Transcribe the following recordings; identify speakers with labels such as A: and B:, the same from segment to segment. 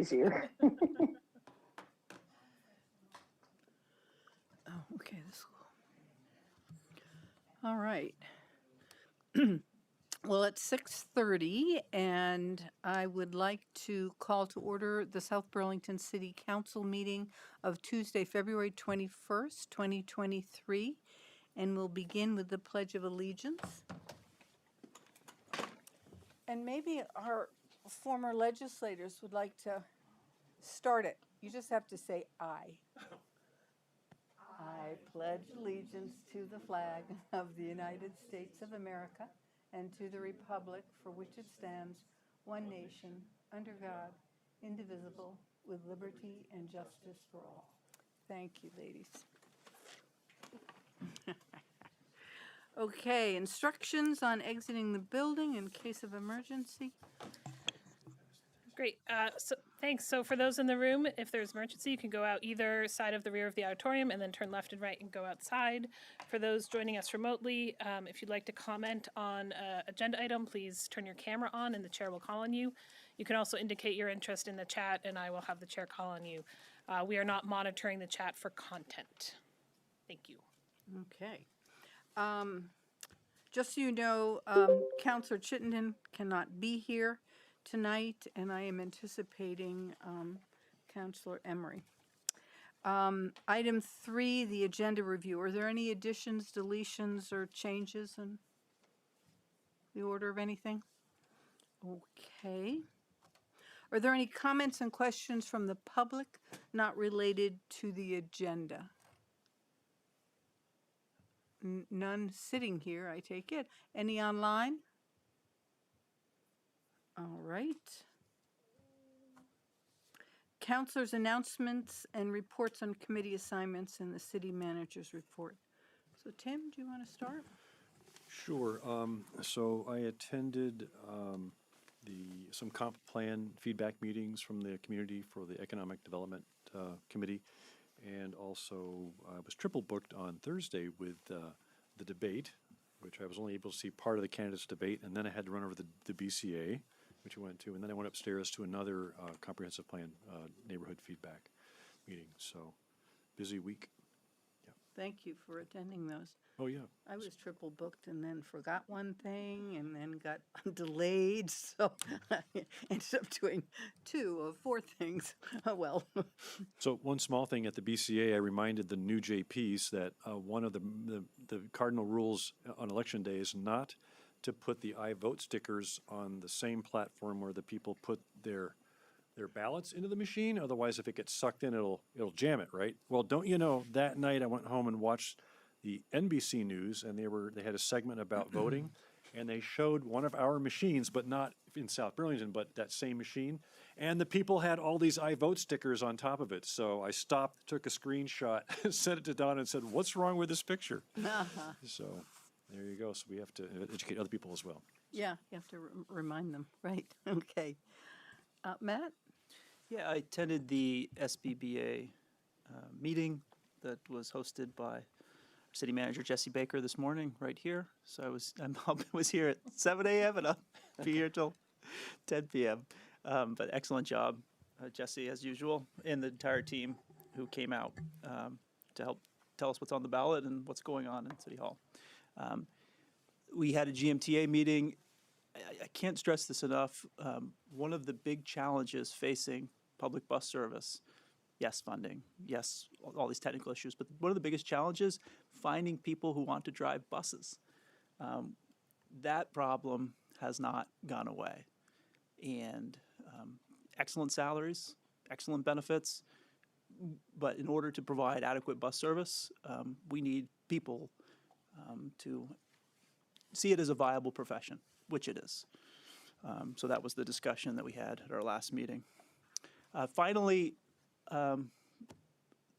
A: easier.
B: Oh, okay. All right. Well, it's 6:30, and I would like to call to order the South Burlington City Council meeting of Tuesday, February 21st, 2023, and we'll begin with the Pledge of Allegiance. And maybe our former legislators would like to start it. You just have to say "I." I pledge allegiance to the flag of the United States of America and to the republic for which it stands, one nation, under God, indivisible, with liberty and justice for all. Thank you, ladies. Okay, instructions on exiting the building in case of emergency.
C: Great. Thanks. So for those in the room, if there's emergency, you can go out either side of the rear of the auditorium and then turn left and right and go outside. For those joining us remotely, if you'd like to comment on an agenda item, please turn your camera on and the chair will call on you. You can also indicate your interest in the chat and I will have the chair call on you. We are not monitoring the chat for content. Thank you.
B: Okay. Just so you know, Counselor Chittenden cannot be here tonight, and I am anticipating Counselor Emery. Item 3, the agenda review. Are there any additions, deletions, or changes in the order of anything? Okay. Are there any comments and questions from the public not related to the agenda? None sitting here, I take it. Any online? All right. Counselors' announcements and reports on committee assignments in the city manager's report. So Tim, do you want to start?
D: Sure. So I attended some comp plan feedback meetings from the community for the Economic Development Committee. And also I was triple booked on Thursday with the debate, which I was only able to see part of the candidates' debate. And then I had to run over the BCA, which I went to. And then I went upstairs to another comprehensive plan neighborhood feedback meeting. So busy week.
B: Thank you for attending those.
D: Oh, yeah.
B: I was triple booked and then forgot one thing and then got delayed, so I ended up doing 2 of 4 things. Oh, well.
D: So one small thing at the BCA, I reminded the new JPs that one of the cardinal rules on election day is not to put the I vote stickers on the same platform where the people put their ballots into the machine. Otherwise, if it gets sucked in, it'll jam it, right? Well, don't you know, that night I went home and watched the NBC News, and they had a segment about voting, and they showed one of our machines, but not in South Burlington, but that same machine, and the people had all these I vote stickers on top of it. So I stopped, took a screenshot, sent it to Donna, and said, "What's wrong with this picture?" So there you go. So we have to educate other people as well.
B: Yeah, you have to remind them, right? Okay. Matt?
E: Yeah, I attended the SBBA meeting that was hosted by City Manager Jesse Baker this morning, right here. So I was here at 7 a.m. and I'll be here till 10 p.m. But excellent job, Jesse, as usual, and the entire team who came out to help tell us what's on the ballot and what's going on in City Hall. We had a GMTA meeting. I can't stress this enough. One of the big challenges facing public bus service, yes, funding, yes, all these technical issues, but one of the biggest challenges, finding people who want to drive buses. That problem has not gone away. And excellent salaries, excellent benefits, but in order to provide adequate bus service, we need people to see it as a viable profession, which it is. So that was the discussion that we had at our last meeting. Finally,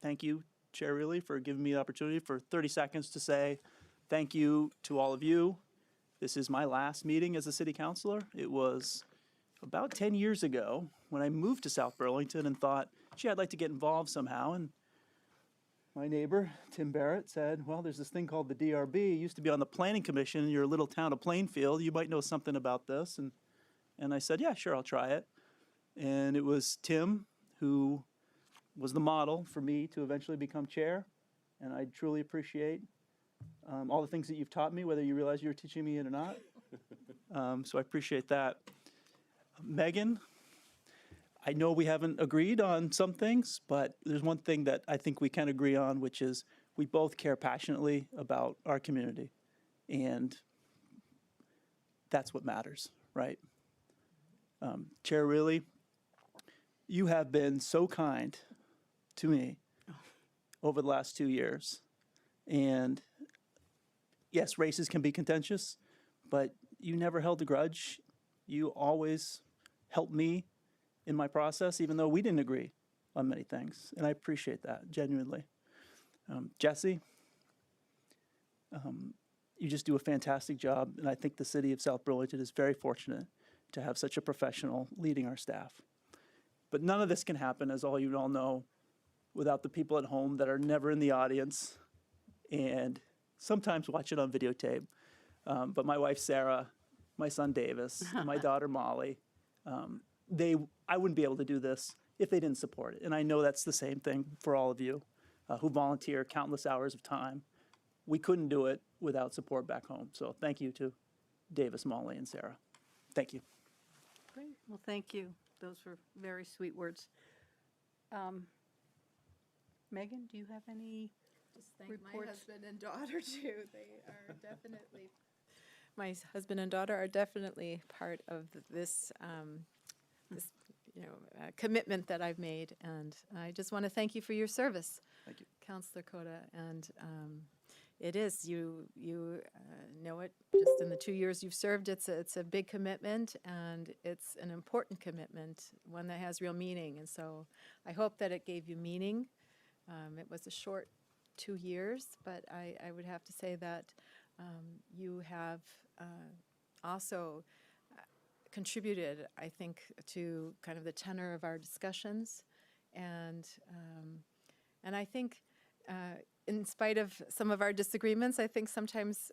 E: thank you, Chair Reilly, for giving me the opportunity for 30 seconds to say thank you to all of you. This is my last meeting as a city councilor. It was about 10 years ago when I moved to South Burlington and thought, gee, I'd like to get involved somehow. And my neighbor, Tim Barrett, said, well, there's this thing called the DRB. You used to be on the planning commission in your little town of Plainfield. You might know something about this. And I said, yeah, sure, I'll try it. And it was Tim who was the model for me to eventually become chair. And I truly appreciate all the things that you've taught me, whether you realize you were teaching me it or not. So I appreciate that. Megan, I know we haven't agreed on some things, but there's one thing that I think we can agree on, which is we both care passionately about our community. And that's what matters, right? Chair Riley, you have been so kind to me over the last 2 years. And yes, races can be contentious, but you never held a grudge. You always helped me in my process, even though we didn't agree on many things. And I appreciate that, genuinely. Jesse, you just do a fantastic job. And I think the city of South Burlington is very fortunate to have such a professional leading our staff. But none of this can happen, as all you all know, without the people at home that are never in the audience and sometimes watch it on videotape. But my wife, Sarah, my son, Davis, and my daughter, Molly, I wouldn't be able to do this if they didn't support it. And I know that's the same thing for all of you who volunteer countless hours of time. We couldn't do it without support back home. So thank you to Davis, Molly, and Sarah. Thank you.
B: Great. Well, thank you. Those were very sweet words. Megan, do you have any?
A: Just thank my
B: Reports.
A: husband and daughter too. They are definitely, my husband and daughter are definitely part of this, commitment that I've made. And I just want to thank you for your service.
E: Thank you.
A: Counselor Cota. And it is, you know it, just in the 2 years you've served, it's a big commitment, and it's an important commitment, one that has real meaning. And so I hope that it gave you meaning. It was a short 2 years, but I would have to say that you have also contributed, I think, to kind of the tenor of our discussions, and I think in spite of some of our disagreements, I think sometimes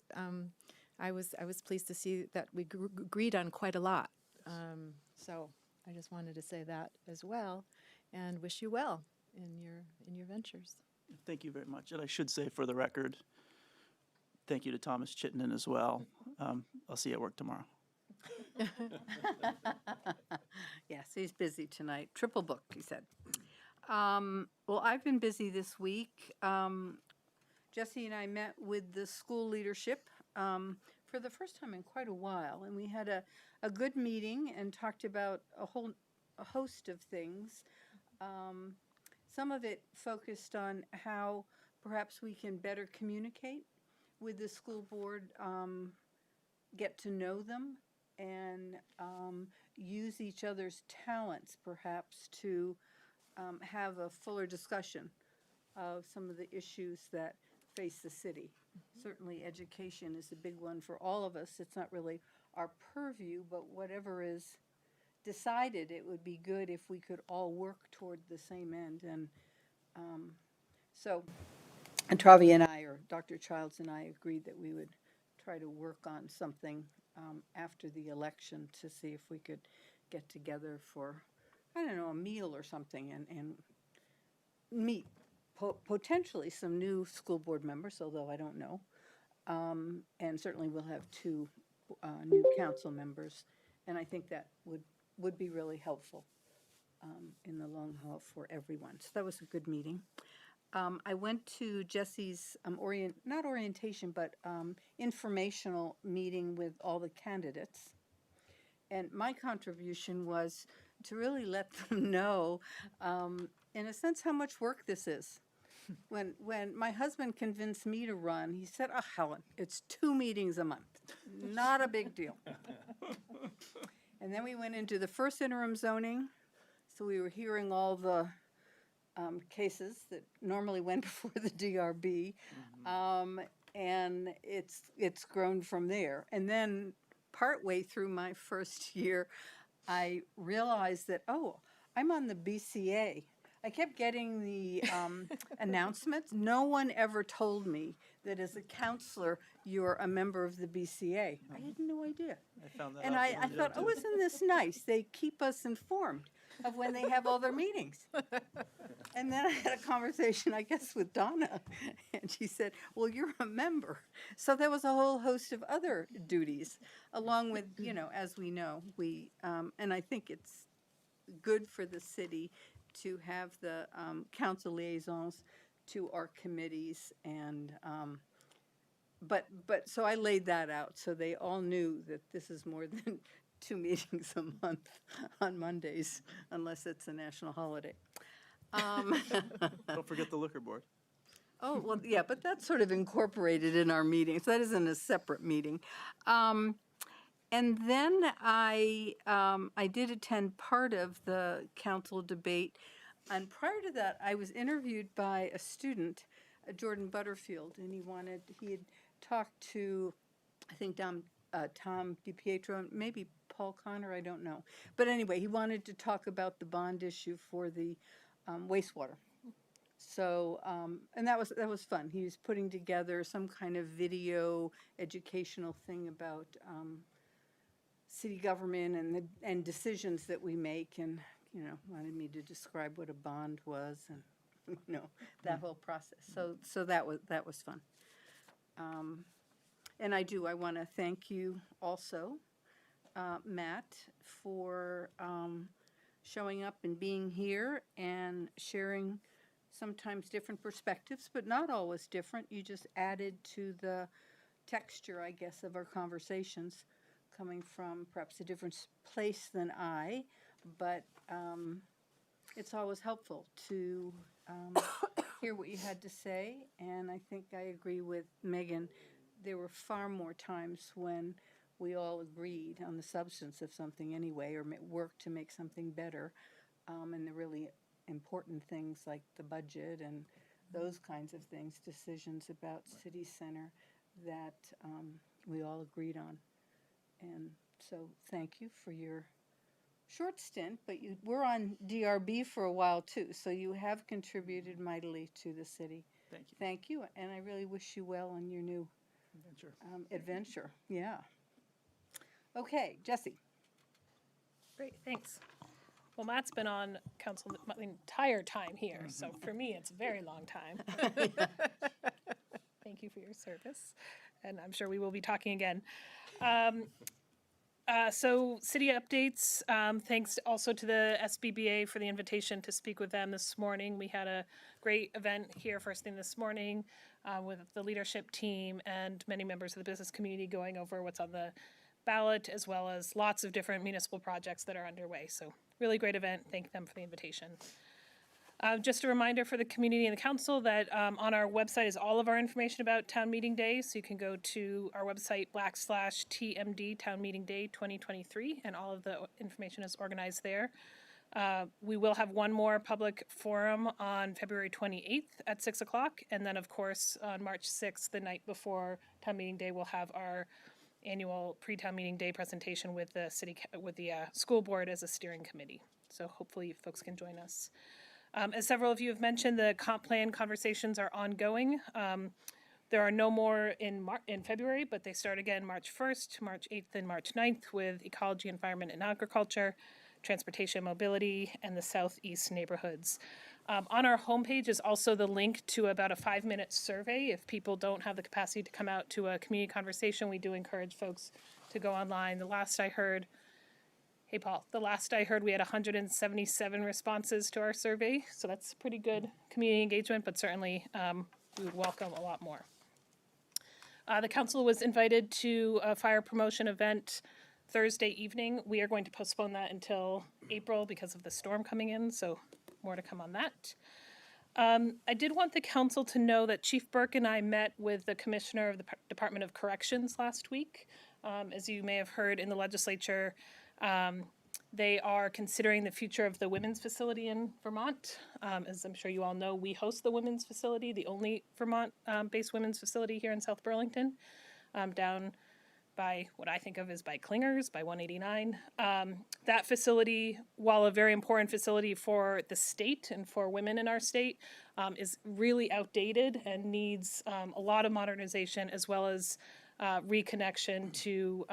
A: I was pleased to see that we agreed on quite a lot. So I just wanted to say that as well, and wish you well in your ventures.
E: Thank you very much. And I should say for the record, thank you to Thomas Chittenden as well. I'll see you at work tomorrow.
B: Yes, he's busy tonight. Triple booked, he said. Well, I've been busy this week. Jesse and I met with the school leadership for the first time in quite a while, and we had a good meeting and talked about a host of things. Some of it focused on how perhaps we can better communicate with the school board, get to know them, and use each other's talents perhaps to have a fuller discussion of some of the issues that face the city. Certainly education is a big one for all of us. It's not really our purview, but whatever is decided, it would be good if we could all work toward the same end. And and Travi and I, or Dr. Childs and I, agreed that we would try to work on something after the election to see if we could get together for, I don't know, a meal or something, and meet potentially some new school board members, although I don't know. And certainly we'll have 2 new council members, and I think that would be really helpful in the long haul for everyone. So that was a good meeting. I went to Jesse's not orientation, but informational meeting with all the candidates. And my contribution was to really let them know, in a sense, how much work this is. When my husband convinced me to run, he said, "Oh, Helen, it's 2 meetings a month. Not a big deal." And then we went into the first interim zoning. So we were hearing all the cases that normally went before the DRB. And it's grown from there. And then partway through my first year, I realized that, I'm on the BCA. I kept getting the announcements. No one ever told me that as a counselor, you're a member of the BCA. I had no idea.
E: I found that
B: And
E: out
B: I
E: the other day,
B: thought,
E: too.
B: isn't this nice? They keep us informed. of when they have all their meetings. And then I had a conversation, I guess, with Donna, and she said, well, you're a member. So there was a whole host of other duties, along with, as we know, and I think it's good for the city to have the council liaisons to our committees, and but so I laid that out so they all knew that this is more than 2 meetings a month on Mondays, unless it's a national holiday.
E: Don't forget the liquor board.
B: Oh, well, yeah, but that's sort of incorporated in our meetings. That isn't a separate meeting. And then I did attend part of the council debate. And prior to that, I was interviewed by a student, Jordan Butterfield, and he had talked to, I think, Tom DiPietro, maybe Paul Connor, I don't know. But anyway, he wanted to talk about the bond issue for the wastewater. So, and that was fun. He was putting together some kind of video educational thing about city government and decisions that we make, and wanted me to describe what a bond was, and that whole process. So that was fun. And I want to thank you also, Matt, for showing up and being here and sharing sometimes different perspectives, but not always different. You just added to the texture, I guess, of our conversations, coming from perhaps a different place than I, but it's always helpful to hear what you had to say, and I think I agree with Megan. There were far more times when we all agreed on the substance of something anyway, or worked to make something better, and the really important things like the budget and those kinds of things, decisions about city center that we all agreed on. And so thank you for your short stint, but you were on DRB for a while too, so you have contributed mightily to the city.
E: Thank you.
B: Thank you, and I really wish you well on your new adventure. Yeah. Okay, Jesse.
C: Great, thanks. Well, Matt's been on council the entire time here, so for me, it's a very long time. Thank you for your service, and I'm sure we will be talking again. So city updates, thanks also to the SBBA for the invitation to speak with them this morning. We had a great event here first thing this morning with the leadership team and many members of the business community going over what's on the ballot, as well as lots of different municipal projects that are underway. So really great event. Thank them for the invitation. Just a reminder for the community and the council that on our website is all of our information about Town Meeting Day. So you can go to our website /TMD Town Meeting Day 2023, and all of the information is organized there. We will have one more public forum on February 28th at 6 o'clock. And then, of course, on March 6th, the night before Town Meeting Day, we'll have our annual pre-Town Meeting Day presentation with the school board as a steering committee. So hopefully folks can join us. As several of you have mentioned, the comp plan conversations are ongoing. There are no more in February, but they start again March 1st, March 8th, and March 9th with ecology, environment, and agriculture, transportation, mobility, and the southeast neighborhoods. On our homepage is also the link to about a 5-minute survey. If people don't have the capacity to come out to a community conversation, we do encourage folks to go online. The last I heard, hey, Paul, the last I heard, we had 177 responses to our survey. So that's pretty good community engagement, but certainly we would welcome a lot more. The council was invited to a fire promotion event Thursday evening. We are going to postpone that until April because of the storm coming in, so more to come on that. I did want the council to know that Chief Burke and I met with the Commissioner of the Department of Corrections last week. As you may have heard in the legislature, they are considering the future of the women's facility in Vermont. As I'm sure you all know, we host the women's facility, the only Vermont-based women's facility here in South Burlington, down by what I think of as by Klingers, by 189. That facility, while a very important facility for the state and for women in our state, is really outdated and needs a lot of modernization, as well as reconnection to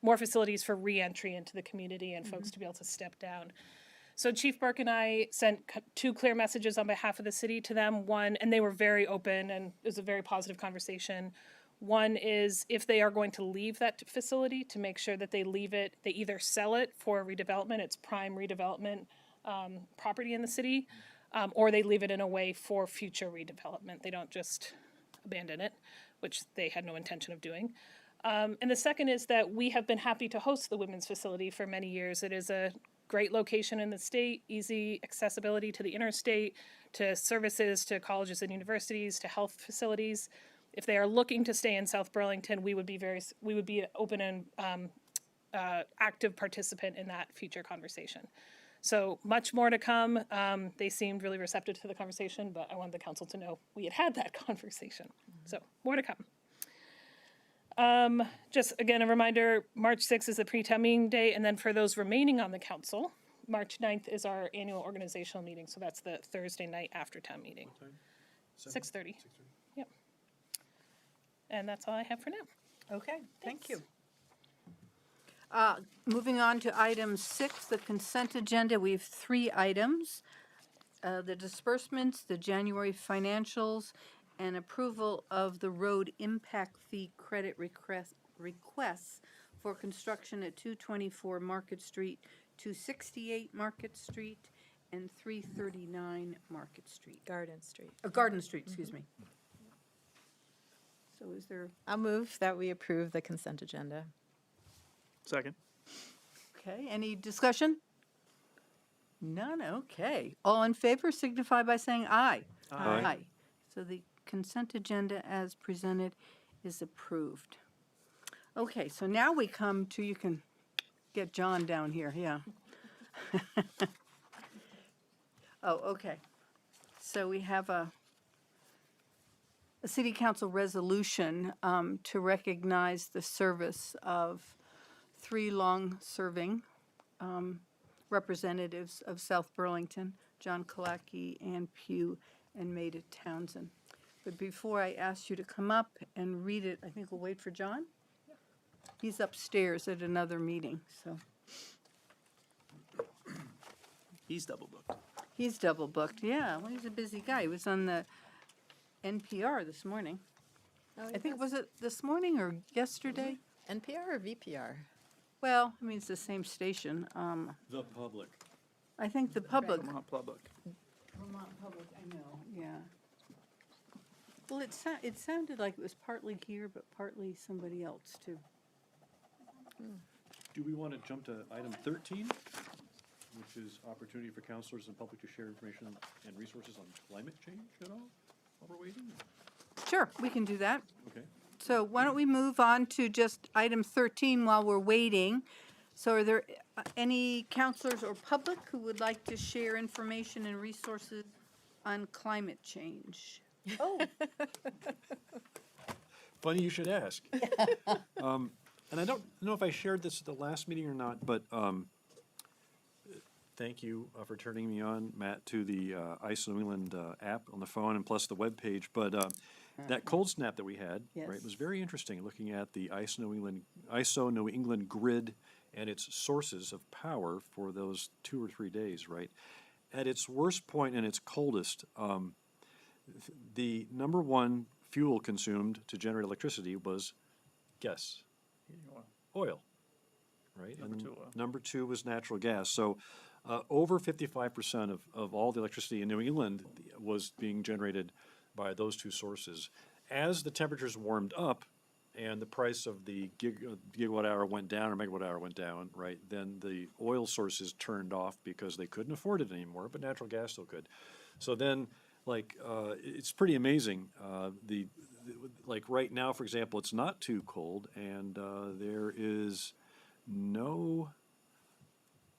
C: more facilities for re-entry into the community and folks to be able to step down. So Chief Burke and I sent two clear messages on behalf of the city to them. One, and they were very open and it was a very positive conversation. One is if they are going to leave that facility, to make sure that they leave it, they either sell it for redevelopment, it's prime redevelopment property in the city, or they leave it in a way for future redevelopment. They don't just abandon it, which they had no intention of doing. And the second is that we have been happy to host the women's facility for many years. It is a great location in the state, easy accessibility to the interstate, to services, to colleges and universities, to health facilities. If they are looking to stay in South Burlington, we would be an open and active participant in that future conversation. So much more to come. They seemed really receptive to the conversation, but I wanted the council to know we had that conversation. So more to come. Just again, a reminder, March 6th is the pre-town meeting day, and then for those remaining on the council, March 9th is our annual organizational meeting, so that's the Thursday night after town meeting. 6:30. Yep. And that's all I have for now.
B: Okay, thank you. Moving on to item 6, the consent agenda, we have 3 items. The disbursements, the January financials, and approval of the road impact fee credit requests for construction at 224 Market Street, 268 Market Street, and 339 Market Street.
A: Garden Street.
B: Garden Street, excuse me. So is there,
A: I'll move that we approve the consent agenda.
E: Second.
B: okay, any discussion? None, okay. All in favor signify by saying aye.
D: Aye.
B: So the consent agenda as presented is approved. Okay, so now we come to, you can get John down here, yeah. Oh, okay. So we have a city council resolution to recognize the service of 3 long-serving representatives of South Burlington, John Kalaki, Ann Pugh, and Maida Townsend. But before I ask you to come up and read it, I think we'll wait for John. He's upstairs at another meeting, so.
E: He's double booked.
B: He's double booked, yeah, well, he's a busy guy. He was on the NPR this morning. I think, was it this morning or yesterday?
A: NPR or VPR?
B: Well, I mean, it's the same station.
D: The public.
B: I think the public.
E: Vermont Public.
B: Vermont Public, I know, yeah. Well, it sounded like it was partly here, but partly somebody else, too.
D: Do we want to jump to item 13, which is opportunity for counselors and public to share information and resources on climate change at all while we're waiting?
B: Sure, we can do that.
D: Okay.
B: So why don't we move on to just item 13 while we're waiting? So are there any counselors or public who would like to share information and resources on climate change? Oh,
D: Funny you should ask. And I don't know if I shared this at the last meeting or not, but thank you for turning me on, Matt, to the ISO New England app on the phone and plus the webpage. But that cold snap that we had, right,
B: Yes.
D: was very interesting, looking at the ISO New England grid and its sources of power for those 2 or 3 days, right? At its worst point and its coldest, the number 1 fuel consumed to generate electricity was, guess, oil, right?
E: Number
D: And
E: 2 oil.
D: Number 2 was natural gas. So over 55% of all the electricity in New England was being generated by those 2 sources. As the temperatures warmed up and the price of the gigawatt hour went down or megawatt hour went down, right, then the oil sources turned off because they couldn't afford it anymore, but natural gas still could. So then, like, it's pretty amazing. Like right now, for example, it's not too cold, and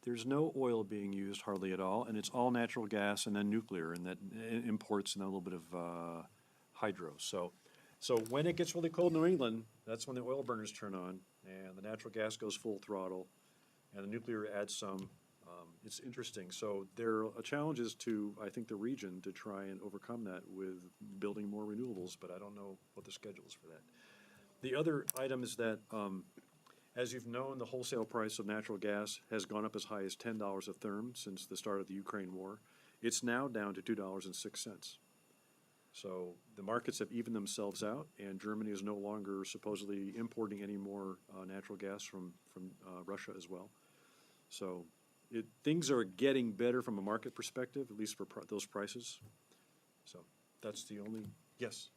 D: there's no oil being used hardly at all, and it's all natural gas and then nuclear, and that imports and then a little bit of hydro. So when it gets really cold in New England, that's when the oil burners turn on, and the natural gas goes full throttle, and the nuclear adds some. It's interesting. So there are challenges to, I think, the region to try and overcome that with building more renewables, but I don't know what the schedule is for that. The other item is that As you've known, the wholesale price of natural gas has gone up as high as $10 a therm since the start of the Ukraine war. It's now down to $2.06. So the markets have evened themselves out, and Germany is no longer supposedly importing any more natural gas from Russia as well. So things are getting better from a market perspective, at least for those prices. So that's the only, yes.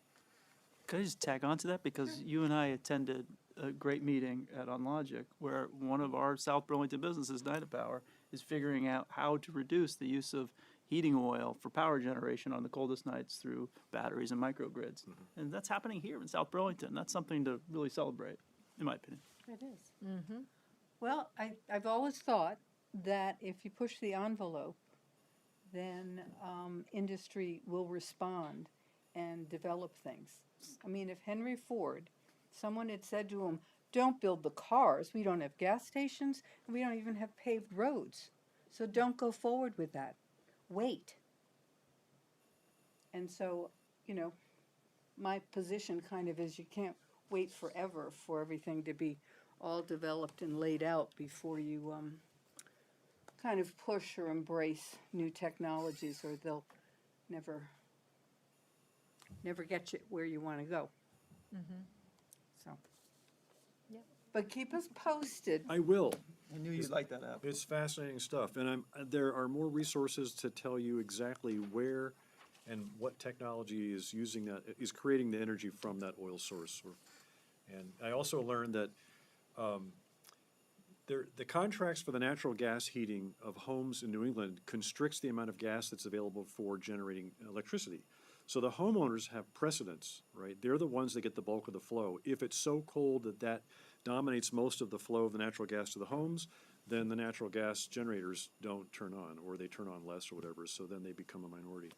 E: Could I just tag on to that? Because you and I attended a great meeting at OnLogic where one of our South Burlington businesses, Dynapower, is figuring out how to reduce the use of heating oil for power generation on the coldest nights through batteries and microgrids. And that's happening here in South Burlington. That's something to really celebrate, in my opinion.
B: It is. Well, I've always thought that if you push the envelope, then industry will respond and develop things. I mean, if Henry Ford, someone had said to him, don't build the cars, we don't have gas stations, and we don't even have paved roads. So don't go forward with that. Wait. And so, you know, my position kind of is you can't wait forever for everything to be all developed and laid out before you kind of push or embrace new technologies, or they'll never get you where you want to go. So, but keep us posted.
D: I will.
E: I knew you'd like that app.
D: It's fascinating stuff, and there are more resources to tell you exactly where and what technology is using that, is creating the energy from that oil source. And I also learned that the contracts for the natural gas heating of homes in New England constricts the amount of gas that's available for generating electricity. So the homeowners have precedence, right? They're the ones that get the bulk of the flow. If it's so cold that dominates most of the flow of the natural gas to the homes, then the natural gas generators don't turn on, or they turn on less or whatever, so then they become a minority.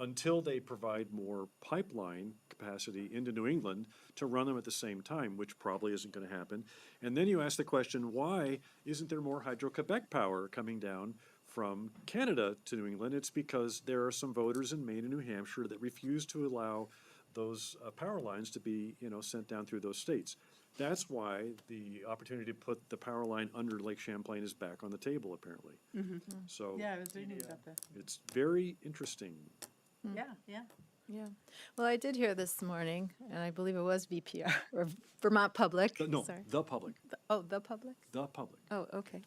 D: Until they provide more pipeline capacity into New England to run them at the same time, which probably isn't going to happen. And then you ask the question, why isn't there more Hydro-Quebec power coming down from Canada to New England? It's because there are some voters in Maine and New Hampshire that refuse to allow those power lines to be, sent down through those states. That's why the opportunity to put the power line under Lake Champlain is back on the table, apparently. So
B: Yeah, I was reading about that.
D: it's very interesting.
B: Yeah, yeah.
A: Yeah. Well, I did hear this morning, and I believe it was VPR, or Vermont Public.
D: No,
A: Sorry.
D: the public,
A: Oh, the public?
D: the public.
A: Oh, okay.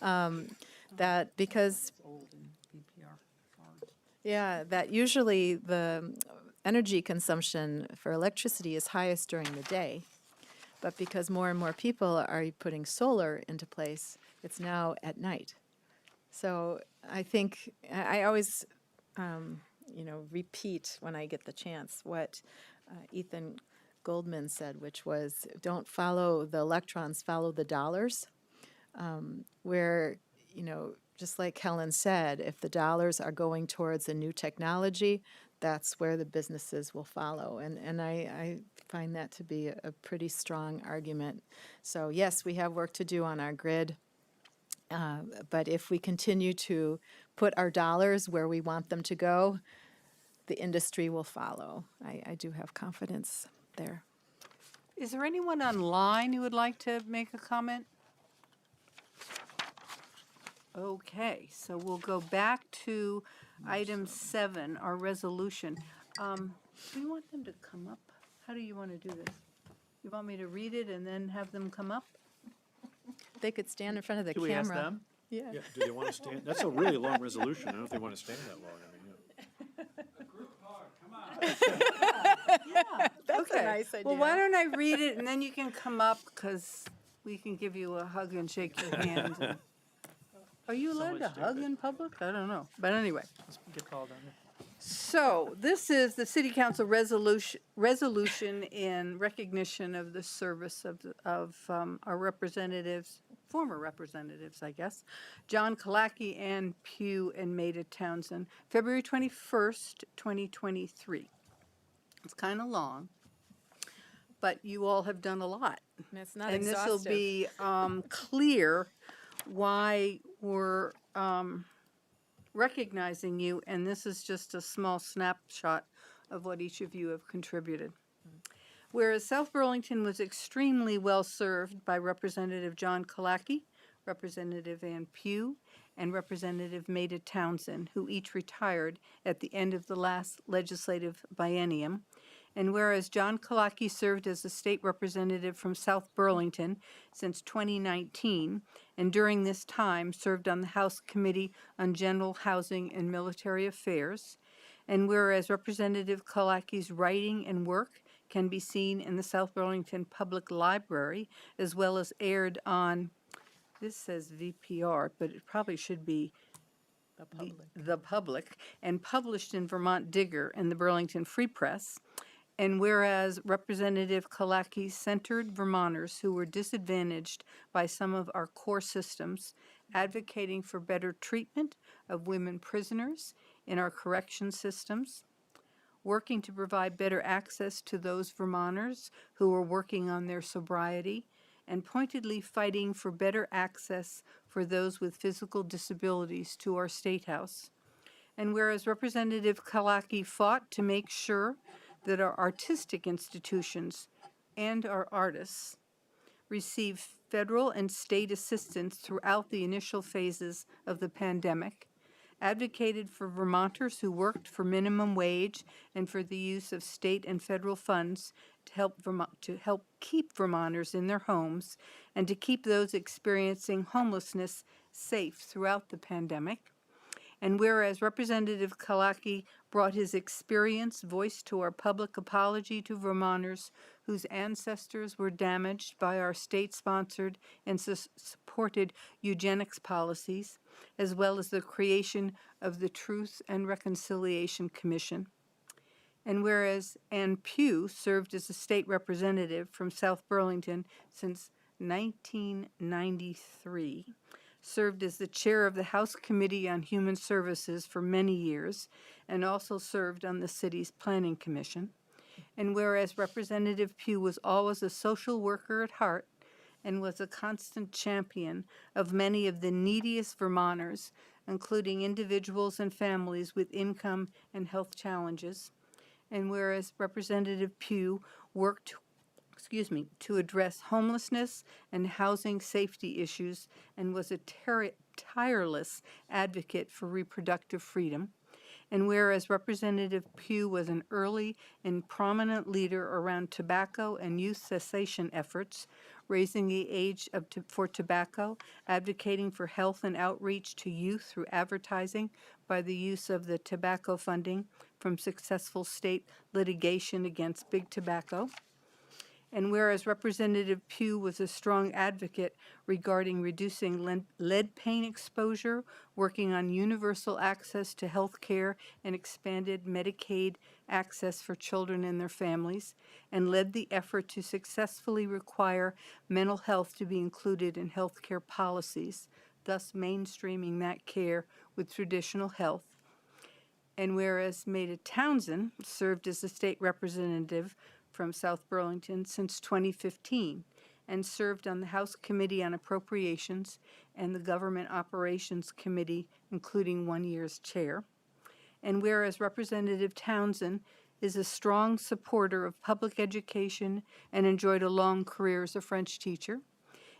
A: That because,
B: Old and BPR.
A: yeah, that usually the energy consumption for electricity is highest during the day. But because more and more people are putting solar into place, it's now at night. So I think, I always, repeat when I get the chance what Ethan Goldman said, which was, don't follow the electrons, follow the dollars. Where, just like Helen said, if the dollars are going towards a new technology, that's where the businesses will follow. And I find that to be a pretty strong argument. So yes, we have work to do on our grid. But if we continue to put our dollars where we want them to go, the industry will follow. I do have confidence there.
B: Is there anyone online who would like to make a comment? Okay, so we'll go back to item 7, our resolution. Do you want them to come up? How do you want to do this? You want me to read it and then have them come up?
A: They could stand in front of the
E: Do
A: camera.
E: we ask them?
A: Yeah.
D: Yeah, do they want to stand? That's a really long resolution. I don't know if they want to stand that long.
A: That's a nice idea.
B: Well, why don't I read it and then you can come up, because we can give you a hug and shake your hand. Are you allowed to hug in public? I don't know. But anyway.
E: Let's get called on here.
B: So this is the City Council resolution in recognition of the service of our representatives, former representatives, I guess, John Kalaki, Ann Pugh, and Maida Townsend, February 21st, 2023. It's kind of long, but you all have done a lot.
A: And it's not
B: And this
A: exhaustive.
B: will be clear why we're recognizing you, and this is just a small snapshot of what each of you have contributed. Whereas South Burlington was extremely well-served by Representative John Kalaki, Representative Ann Pugh, and Representative Maida Townsend, who each retired at the end of the last legislative biennium. And whereas John Kalaki served as a state representative from South Burlington since 2019, and during this time served on the House Committee on General Housing and Military Affairs, and whereas Representative Kalaki's writing and work can be seen in the South Burlington Public Library, as well as aired on, this says VPR, but it probably should be The Public, and published in Vermont Digger and the Burlington Free Press. And whereas Representative Kalaki centered Vermonters who were disadvantaged by some of our core systems, advocating for better treatment of women prisoners in our correction systems, working to provide better access to those Vermonters who were working on their sobriety, and pointedly fighting for better access for those with physical disabilities to our State House. And whereas Representative Kalaki fought to make sure that our artistic institutions and our artists receive federal and state assistance throughout the initial phases of the pandemic, advocated for Vermonters who worked for minimum wage and for the use of state and federal funds to help keep Vermonters in their homes and to keep those experiencing homelessness safe throughout the pandemic. And whereas Representative Kalaki brought his experience voice to our public apology to Vermonters whose ancestors were damaged by our state-sponsored and supported eugenics policies, as well as the creation of the Truth and Reconciliation Commission. And whereas Ann Pugh served as a state representative from South Burlington since 1993, served as the chair of the House Committee on Human Services for many years, and also served on the city's Planning Commission. And whereas Representative Pugh was always a social worker at heart and was a constant champion of many of the neediest Vermonters, including individuals and families with income and health challenges. And whereas Representative Pugh worked to address homelessness and housing safety issues and was a tireless advocate for reproductive freedom. And whereas Representative Pugh was an early and prominent leader around tobacco and youth cessation efforts, raising the age for tobacco, advocating for health and outreach to youth through advertising by the use of the tobacco funding from successful state litigation against big tobacco. And whereas Representative Pugh was a strong advocate regarding reducing lead paint exposure, working on universal access to health care and expanded Medicaid access for children and their families, and led the effort to successfully require mental health to be included in health care policies, thus mainstreaming that care with traditional health. And whereas Maida Townsend served as a state representative from South Burlington since 2015 and served on the House Committee on Appropriations and the Government Operations Committee, including 1 year as chair. And whereas Representative Townsend is a strong supporter of public education and enjoyed a long career as a French teacher.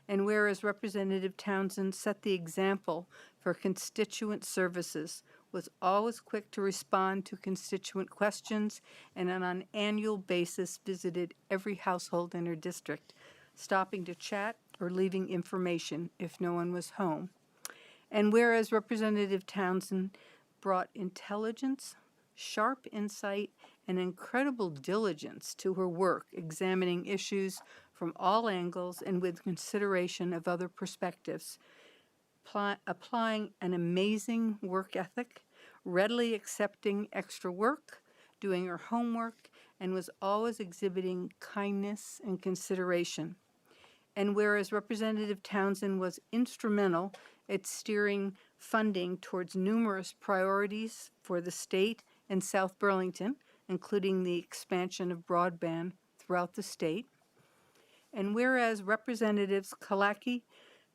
B: And whereas Representative Townsend set the example for constituent services, was always quick to respond to constituent questions, and on an annual basis visited every household in her district, stopping to chat or leaving information if no one was home. And whereas Representative Townsend brought intelligence, sharp insight, and incredible diligence to her work, examining issues from all angles and with consideration of other perspectives, applying an amazing work ethic, readily accepting extra work, doing her homework, and was always exhibiting kindness and consideration. And whereas Representative Townsend was instrumental at steering funding towards numerous priorities for the state and South Burlington, including the expansion of broadband throughout the state. And whereas Representatives Kalaki,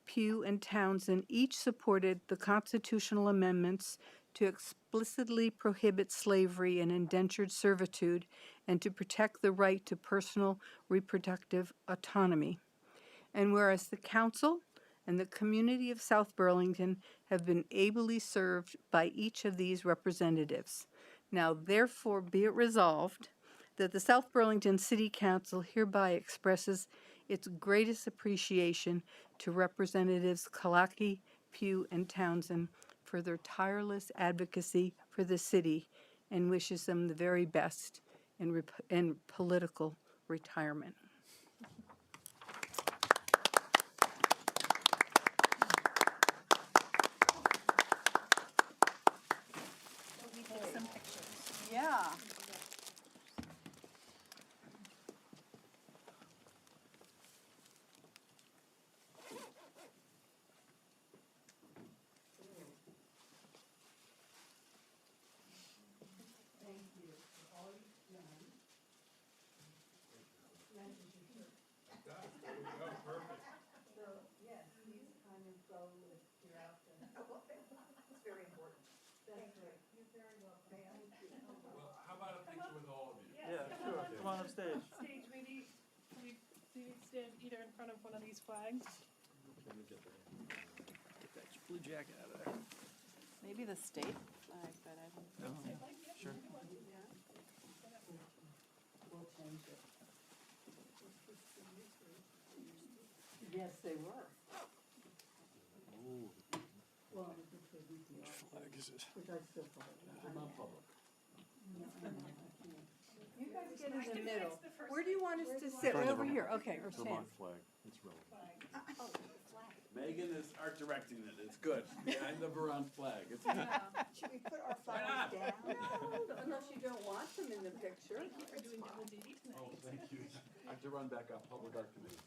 B: Pugh, and Townsend each supported the constitutional amendments to explicitly prohibit slavery and indentured servitude and to protect the right to personal reproductive autonomy. And whereas the council and the community of South Burlington have been ably served by each of these representatives. Now therefore be it resolved that the South Burlington City Council hereby expresses its greatest appreciation to Representatives Kalaki, Pugh, and Townsend for their tireless advocacy for the city and wishes them the very best in political retirement. Yeah.
E: Yeah, sure. Come on up stage.
C: Stage, maybe, can we stand either in front of one of these flags?
E: Get that blue jacket out of there.
A: Maybe the state flag, but I don't.
E: Sure.
B: Yes, they were. Well,
D: Flag is it?
B: which I still thought. You guys get in the middle. Where do you want us to sit? Right over here, okay, or stand?
D: Flag, it's relevant.
F: Megan is art directing it, it's good. Behind the Vermont flag, it's.
G: Should we put our flowers down?
B: No, unless you don't want them in the picture.
F: Oh, thank you. I have to run back up, Public Art Committee.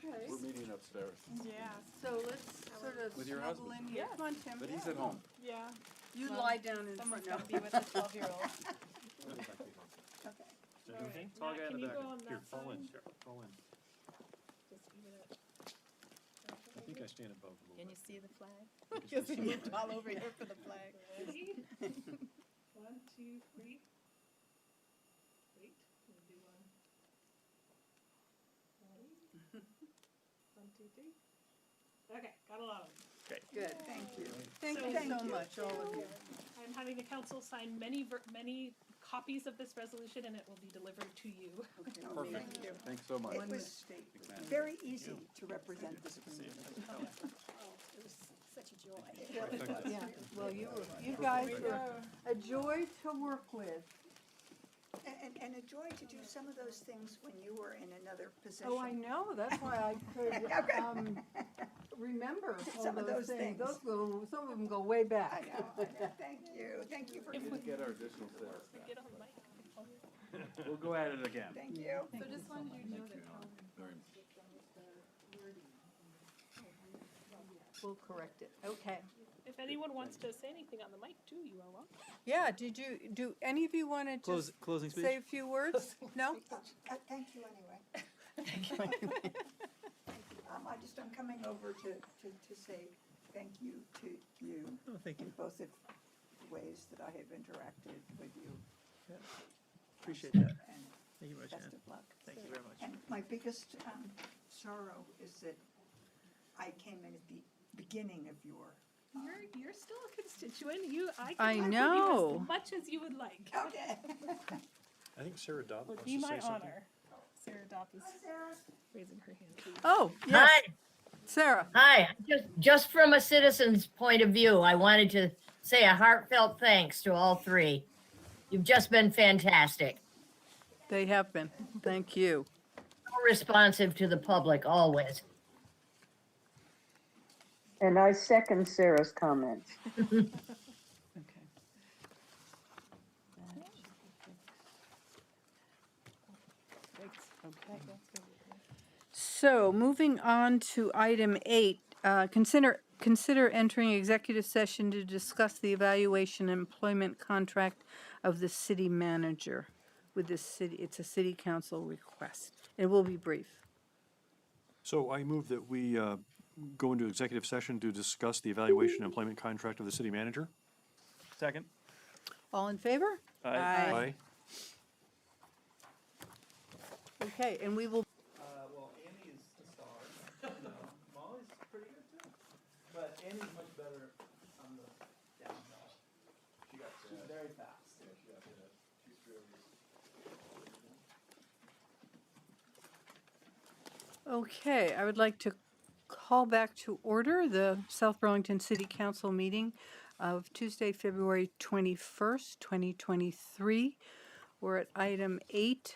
B: Okay.
F: We're meeting upstairs,
C: Yeah,
B: So let's sort of
F: With your
B: snuggle
F: husband?
B: in here. Come on, Tim.
F: but he's at home.
C: yeah.
B: You
C: Well,
B: lie down in
C: Someone's
B: front.
C: gotta be with the 12-year-old.
G: Okay.
E: Tall guy in
C: Can
E: the
C: you
E: back.
C: go on
D: Here,
C: that
D: fall in,
C: side?
D: fall in.
C: Just even it.
D: I think I stand above a little
A: Can
D: bit.
A: you see the flag?
D: I think it's just-
A: moved all over here for the flag.
C: Ready? 1, 2, 3. Wait, we'll do one. Ready? 1, 2, 3. Okay, got a lot of them.
B: Good.
G: Thank you.
B: Thank
C: So-
B: you so much, all of you.
C: I'm having the council sign many copies of this resolution, and it will be delivered to you.
G: Oh, thank you.
F: Thanks so much.
G: It was very easy to represent this community.
A: It was such a joy.
B: Yeah, well, you guys were a joy to work with.
G: And a joy to do some of those things when you were in another position.
B: Oh, I know, that's why I could, remember all
G: Some of those things.
B: Those go, some of them go way
G: I
B: back.
G: know. Thank you. Thank you for,
F: Get our additional set.
C: Get on the mic.
F: We'll go at it again.
G: thank you.
C: So just wanted you to know that
B: We'll correct it, okay.
C: if anyone wants to say anything on the mic too, you are welcome.
B: Yeah, do any of you want to just
E: Closing speech?
B: say a few words? No?
G: Thank you anyway. I'm coming over to say thank you to you.
E: Oh, thank you.
G: In both of ways that I have interacted with you.
E: Appreciate that.
G: And
E: Thank you very much,
G: best
E: Ann.
G: of luck.
E: Thank you very much.
G: And my biggest sorrow is that I came in at the beginning of your.
C: You're still a constituent. I
B: I
C: can work with you
B: know.
C: as much as you would like.
G: Okay.
D: I think Sarah Dobb
C: Would
D: wants
C: be
D: to
C: my
D: say something.
C: honor. Sarah Dopp is raising her hand.
B: Oh, yes,
H: Hi,
B: Sarah.
H: hi. Just from a citizen's point of view, I wanted to say a heartfelt thanks to all three. You've just been fantastic.
B: They have been, thank you.
H: So responsive to the public, always.
I: And I second Sarah's comments.
B: Okay. So, moving on to item 8, consider entering executive session to discuss the evaluation and employment contract of the city manager with the city, it's a city council request. It will be brief.
D: So I move that we go into executive session to discuss the evaluation and employment contract of the city manager.
E: Second?
B: All in favor?
E: Aye.
B: Aye. Okay, and we will,
E: Well, Annie is the star. No, Molly's pretty good too. But Annie's much better on the downhill. She's very fast.
B: okay, I would like to call back to order the South Burlington City Council meeting of Tuesday, February 21st, 2023. We're at item 8,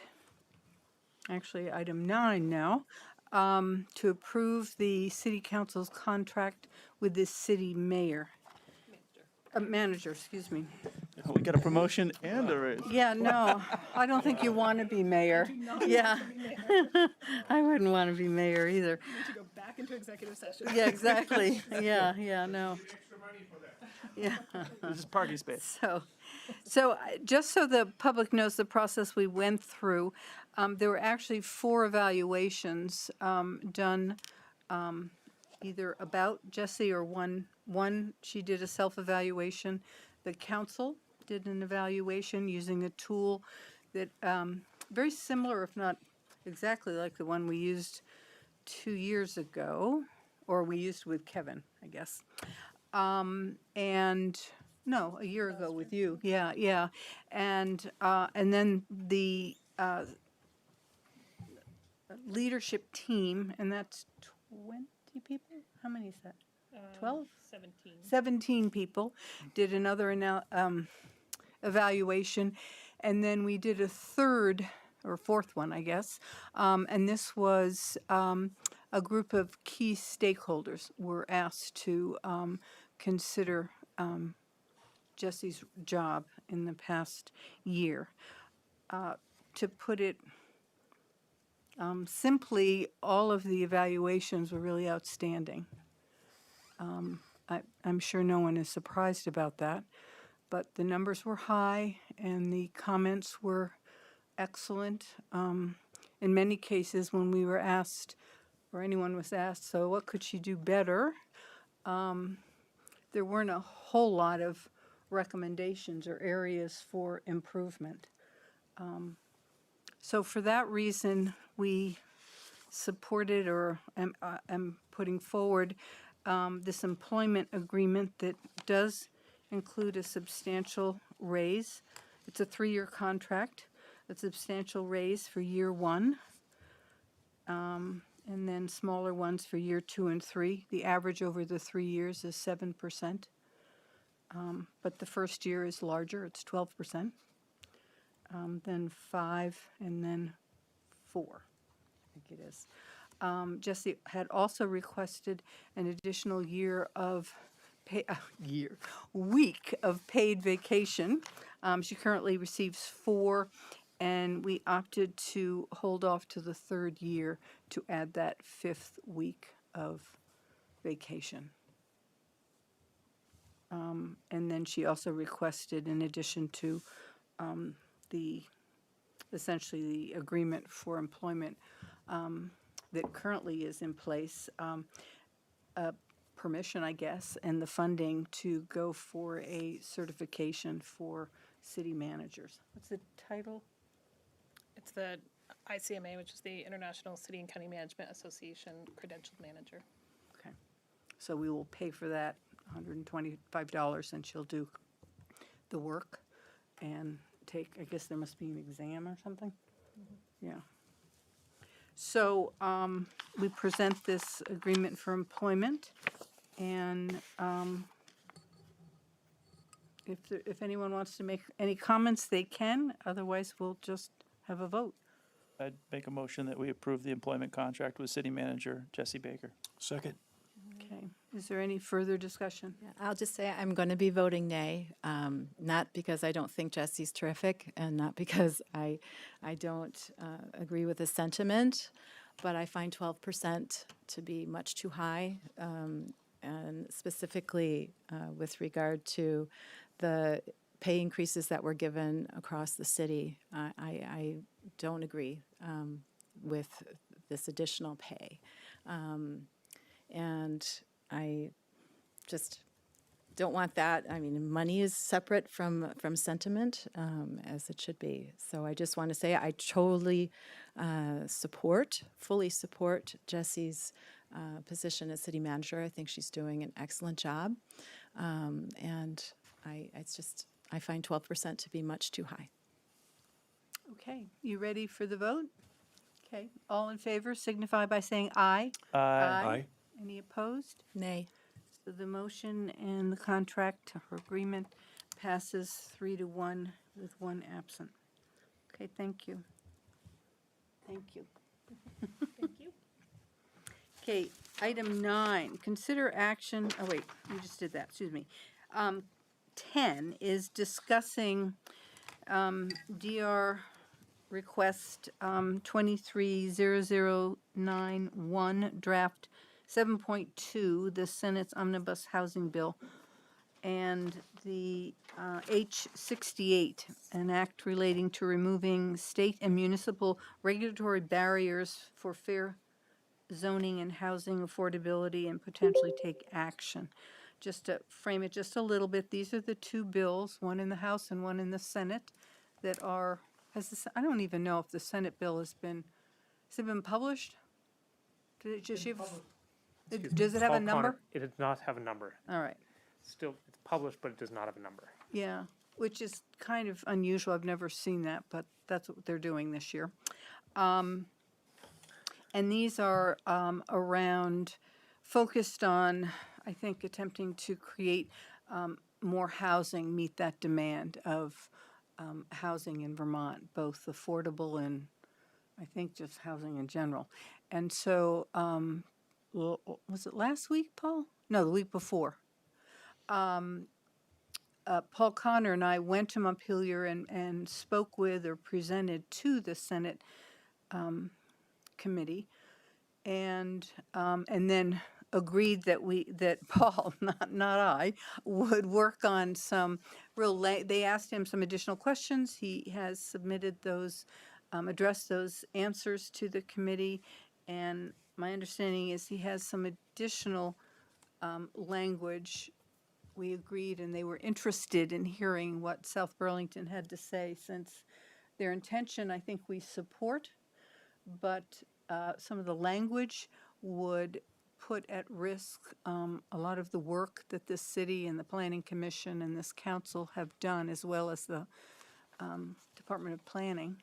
B: actually item 9 now, to approve the city council's contract with the city mayor. Manager, excuse me.
E: We got a promotion and a raise.
B: Yeah, no, I don't think you want to be mayor. Yeah. I wouldn't want to be mayor either.
C: To go back into executive session.
B: Yeah, exactly. Yeah, no. Yeah.
E: This is parking space.
B: Just so the public knows the process we went through, there were actually 4 evaluations done either about Jessie or one, she did a self-evaluation. The council did an evaluation using a tool that, very similar, if not exactly like the one we used 2 years ago, or we used with Kevin, I guess. And, no, a year ago with you, yeah. And then the leadership team, and that's 20 people? How many is that? 12?
C: 17.
B: 17 people did another evaluation, and then we did a third or fourth one, I guess. And this was a group of key stakeholders were asked to consider Jessie's job in the past year. To put it simply, all of the evaluations were really outstanding. I'm sure no one is surprised about that, but the numbers were high and the comments were excellent. In many cases, when we were asked, or anyone was asked, so what could she do better? There weren't a whole lot of recommendations or areas for improvement. So for that reason, we supported or am putting forward this employment agreement that does include a substantial raise. It's a 3-year contract, a substantial raise for year 1, and then smaller ones for year 2 and 3. The average over the 3 years is 7%, but the first year is larger, it's 12%, then 5, and then 4, I think it is. Jessie had also requested an additional week of paid vacation. She currently receives 4, and we opted to hold off to the 3rd year to add that 5th week of vacation. And then she also requested, in addition to essentially the agreement for employment that currently is in place, permission, I guess, and the funding to go for a certification for city managers. What's the title?
C: It's the ICMA, which is the International City and County Management Association Credentialed Manager.
B: Okay. So we will pay for that $125, and she'll do the work and take, I guess there must be an exam or something? Mm-hmm. Yeah. So we present this agreement for employment, and if anyone wants to make any comments, they can. Otherwise, we'll just have a vote.
E: I'd make a motion that we approve the employment contract with city manager Jessie Baker.
D: Second.
B: Okay. Is there any further discussion?
A: Yeah, I'll just say I'm going to be voting nay, not because I don't think Jessie's terrific and not because I don't agree with the sentiment, but I find 12% to be much too high, and specifically with regard to the pay increases that were given across the city. I don't agree with this additional pay. And I just don't want that. I mean, money is separate from sentiment, as it should be. So I just want to say I totally fully support Jessie's position as city manager. I think she's doing an excellent job. And I find 12% to be much too high.
B: Okay, you ready for the vote? Okay, all in favor signify by saying aye.
D: Aye.
B: Any opposed?
A: Nay.
B: So the motion and the contract or agreement passes 3-1 with one absent. Okay, thank you. Thank you.
C: Thank you.
B: Okay, item 9, consider action, oh wait, you just did that, excuse me. 10 is discussing DR request 230091, draft 7.2, the Senate's Omnibus Housing Bill, and the H68, an act relating to removing state and municipal regulatory barriers for fair zoning and housing affordability and potentially take action. Just to frame it just a little bit, these are the two bills, one in the House and one in the Senate, that are, I don't even know if the Senate bill has it been published? Does it have a number?
J: It does not have a number.
B: All right.
J: Still, it's published, but it does not have a number.
B: Yeah, which is kind of unusual. I've never seen that, but that's what they're doing this year. And these are focused on, I think, attempting to create more housing, meet that demand of housing in Vermont, both affordable and I think just housing in general. And so, was it last week, Paul? No, the week before. Paul Connor and I went to Montpelier and spoke with or presented to the Senate committee, and then agreed that Paul, not I, would work on some they asked him some additional questions. He has submitted those, addressed those answers to the committee, and my understanding is he has some additional language. We agreed, and they were interested in hearing what South Burlington had to say, since their intention, I think we support, but some of the language would put at risk a lot of the work that this city and the Planning Commission and this council have done, as well as the Department of Planning,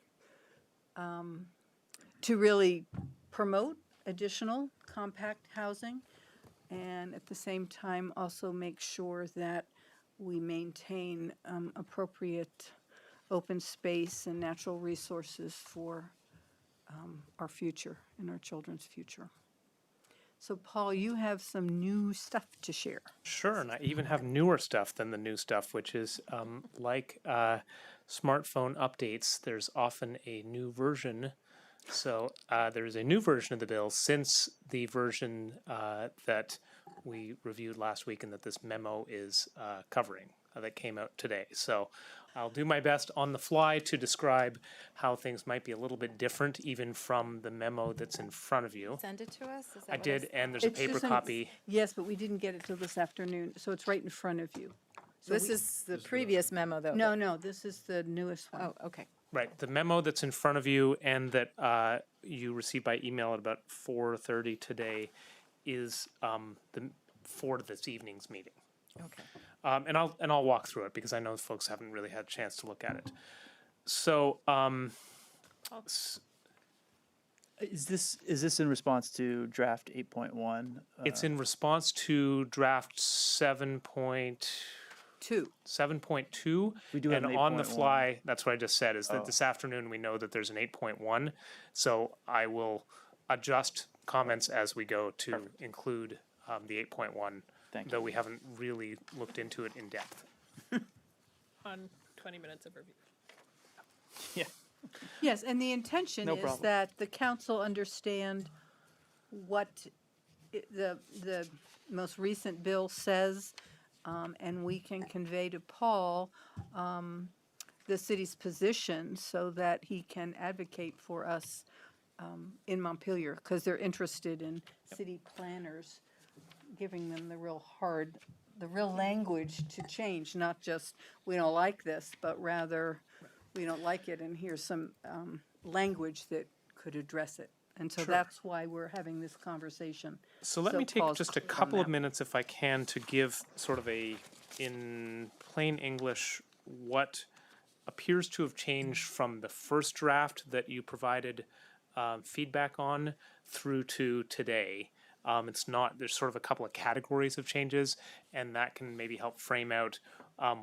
B: to really promote additional compact housing, and at the same time also make sure that we maintain appropriate open space and natural resources for our future and our children's future. So Paul, you have some new stuff to share.
J: Sure, and I even have newer stuff than the new stuff, which is like smartphone updates, there's often a new version. So there's a new version of the bill since the version that we reviewed last week and that this memo is covering, that came out today. So I'll do my best on the fly to describe how things might be a little bit different even from the memo that's in front of you.
A: Send it to us? Is that
J: I
A: what
J: did, and there's a
B: It's
J: paper
B: just
J: copy.
B: Yes, but we didn't get it till this afternoon, so it's right in front of you. So
A: This is the previous memo, though.
B: No, this is the newest one.
A: Oh, okay.
J: Right, the memo that's in front of you and that you received by email at about 4:30 today is for this evening's meeting.
A: Okay.
J: And I'll walk through it because I know folks haven't really had a chance to look at it. So
E: Is this in response to draft 8.1?
J: it's in response to draft 7.2.
E: We do have
J: And
E: an
J: on the
E: 8.1.
J: fly, that's what I just said, is that
E: Oh.
J: this afternoon we know that there's an 8.1. So I will adjust comments as we go to include the 8.1,
E: Thank you.
J: though we haven't really looked into it in depth.
C: On 20 minutes of review.
E: Yeah.
B: Yes, and the intention
E: No
B: is
E: problem.
B: that the council understand what the most recent bill says, and we can convey to Paul the city's position so that he can advocate for us in Montpelier, because they're interested in city planners giving them the real hard the real language to change, not just, we don't like this, but rather, we don't like it, and here's some language that could address it. And so
J: Sure.
B: that's why we're having this conversation.
J: So let me take
B: Paul's
J: just a
B: clear on
J: couple of
B: that.
J: minutes, if I can, to give sort of in plain English, what appears to have changed from the first draft that you provided feedback on through to today. It's not, there's sort of a couple of categories of changes, and that can maybe help frame out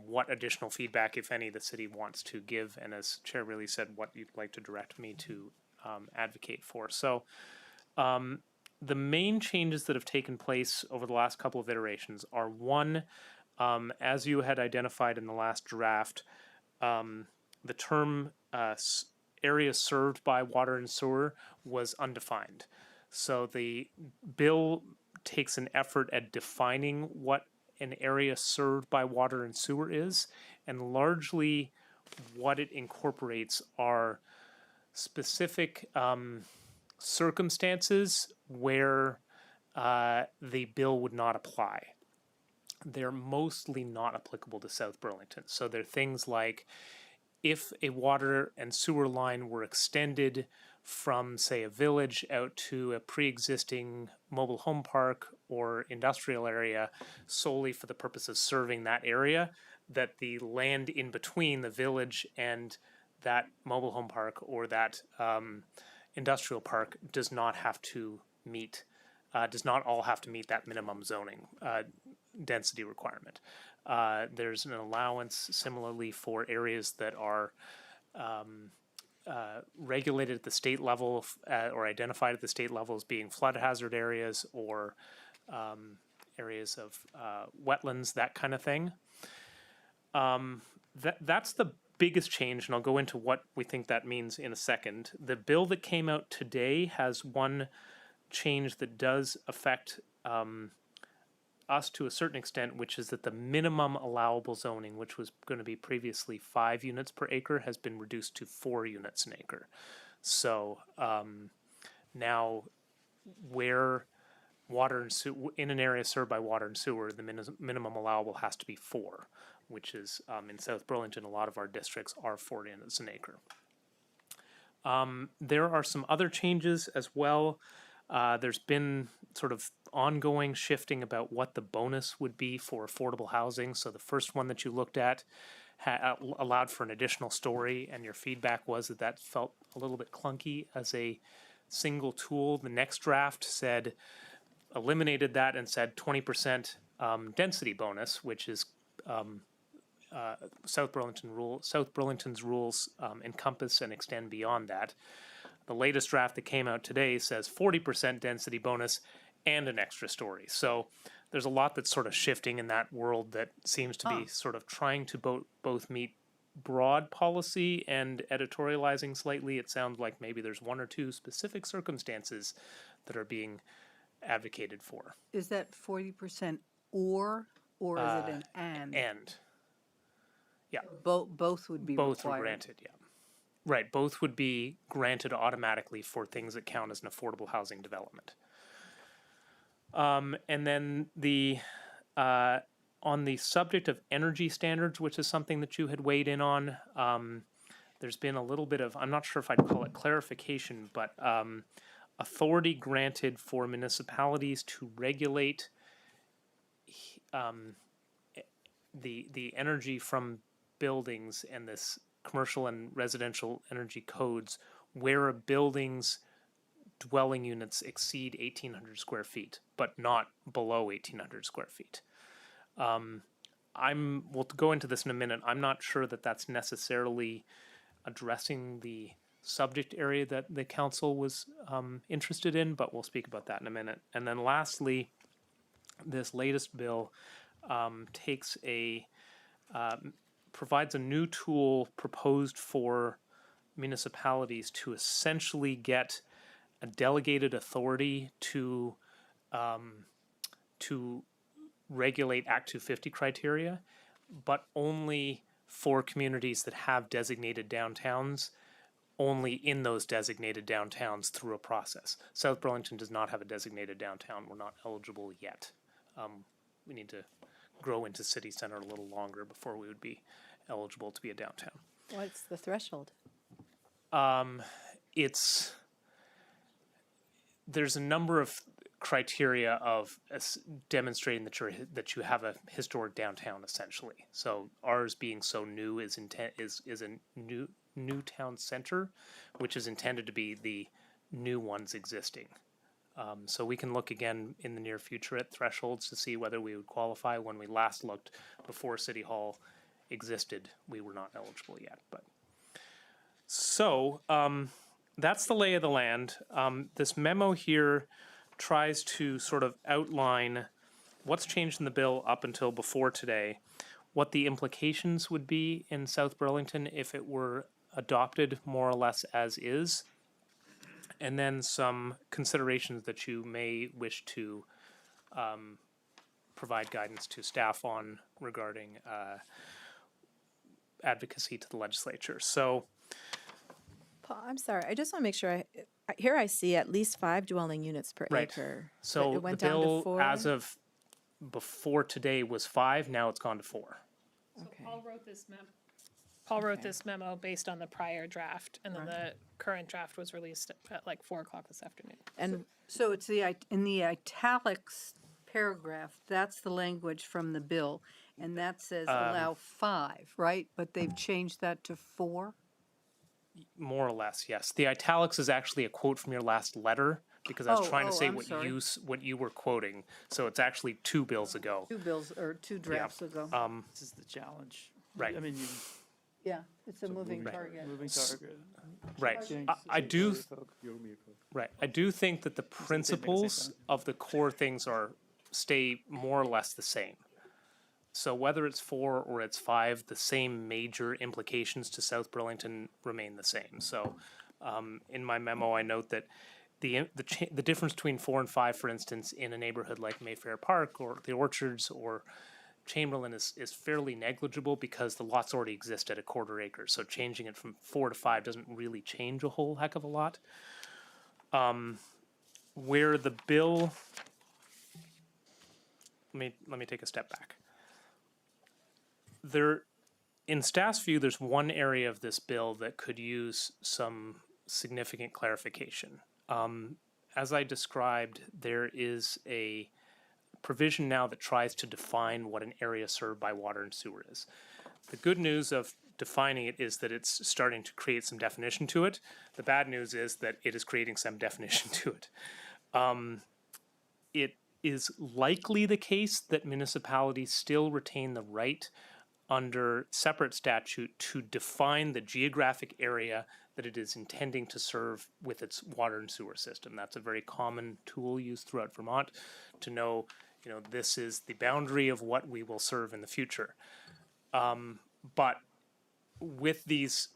J: what additional feedback, if any, the city wants to give, and as Chair really said, what you'd like to direct me to advocate for. So the main changes that have taken place over the last couple of iterations are, one, as you had identified in the last draft, the term area served by water and sewer was undefined. So the bill takes an effort at defining what an area served by water and sewer is, and largely what it incorporates are specific circumstances where the bill would not apply. They're mostly not applicable to South Burlington. So they're things like if a water and sewer line were extended from, say, a village out to a pre-existing mobile home park or industrial area solely for the purpose of serving that area, that the land in between the village and that mobile home park or that industrial park does not have to meet, does not all have to meet that minimum zoning density requirement. There's an allowance similarly for areas that are regulated at the state level or identified at the state level as being flood hazard areas or areas of wetlands, that kind of thing. That's the biggest change, and I'll go into what we think that means in a second. The bill that came out today has one change that does affect us to a certain extent, which is that the minimum allowable zoning, which was going to be previously 5 units per acre, has been reduced to 4 units an acre. So now where water and sewer, in an area served by water and sewer, the minimum allowable has to be 4, which is in South Burlington, a lot of our districts are 4 units an acre. There are some other changes as well. There's been sort of ongoing shifting about what the bonus would be for affordable housing. So the first one that you looked at allowed for an additional story, and your feedback was that that felt a little bit clunky as a single tool. The next draft said, eliminated that and said 20% density bonus, which is South Burlington's rules encompass and extend beyond that. The latest draft that came out today says 40% density bonus and an extra story. So there's a lot that's sort of shifting in that world that seems to be sort of trying to both meet broad policy and editorializing slightly. It sounds like maybe there's 1 or 2 specific circumstances that are being advocated for.
B: Is that 40% or is it an and?
J: And. Yeah.
B: Both would be
J: Both
B: required.
J: were granted, yeah. Right, both would be granted automatically for things that count as an affordable housing development. And then on the subject of energy standards, which is something that you had weighed in on, there's been a little bit of, I'm not sure if I'd call it clarification, but authority granted for municipalities to regulate the energy from buildings and this commercial and residential energy codes where a building's dwelling units exceed 1,800 square feet, but not below 1,800 square feet. We'll go into this in a minute. I'm not sure that that's necessarily addressing the subject area that the council was interested in, but we'll speak about that in a minute. And then lastly, this latest bill provides a new tool proposed for municipalities to essentially get a delegated authority to regulate Act 250 criteria, but only for communities that have designated downtowns, only in those designated downtowns through a process. South Burlington does not have a designated downtown. We're not eligible yet. We need to grow into city center a little longer before we would be eligible to be a downtown.
A: What's the threshold?
J: There's a number of criteria of demonstrating that you have a historic downtown, essentially. So ours being so new is a new town center, which is intended to be the new ones existing. So we can look again in the near future at thresholds to see whether we would qualify. When we last looked before City Hall existed, we were not eligible yet. But so that's the lay of the land. This memo here tries to sort of outline what's changed in the bill up until before today, what the implications would be in South Burlington if it were adopted more or less as is, and then some considerations that you may wish to provide guidance to staff on regarding advocacy to the legislature. So,
A: Paul, I'm sorry, I just want to make sure, here I see at least 5 dwelling units per
J: right.
A: acre. But
J: So
A: it
J: the
A: went down to
J: bill
A: 4?
J: as of before today was 5, now it's gone to 4.
C: So
A: Okay.
C: Paul wrote this memo. Paul wrote this memo based on the prior draft, and then the current draft was released at like 4 o'clock this afternoon.
A: And
B: So it's in the italics paragraph, that's the language from the bill, and that says allow 5, right? But they've changed that to 4?
J: More or less, yes. The italics is actually a quote from your last letter, because I was trying to say
B: I'm sorry.
J: what you were quoting. So it's actually 2 bills ago.
B: 2 bills, or 2 drafts ago.
E: This is the challenge.
J: Right.
E: I mean,
B: Yeah, it's a moving
J: Right.
B: target.
E: moving target.
J: Right.
E: Jinx,
J: I do.
D: You owe me a Coke.
J: Right. I do think that the principles of the core things stay more or less the same. So whether it's 4 or it's 5, the same major implications to South Burlington remain the same. So in my memo, I note that the difference between 4 and 5, for instance, in a neighborhood like Mayfair Park or the Orchards or Chamberlain is fairly negligible because the lots already exist at a quarter acre. So changing it from 4 to 5 doesn't really change a whole heck of a lot. Where the bill, let me take a step back. In staff's view, there's one area of this bill that could use some significant clarification. As I described, there is a provision now that tries to define what an area served by water and sewer is. The good news of defining it is that it's starting to create some definition to it. The bad news is that it is creating some definition to it. It is likely the case that municipalities still retain the right under separate statute to define the geographic area that it is intending to serve with its water and sewer system. That's a very common tool used throughout Vermont to know, this is the boundary of what we will serve in the future. But with these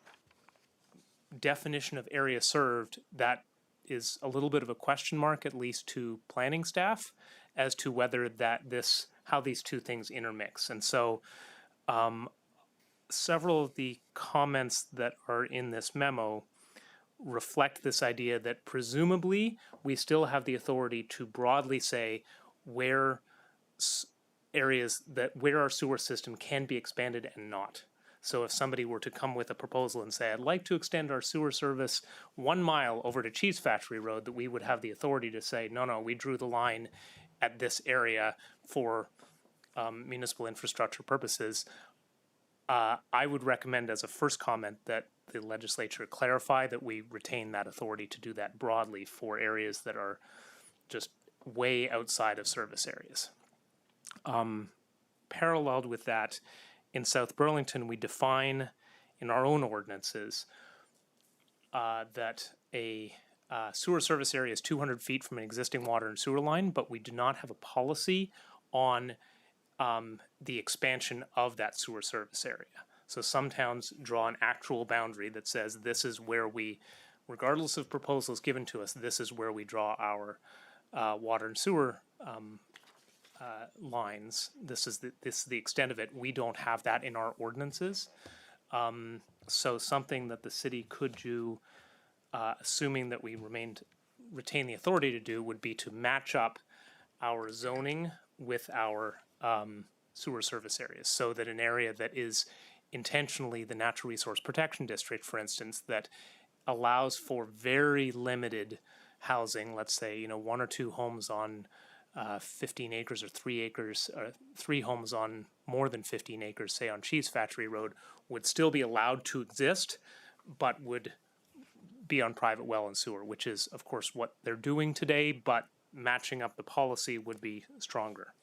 J: definition of area served, that is a little bit of a question mark, at least to planning staff, as to whether how these two things intermix. And so several of the comments that are in this memo reflect this idea that presumably we still have the authority to broadly say where our sewer system can be expanded and not. So if somebody were to come with a proposal and say, I'd like to extend our sewer service 1 mile over to Cheese Factory Road, that we would have the authority to say, no, we drew the line at this area for municipal infrastructure purposes. I would recommend as a first comment that the legislature clarify that we retain that authority to do that broadly for areas that are just way outside of service areas. Paralleled with that, in South Burlington, we define in our own ordinances that a sewer service area is 200 feet from an existing water and sewer line, but we do not have a policy on the expansion of that sewer service area. So some towns draw an actual boundary that says this is where we, regardless of proposals given to us, this is where we draw our water and sewer lines. This is the extent of it. We don't have that in our ordinances. So something that the city could do, assuming that we retain the authority to do, would be to match up our zoning with our sewer service areas, so that an area that is intentionally the natural resource protection district, for instance, that allows for very limited housing, let's say, you know, 1 or 2 homes on 15 acres or 3 acres, or 3 homes on more than 15 acres, say on Cheese Factory Road, would still be allowed to exist, but would be on private well and sewer, which is, of course, what they're doing today, but matching up the policy would be stronger.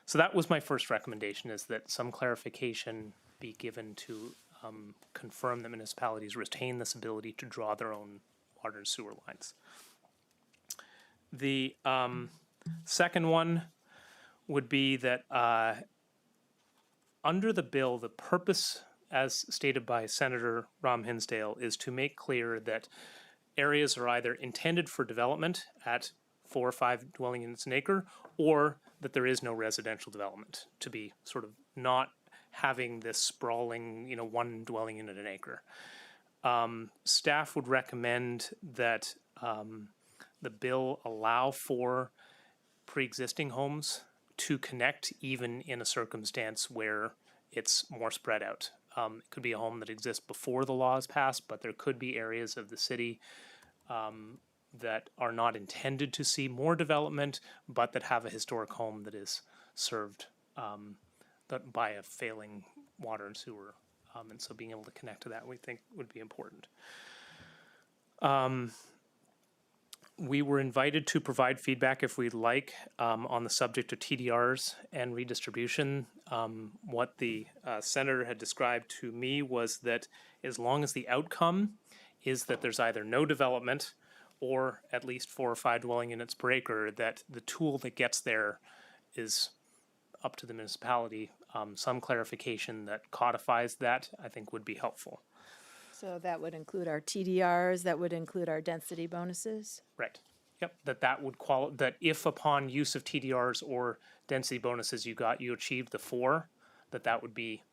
J: So that was my first recommendation, is that some clarification be given to confirm that municipalities retain this ability to draw their own water and sewer lines. The second one would be that under the bill, the purpose, as stated by Senator Rom Hinsdale, is to make clear that areas are either intended for development at 4 or 5 dwelling units an acre, or that there is no residential development, to be sort of not having this sprawling, you know, 1 dwelling unit an acre. Staff would recommend that the bill allow for pre-existing homes to connect, even in a circumstance where it's more spread out. It could be a home that exists before the law is passed, but there could be areas of the city that are not intended to see more development, but that have a historic home that is served by a failing water and sewer. And so being able to connect to that, we think, would be important. We were invited to provide feedback, if we'd like, on the subject of TDRs and redistribution. What the senator had described to me was that as long as the outcome is that there's either no development or at least 4 or 5 dwelling units per acre, that the tool that gets there is up to the municipality. Some clarification that codifies that, I think, would be helpful.
A: So that would include our TDRs, that would include our density bonuses?
J: Right. Yep. That would that if upon use of TDRs or density bonuses you achieved the 4, that would be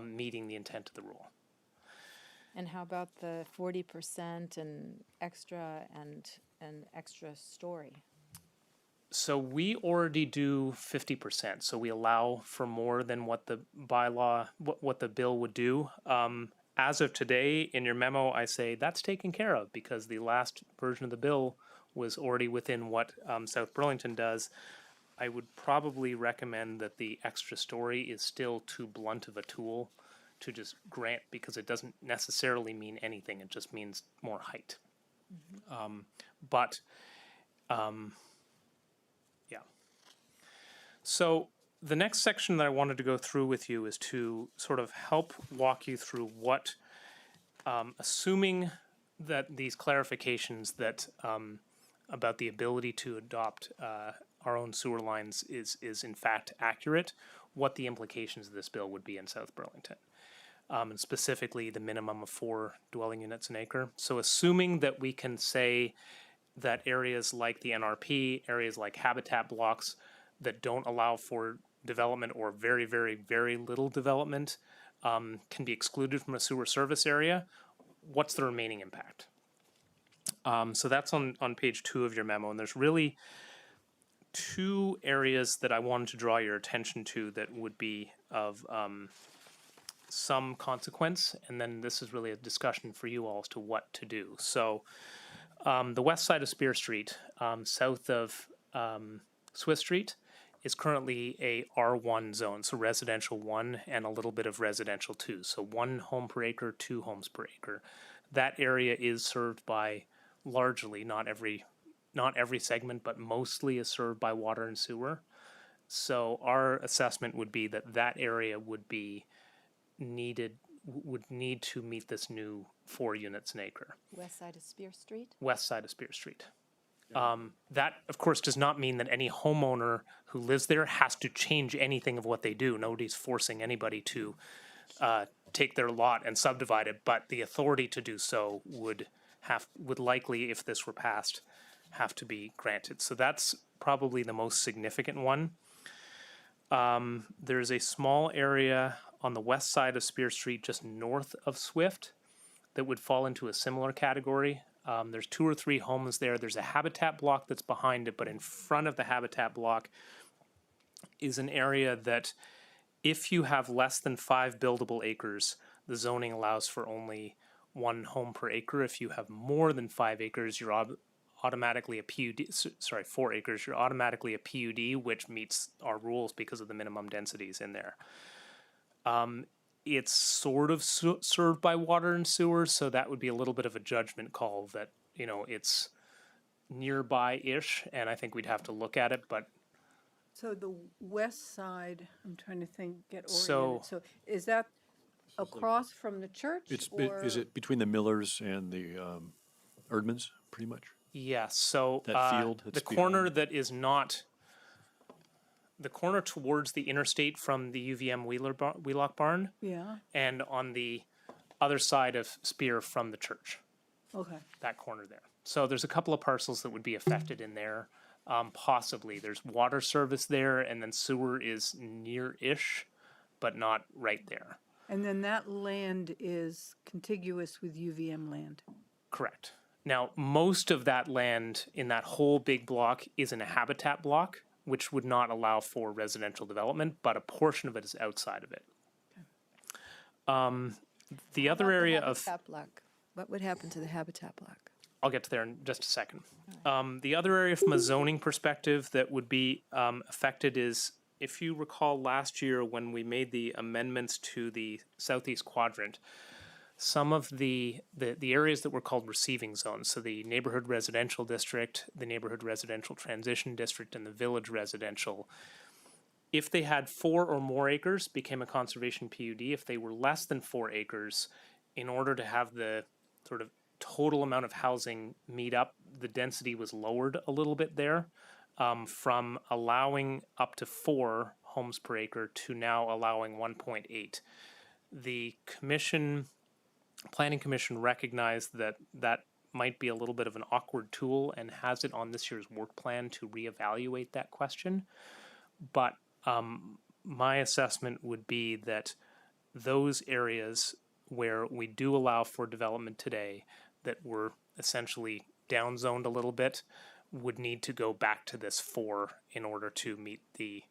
J: meeting the intent of the rule.
A: And how about the 40% and extra story?
J: So we already do 50%. So we allow for more than what the bylaw, what the bill would do. As of today, in your memo, I say that's taken care of because the last version of the bill was already within what South Burlington does. I would probably recommend that the extra story is still too blunt of a tool to just grant, because it doesn't necessarily mean anything. It just means more height. Mm-hmm. Yeah. So the next section that I wanted to go through with you is to sort of help walk you through what, assuming that these clarifications that about the ability to adopt our own sewer lines is in fact accurate, what the implications of this bill would be in South Burlington. And specifically the minimum of 4 dwelling units an acre. So assuming that we can say that areas like the NRP, areas like habitat blocks that don't allow for development or very, very, very little development can be excluded from a sewer service area, what's the remaining impact? So that's on page 2 of your memo, and there's really 2 areas that I wanted to draw your attention to that would be of some consequence, and then this is really a discussion for you all as to what to do. So the west side of Spear Street, south of Swiss Street, is currently a R1 zone, so residential 1 and a little bit of residential 2. So 1 home per acre, 2 homes per acre. That area is served by largely, not every segment, but mostly is served by water and sewer. So our assessment would be that area would need to meet this new 4 units an acre.
A: West side of Spear Street?
J: West side of Spear Street. That, of course, does not mean that any homeowner who lives there has to change anything of what they do. Nobody's forcing anybody to take their lot and subdivide it, but the authority to do so would likely, if this were passed, have to be granted. So that's probably the most significant one. There's a small area on the west side of Spear Street, just north of Swift, that would fall into a similar category. There's 2 or 3 homes there. There's a habitat block that's behind it, but in front of the habitat block is an area that If you have less than 5 buildable acres, the zoning allows for only 1 home per acre. If you have more than 5 acres, you're automatically a PUD, 4 acres, you're automatically a PUD, which meets our rules because of the minimum densities in there. It's sort of served by water and sewer, so that would be a little bit of a judgment call that, you know, it's nearby-ish, and I think we'd have to look at it, but
B: So the west side, I'm trying to think, get
J: So-
B: oriented. So is that across from the church?
D: Is
B: or-
D: it between the Millers and the Erdmans, pretty much?
J: yeah, so
D: That field
J: the
D: that's
J: corner
D: behind.
J: that is not, the corner towards the interstate from the UVM Wheelock Barn,
B: Yeah,
J: and on the other side of Spear from the church,
B: okay.
J: that corner there. So there's a couple of parcels that would be affected in there, possibly. There's water service there, and then sewer is near-ish, but not right there.
B: And then that land is contiguous with UVM land.
J: Correct. Now, most of that land in that whole big block is in a habitat block, which would not allow for residential development, but a portion of it is outside of it. The other area of,
A: Habitat block. What would happen to the habitat block?
J: I'll get to there in just a second. The other area from a zoning perspective that would be affected is, if you recall last year when we made the amendments to the southeast quadrant, some of the areas that were called receiving zones, so the neighborhood residential district, the neighborhood residential transition district, and the village residential, if they had 4 or more acres, became a conservation PUD. If they were less than 4 acres, in order to have the sort of total amount of housing meet up, the density was lowered a little bit there, from allowing up to 4 homes per acre to now allowing 1.8. The Planning Commission recognized that that might be a little bit of an awkward tool and has it on this year's work plan to reevaluate that question. But my assessment would be that those areas where we do allow for development today that were essentially downzoned a little bit would need to go back to this 4 in order to meet the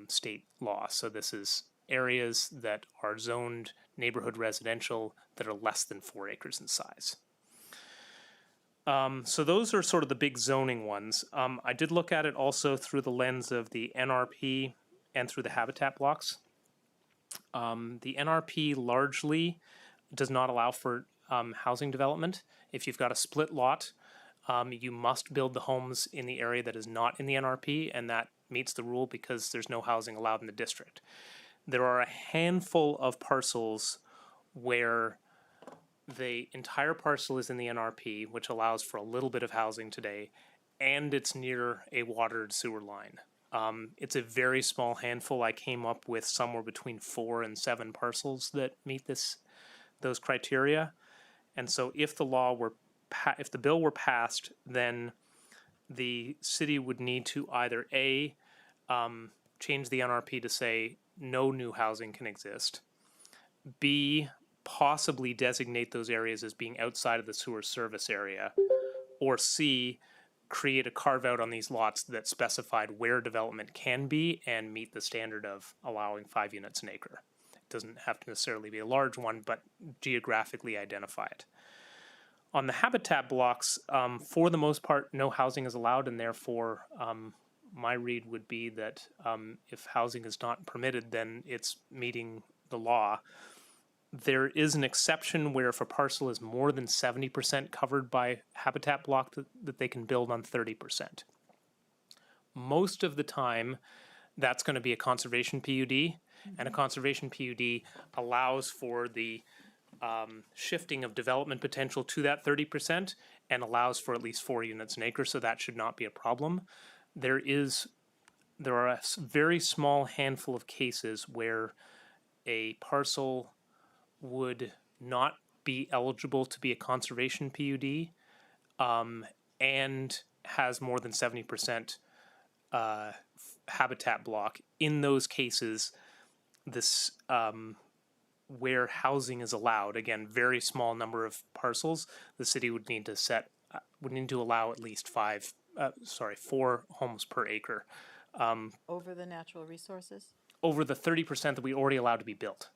J: state law. So this is areas that are zoned neighborhood residential that are less than 4 acres in size. So those are sort of the big zoning ones. I did look at it also through the lens of the NRP and through the habitat blocks. The NRP largely does not allow for housing development. If you've got a split lot, you must build the homes in the area that is not in the NRP, and that meets the rule because there's no housing allowed in the district. There are a handful of parcels where the entire parcel is in the NRP, which allows for a little bit of housing today, and it's near a watered sewer line. It's a very small handful. I came up with somewhere between 4 and 7 parcels that meet those criteria. And so if the bill were passed, then the city would need to either A, change the NRP to say no new housing can exist, B, possibly designate those areas as being outside of the sewer service area, or C, create a carve-out on these lots that specified where development can be and meet the standard of allowing 5 units an acre. It doesn't have to necessarily be a large one, but geographically identify it. On the habitat blocks, for the most part, no housing is allowed, and therefore my read would be that if housing is not permitted, then it's meeting the law. There is an exception where if a parcel is more than 70% covered by habitat block, that they can build on 30%. Most of the time, that's going to be a conservation PUD, and a conservation PUD allows for the shifting of development potential to that 30% and allows for at least 4 units an acre, so that should not be a problem. There are a very small handful of cases where a parcel would not be eligible to be a conservation PUD and has more than 70% habitat block. In those cases, this where housing is allowed, again, very small number of parcels, the city would need to allow at least 4 homes per acre.
A: Over the natural resources?
J: over the 30% that we already allowed to be built.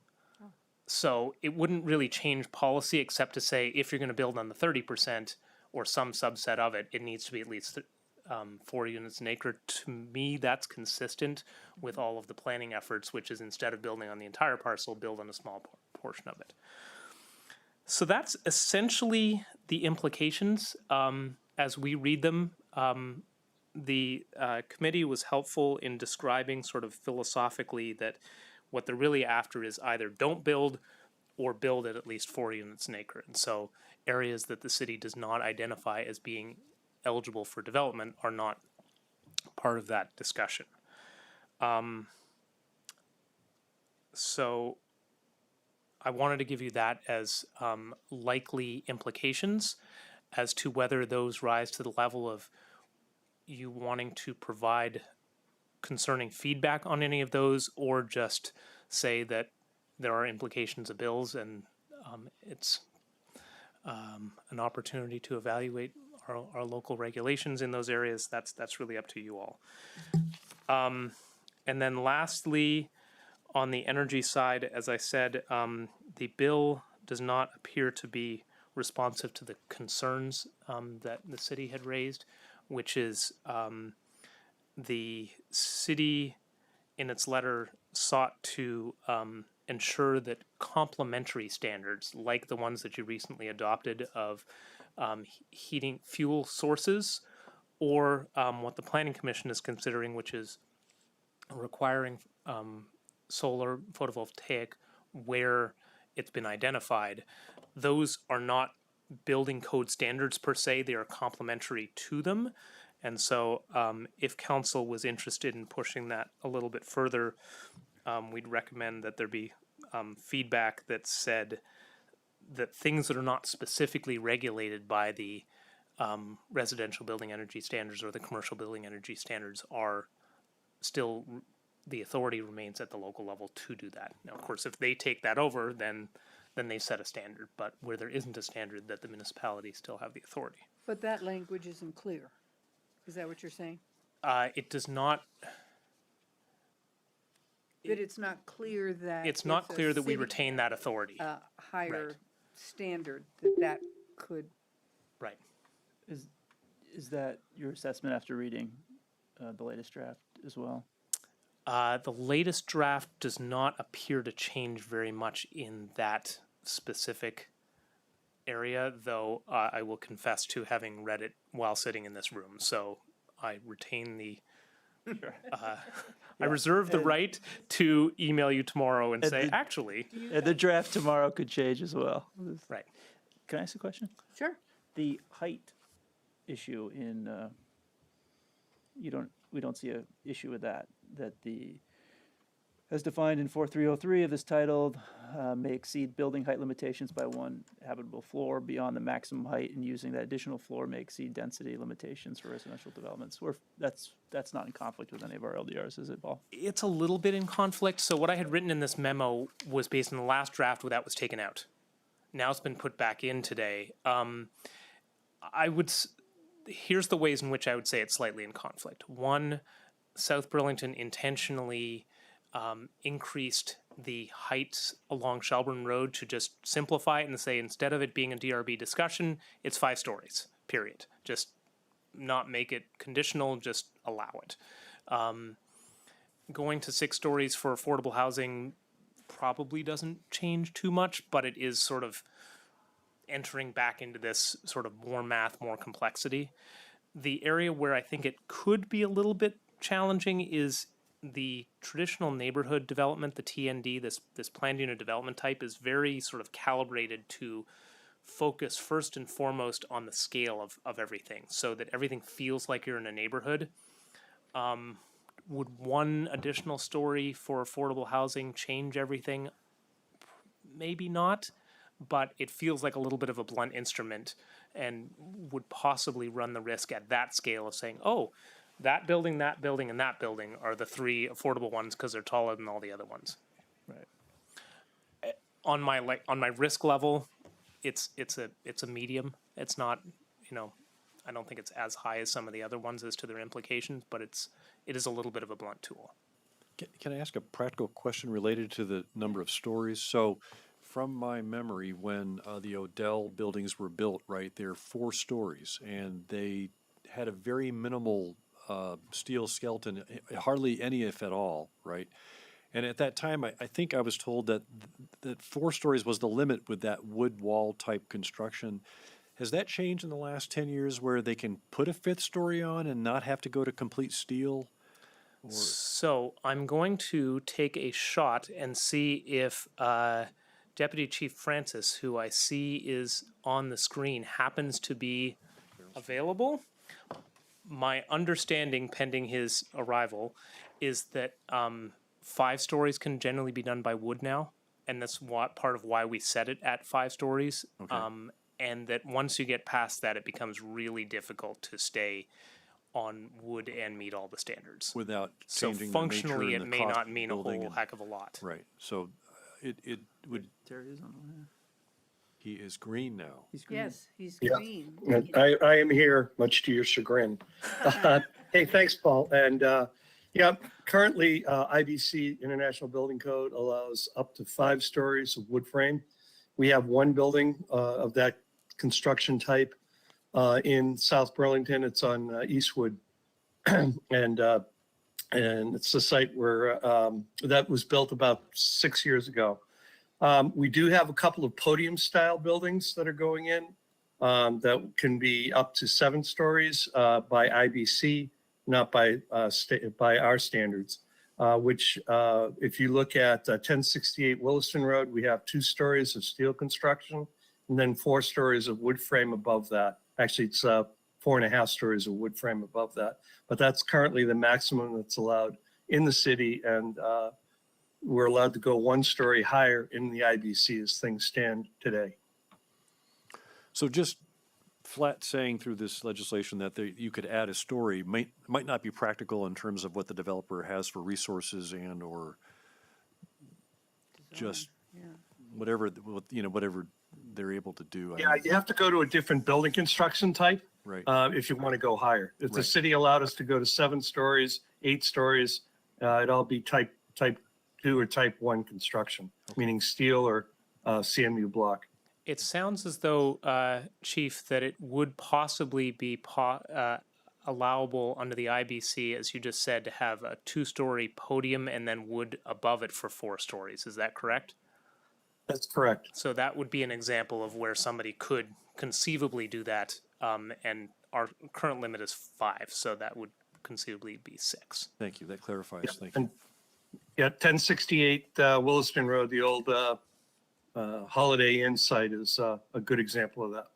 J: So it wouldn't really change policy except to say if you're going to build on the 30% or some subset of it, it needs to be at least 4 units an acre. To me, that's consistent with all of the planning efforts, which is instead of building on the entire parcel, build on a small portion of it. So that's essentially the implications as we read them. The committee was helpful in describing sort of philosophically that what they're really after is either don't build or build at least 4 units an acre. And so areas that the city does not identify as being eligible for development are not part of that discussion. So I wanted to give you that as likely implications as to whether those rise to the level of you wanting to provide concerning feedback on any of those, or just say that there are implications of bills and it's an opportunity to evaluate our local regulations in those areas. That's really up to you all. And then lastly, on the energy side, as I said, the bill does not appear to be responsive to the concerns that the city had raised, which is the city in its letter sought to ensure that complementary standards like the ones that you recently adopted of heating fuel sources, or what the Planning Commission is considering, which is requiring solar photovoltaic where it's been identified. Those are not building code standards per se, they are complementary to them. And so if council was interested in pushing that a little bit further, we'd recommend that there be feedback that said that things that are not specifically regulated by the residential building energy standards or the commercial building energy standards are still, the authority remains at the local level to do that. Now, of course, if they take that over, then they set a standard, but where there isn't a standard, that the municipalities still have the authority.
B: But that language isn't clear. Is that what you're saying?
J: It does not.
B: That it's not clear that.
J: It's not
B: if a
J: clear that we
B: city
J: retain that authority.
B: had a higher
J: Right.
B: standard, that could.
J: Right.
E: Is that your assessment after reading the latest draft as well?
J: The latest draft does not appear to change very much in that specific area, though I will confess to having read it while sitting in this room. So I retain the, I reserve the right to email you tomorrow and say, actually.
E: The draft tomorrow could change as well.
J: Right.
E: Can I ask a question?
B: Sure.
E: The height issue in, we don't see a issue with that the, as defined in 4303 of this title, may exceed building height limitations by 1 habitable floor beyond the maximum height, and using that additional floor may exceed density limitations for residential developments. That's not in conflict with any of our LDRs, is it, Paul?
J: It's a little bit in conflict. So what I had written in this memo was based on the last draft where that was taken out. Now it's been put back in today. Here's the ways in which I would say it's slightly in conflict. One, South Burlington intentionally increased the heights along Shelburne Road to just simplify it and say instead of it being a DRB discussion, it's 5 stories, period. Just not make it conditional, just allow it. Going to 6 stories for affordable housing probably doesn't change too much, but it is sort of entering back into this sort of more math, more complexity. The area where I think it could be a little bit challenging is the traditional neighborhood development, the TND, this planned unit development type is very sort of calibrated to focus first and foremost on the scale of everything so that everything feels like you're in a neighborhood. Would 1 additional story for affordable housing change everything? Maybe not, but it feels like a little bit of a blunt instrument and would possibly run the risk at that scale of saying, oh, that building, and that building are the 3 affordable ones because they're taller than all the other ones.
E: Right.
J: On my risk level, it's a medium. It's not, I don't think it's as high as some of the other ones as to their implications, but it is a little bit of a blunt tool.
D: Can I ask a practical question related to the number of stories? So, from my memory, when the Odell buildings were built, right, they're 4 stories, and they had a very minimal steel skeleton, hardly any, if at all, right? And at that time, I think I was told that 4 stories was the limit with that wood wall type construction. Has that changed in the last 10 years where they can put a 5th story on and not have to go to complete steel?
J: So I'm going to take a shot and see if Deputy Chief Francis, who I see is on the screen, happens to be available. My understanding, pending his arrival, is that 5 stories can generally be done by wood now, and that's part of why we set it at 5 stories.
D: Okay.
J: And that once you get past that, it becomes really difficult to stay on wood and meet all the standards.
D: Without
J: So
D: changing the nature
J: functionally,
D: and
J: it
D: the
J: may
D: cost
J: not
D: of
J: mean a
D: building
J: whole
D: and-
J: heck of a lot.
D: Right, so it would,
E: Terry is on the line.
D: he is green now.
E: He's green.
B: Yes, he's
K: Yeah.
B: green.
K: And I am here, much to your chagrin. Hey, thanks, Paul. And yeah, currently IBC, International Building Code, allows up to 5 stories of wood frame. We have one building of that construction type in South Burlington. It's on Eastwood. And it's the site where that was built about 6 years ago. We do have a couple of podium style buildings that are going in that can be up to 7 stories by IBC, not by our standards, which if you look at 1068 Williston Road, we have 2 stories of steel construction and then 4 stories of wood frame above that. Actually, it's 4.5 stories of wood frame above that. But that's currently the maximum that's allowed in the city, and we're allowed to go 1 story higher in the IBC as things stand today.
D: So just flat saying through this legislation that you could add a story might not be practical in terms of what the developer has for resources and or just
B: Yeah.
D: whatever, whatever they're able to do.
K: Yeah, you have to go to a different building construction type
D: Right.
K: if you want to go higher. If the
D: Right.
K: city allowed us to go to 7 stories, 8 stories, it'd all be type 2 or type 1 construction, meaning steel or CMU block.
J: It sounds as though, Chief, that it would possibly be allowable under the IBC, as you just said, to have a 2-story podium and then wood above it for 4 stories. Is that correct?
K: That's correct.
J: So that would be an example of where somebody could conceivably do that. And our current limit is 5, so that would conceivably be 6.
D: Thank you. That clarifies. Thank you.
K: And yeah, 1068 Williston Road, the old Holiday Inn site is a good example of that.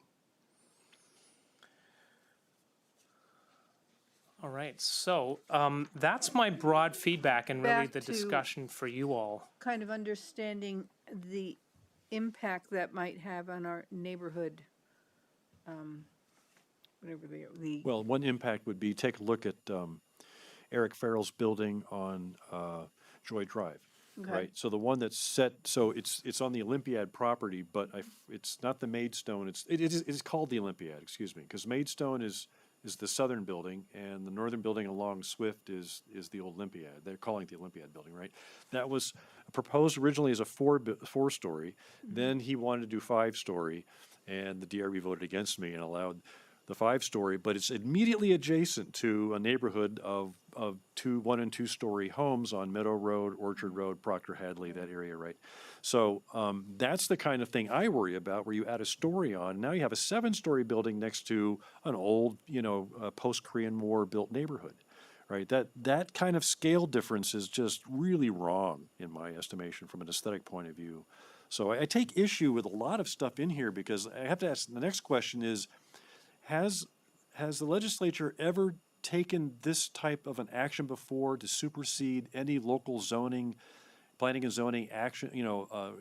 J: All right, so that's my broad feedback and really
B: Back
J: the
B: to-
J: discussion for you all.
B: Kind of understanding the impact that might have on our neighborhood, whatever the.
D: Well, one impact would be take a look at Eric Farrell's building on Joy Drive.
B: Okay.
D: Right, so the one that's set, so it's on the Olympiad property, but it's not the Maidstone, it's called the Olympiad, excuse me, because Maidstone is the southern building, and the northern building along Swift is the old Olympiad. They're calling it the Olympiad building, right? That was proposed originally as a 4-story, then he wanted to do 5-story, and the DRB voted against me and allowed the 5-story, but it's immediately adjacent to a neighborhood of 1 and 2-story homes on Meadow Road, Orchard Road, Proctor Hadley, that area, right? So that's the kind of thing I worry about, where you add a story on. Now you have a 7-story building next to an old, post-Korean War built neighborhood, right? That kind of scale difference is just really wrong in my estimation from an aesthetic point of view. So I take issue with a lot of stuff in here, because I have to ask, the next question is, has the legislature ever taken this type of an action before to supersede any local zoning, planning and zoning action,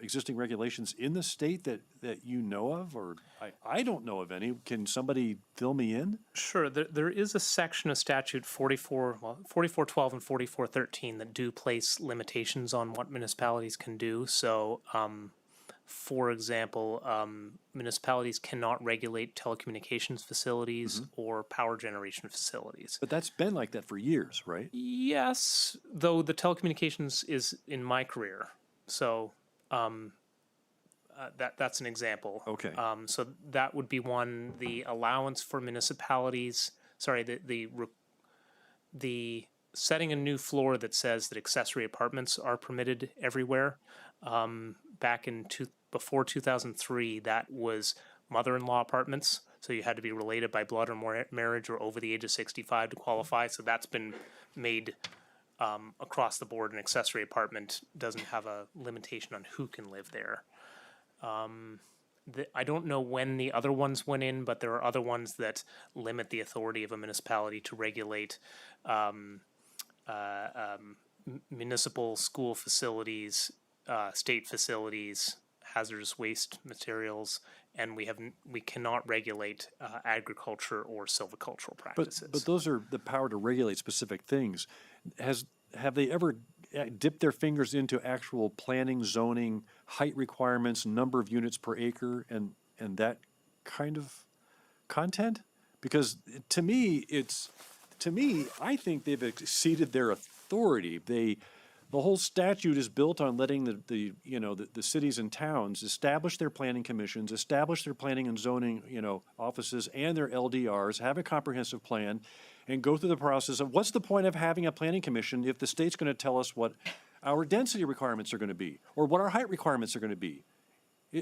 D: existing regulations in the state that you know of? Or I don't know of any. Can somebody fill me in?
J: Sure, there is a section of statute 4412 and 4413 that do place limitations on what municipalities can do. So for example, municipalities cannot regulate telecommunications facilities or power generation facilities.
D: But that's been like that for years, right?
J: Yes, though the telecommunications is in my career, so that's an example.
D: Okay.
J: So that would be one. The allowance for municipalities. Sorry, the setting a new floor that says that accessory apartments are permitted everywhere. Back in before 2003, that was mother-in-law apartments. So you had to be related by blood or marriage or over the age of 65 to qualify. So that's been made across the board. An accessory apartment doesn't have a limitation on who can live there. I don't know when the other ones went in, but there are other ones that limit the authority of a municipality to regulate municipal school facilities, state facilities, hazardous waste materials, and we cannot regulate agriculture or silvicultural practices.
D: But those are the power to regulate specific things. Have they ever dipped their fingers into actual planning, zoning, height requirements, number of units per acre, and that kind of content? Because to me, I think they've exceeded their authority. The whole statute is built on letting the cities and towns establish their planning commissions, establish their planning and zoning, offices and their LDRs, have a comprehensive plan, and go through the process of what's the point of having a planning commission if the state's going to tell us what our density requirements are going to be or what our height requirements are going to be.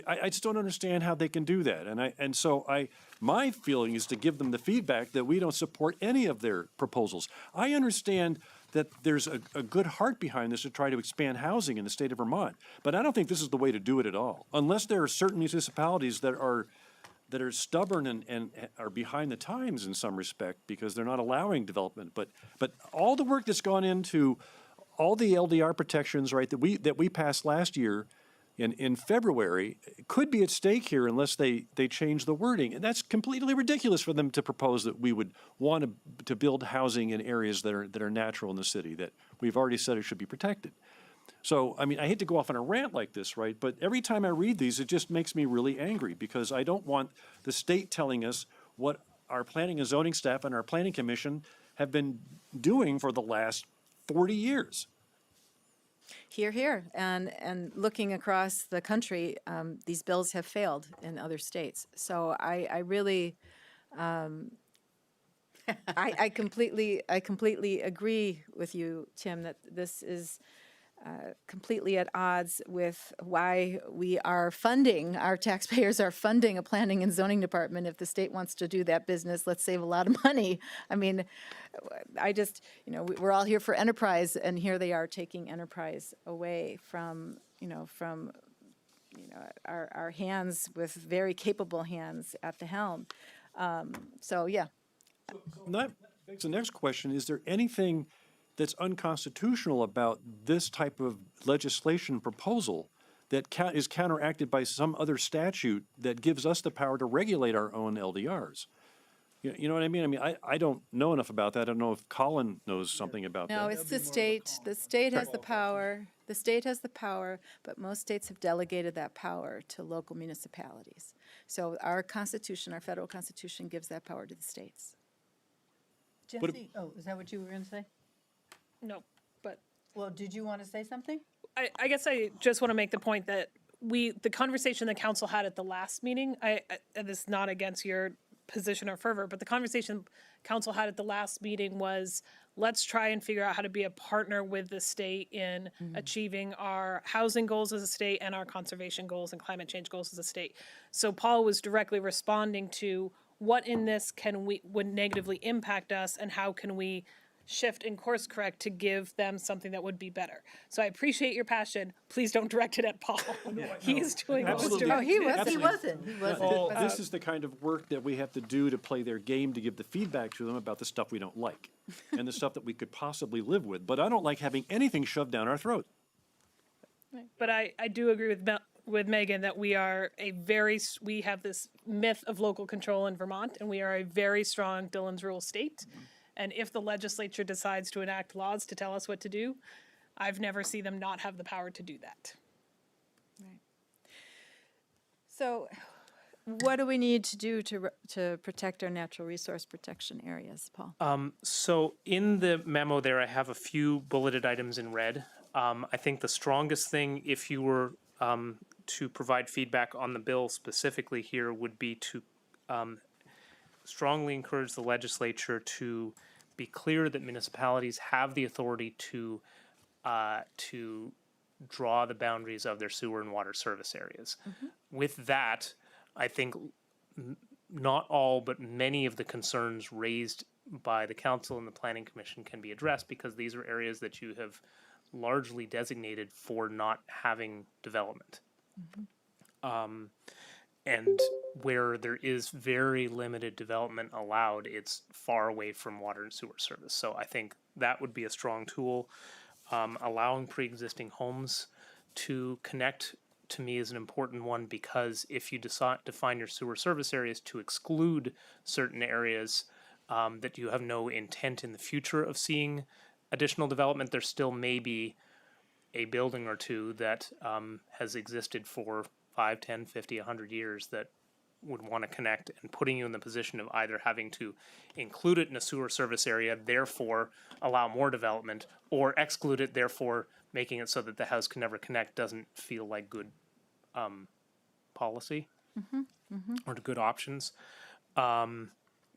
D: I just don't understand how they can do that. My feeling is to give them the feedback that we don't support any of their proposals. I understand that there's a good heart behind this to try to expand housing in the state of Vermont, but I don't think this is the way to do it at all. Unless there are certain municipalities that are stubborn and are behind the times in some respect because they're not allowing development. But all the work that's gone into all the LDR protections, right, that we passed last year in February could be at stake here unless they change the wording. And that's completely ridiculous for them to propose that we would want to build housing in areas that are natural in the city that we've already said it should be protected. So, I hate to go off on a rant like this, right? But every time I read these, it just makes me really angry because I don't want the state telling us what our planning and zoning staff and our planning commission have been doing for the last 40 years.
A: Hear, hear. And looking across the country, these bills have failed in other states. So I really, I completely agree with you, Tim, that this is completely at odds with why we are funding, our taxpayers are funding a planning and zoning department. If the state wants to do that business, let's save a lot of money. We're all here for enterprise, and here they are taking enterprise away from our hands with very capable hands at the helm. Yeah.
D: That begs the next question. Is there anything that's unconstitutional about this type of legislation proposal that is counteracted by some other statute that gives us the power to regulate our own LDRs? You know what I mean? I don't know enough about that. I don't know if Colin knows something about that.
A: No, it's the state. The state has the power. The state has the power, but most states have delegated that power to local municipalities. So our Constitution, our federal Constitution, gives that power to the states.
B: Jesse, is that what you were going to say?
C: No, but
B: Well, did you want to say something?
C: I guess I just want to make the point that the conversation the council had at the last meeting, and this is not against your position or fervor, but the conversation council had at the last meeting was, let's try and figure out how to be a partner with the state in achieving our housing goals as a state and our conservation goals and climate change goals as a state. So Paul was directly responding to what in this would negatively impact us, and how can we shift and course correct to give them something that would be better. So I appreciate your passion. Please don't direct it at Paul. He's doing what was
D: Absolutely.
C: directed.
B: He wasn't.
D: This is the kind of work that we have to do to play their game, to give the feedback to them about the stuff we don't like and the stuff that we could possibly live with. But I don't like having anything shoved down our throat.
C: But I do agree with Megan that we have this myth of local control in Vermont, and we are a very strong Dillon's Rule state. And if the legislature decides to enact laws to tell us what to do, I've never seen them not have the power to do that.
A: So what do we need to do to protect our natural resource protection areas, Paul?
J: So in the memo there, I have a few bulleted items in red. I think the strongest thing, if you were to provide feedback on the bill specifically here, would be to strongly encourage the legislature to be clear that municipalities have the authority to draw the boundaries of their sewer and water service areas. With that, I think not all, but many of the concerns raised by the council and the planning commission can be addressed, because these are areas that you have largely designated for not having development. And where there is very limited development allowed, it's far away from water and sewer service. So I think that would be a strong tool. Allowing pre-existing homes to connect, to me, is an important one, because if you decide to define your sewer service areas to exclude certain areas that you have no intent in the future of seeing additional development, there still may be a building or two that has existed for 5, 10, 50, 100 years that would want to connect, and putting you in the position of either having to include it in a sewer service area, therefore allow more development, or exclude it, therefore making it so that the house can never connect, doesn't feel like good policy or good options.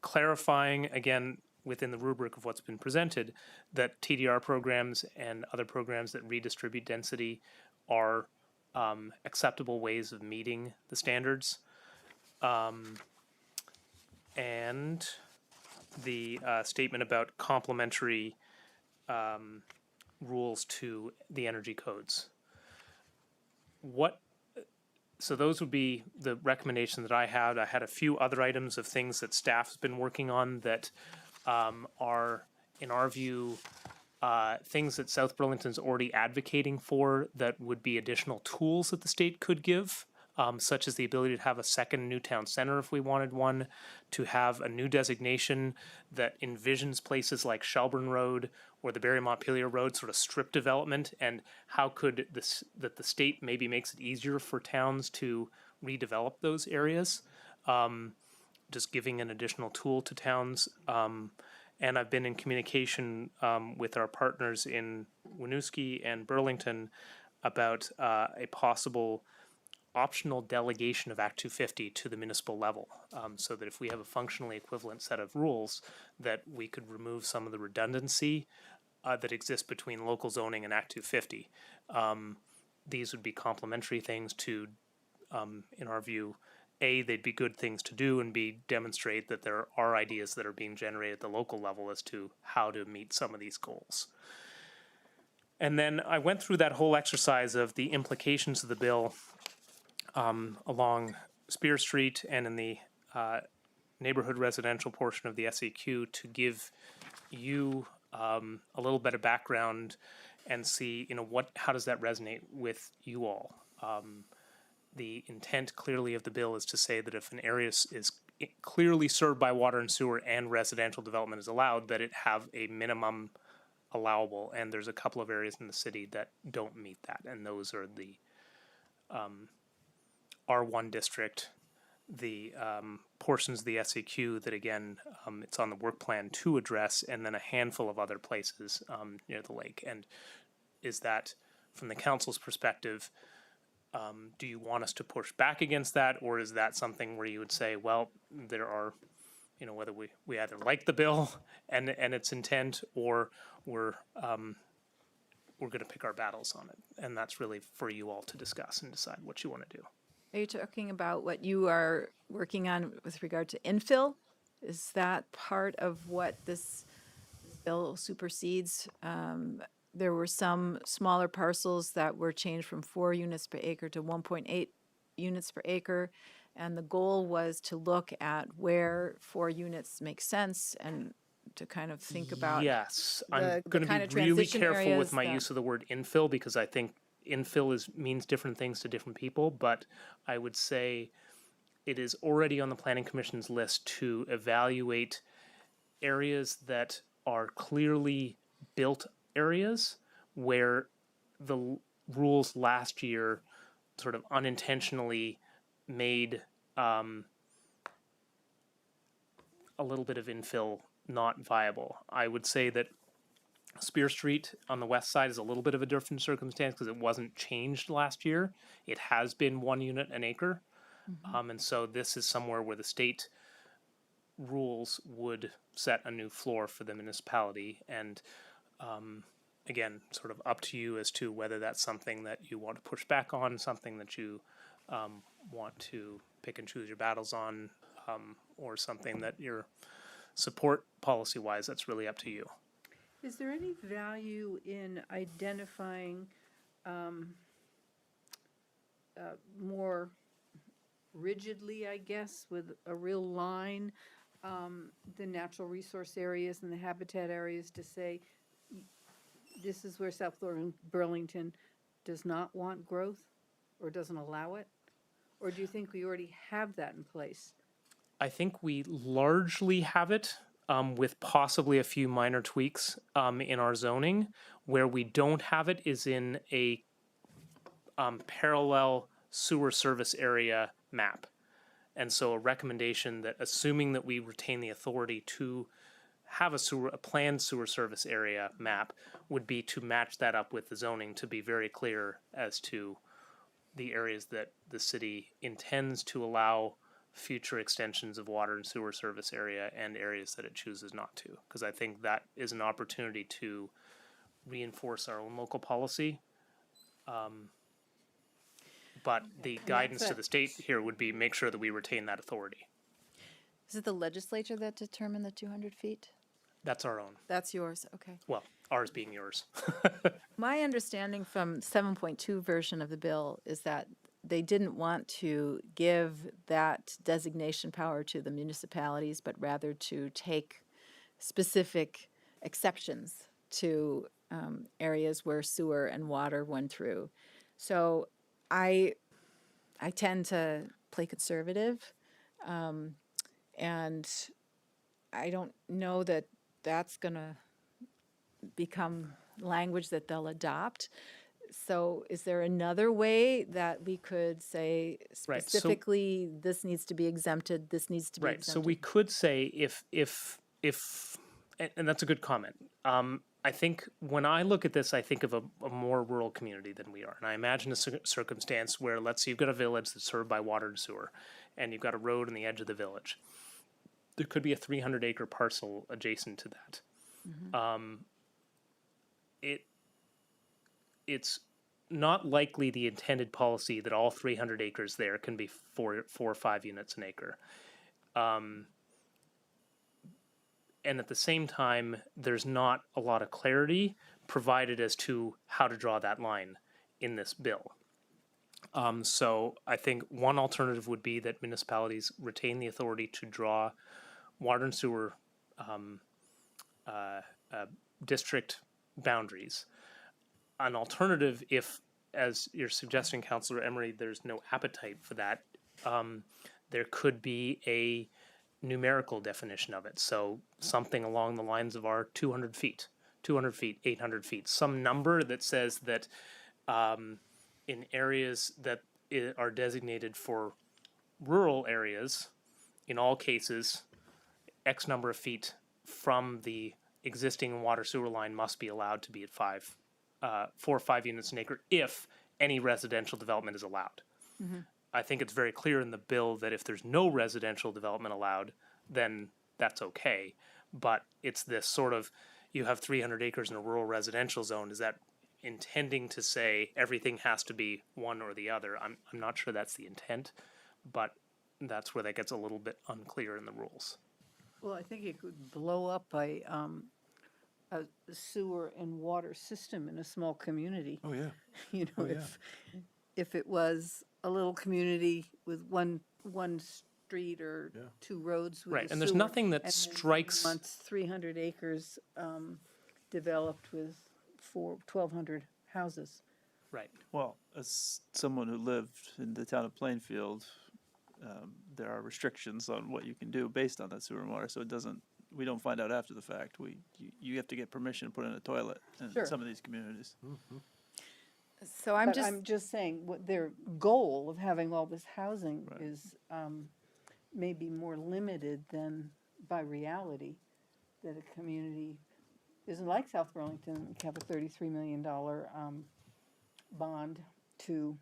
J: Clarifying, again, within the rubric of what's been presented, that TDR programs and other programs that redistribute density are acceptable ways of meeting the standards. And the statement about complementary rules to the energy codes. So those would be the recommendation that I had. I had a few other items of things that staff has been working on that are, in our view, things that South Burlington's already advocating for, that would be additional tools that the state could give, such as the ability to have a second new town center if we wanted one, to have a new designation that envisions places like Shelburne Road or the Barry Montpelier Road, sort of strip development, and how could that the state maybe makes it easier for towns to redevelop those areas, just giving an additional tool to towns. And I've been in communication with our partners in Winooski and Burlington about a possible optional delegation of Act 250 to the municipal level, so that if we have a functionally equivalent set of rules, that we could remove some of the redundancy that exists between local zoning and Act 250. These would be complementary things to, in our view, A, they'd be good things to do, and B, demonstrate that there are ideas that are being generated at the local level as to how to meet some of these goals. And then I went through that whole exercise of the implications of the bill along Spear Street and in the neighborhood residential portion of the SEQ to give you a little bit of background and see, how does that resonate with you all? The intent clearly of the bill is to say that if an area is clearly served by water and sewer and residential development is allowed, that it have a minimum allowable. And there's a couple of areas in the city that don't meet that. And those are the R1 district, the portions of the SEQ that, again, it's on the work plan to address, and then a handful of other places near the lake. And is that, from the council's perspective, do you want us to push back against that, or is that something where you would say, well, there are, whether we either like the bill and its intent, or we're going to pick our battles on it, and that's really for you all to discuss and decide what you want to do.
A: Are you talking about what you are working on with regard to infill? Is that part of what this bill supersedes? There were some smaller parcels that were changed from 4 units per acre to 1.8 units per acre. And the goal was to look at where 4 units make sense and to kind of think about.
J: Yes,
A: the
J: I'm going
A: kind
J: to
A: of
J: be really
A: transition
J: careful
A: areas
J: with my
A: that-
J: use of the word infill, because I think infill means different things to different people. But I would say it is already on the Planning Commission's list to evaluate areas that are clearly built areas where the rules last year sort of unintentionally made a little bit of infill not viable. I would say that Spear Street on the west side is a little bit of a different circumstance because it wasn't changed last year. It has been 1 unit an acre. And so this is somewhere where the state rules would set a new floor for the municipality. And again, sort of up to you as to whether that's something that you want to push back on, something that you want to pick and choose your battles on, or something that your support policy-wise, that's really up to you.
B: Is there any value in identifying more rigidly, I guess, with a real line, the natural resource areas and the habitat areas to say, this is where South Burlington does not want growth or doesn't allow it? Or do you think we already have that in place?
J: I think we largely have it, with possibly a few minor tweaks in our zoning. Where we don't have it is in a parallel sewer service area map. And so a recommendation that, assuming that we retain the authority to have a planned sewer service area map, would be to match that up with the zoning to be very clear as to the areas that the city intends to allow future extensions of water and sewer service area and areas that it chooses not to. Because I think that is an opportunity to reinforce our own local policy. But the guidance to the state here would be make sure that we retain that authority.
A: Is it the legislature that determined the 200 feet?
J: That's our own.
A: That's yours, okay.
J: Well, ours being yours.
A: My understanding from 7.2 version of the bill is that they didn't want to give that designation power to the municipalities, but rather to take specific exceptions to areas where sewer and water went through. So I tend to play conservative, and I don't know that that's going to become language that they'll adopt. So is there another way that we could say
J: Right, so-
A: specifically, this needs to be exempted, this needs to be
J: Right.
A: exempted?
J: So we could say if and that's a good comment. I think when I look at this, I think of a more rural community than we are. And I imagine a circumstance where, let's say you've got a village that's served by water and sewer, and you've got a road on the edge of the village. There could be a 300-acre parcel adjacent to that. It's not likely the intended policy that all 300 acres there can be four or 5 units an acre. And at the same time, there's not a lot of clarity provided as to how to draw that line in this bill. So I think one alternative would be that municipalities retain the authority to draw water and sewer district boundaries. An alternative, if, as you're suggesting, Councillor Emery, there's no appetite for that, there could be a numerical definition of it. So something along the lines of our 200 feet, 800 feet, some number that says that in areas that are designated for rural areas, in all cases, X number of feet from the existing water sewer line must be allowed to be at 4 or 5 units an acre if any residential development is allowed. I think it's very clear in the bill that if there's no residential development allowed, then that's okay. But it's this sort of, you have 300 acres in a rural residential zone. Is that intending to say everything has to be one or the other? I'm not sure that's the intent, but that's where that gets a little bit unclear in the rules.
B: Well, I think it could blow up a sewer and water system in a small community.
D: Oh, yeah.
B: You know,
D: Oh, yeah.
B: if it was a little community with one street or
D: Yeah.
B: 2 roads with
J: Right,
B: a
J: and there's
B: sewer,
J: nothing that
B: and then
J: strikes-
B: Once 300 acres developed with 1,200 houses.
J: Right.
E: Well, as someone who lived in the town of Plainfield, there are restrictions on what you can do based on that sewer and water, so it doesn't, we don't find out after the fact. You have to get permission to put in a toilet in
B: Sure.
E: some of these communities.
A: So I'm
B: But
A: just,
B: I'm just saying, what their goal of having all this housing is, maybe more limited than by reality, that a community isn't like South Burlington, we have a $33 million, bond to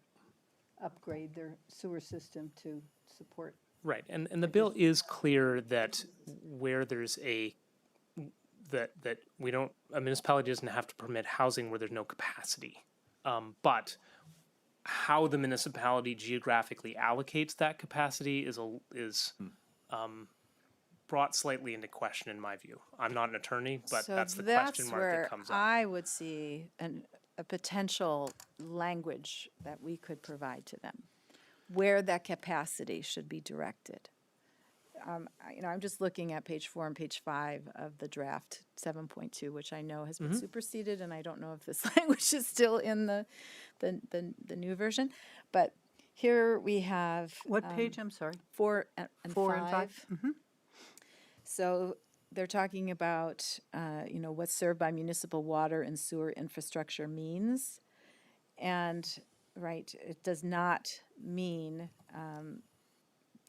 B: upgrade their sewer system to support.
J: Right, and the bill is clear that where there's that we don't, a municipality doesn't have to permit housing where there's no capacity. But how the municipality geographically allocates that capacity is brought slightly into question in my view. I'm not an attorney, but
A: so
J: that's the
A: that's
J: question mark
A: where
J: that comes up.
A: I would see a potential language that we could provide to them, where that capacity should be directed. I'm just looking at page 4 and page 5 of the draft 7.2, which I know has been superseded, and I don't know if this language is still in the new version. But here we have
B: What page, I'm sorry?
A: 4 and
B: 4 and
A: 5.
B: 5? Mm-hmm.
A: So they're talking about, what's served by municipal water and sewer infrastructure means. And, right, it does not mean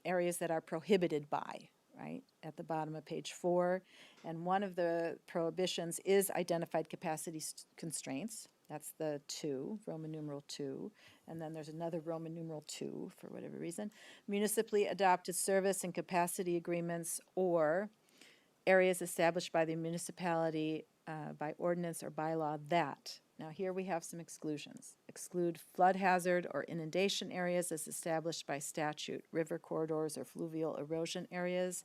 A: areas that are prohibited by, right, at the bottom of page 4. And one of the prohibitions is identified capacity constraints. That's the 2, Roman numeral 2. And then there's another Roman numeral 2 for whatever reason. Municipally adopted service and capacity agreements or areas established by the municipality by ordinance or bylaw that. Now here we have some exclusions. Exclude flood hazard or inundation areas as established by statute, river corridors or fluvial erosion areas,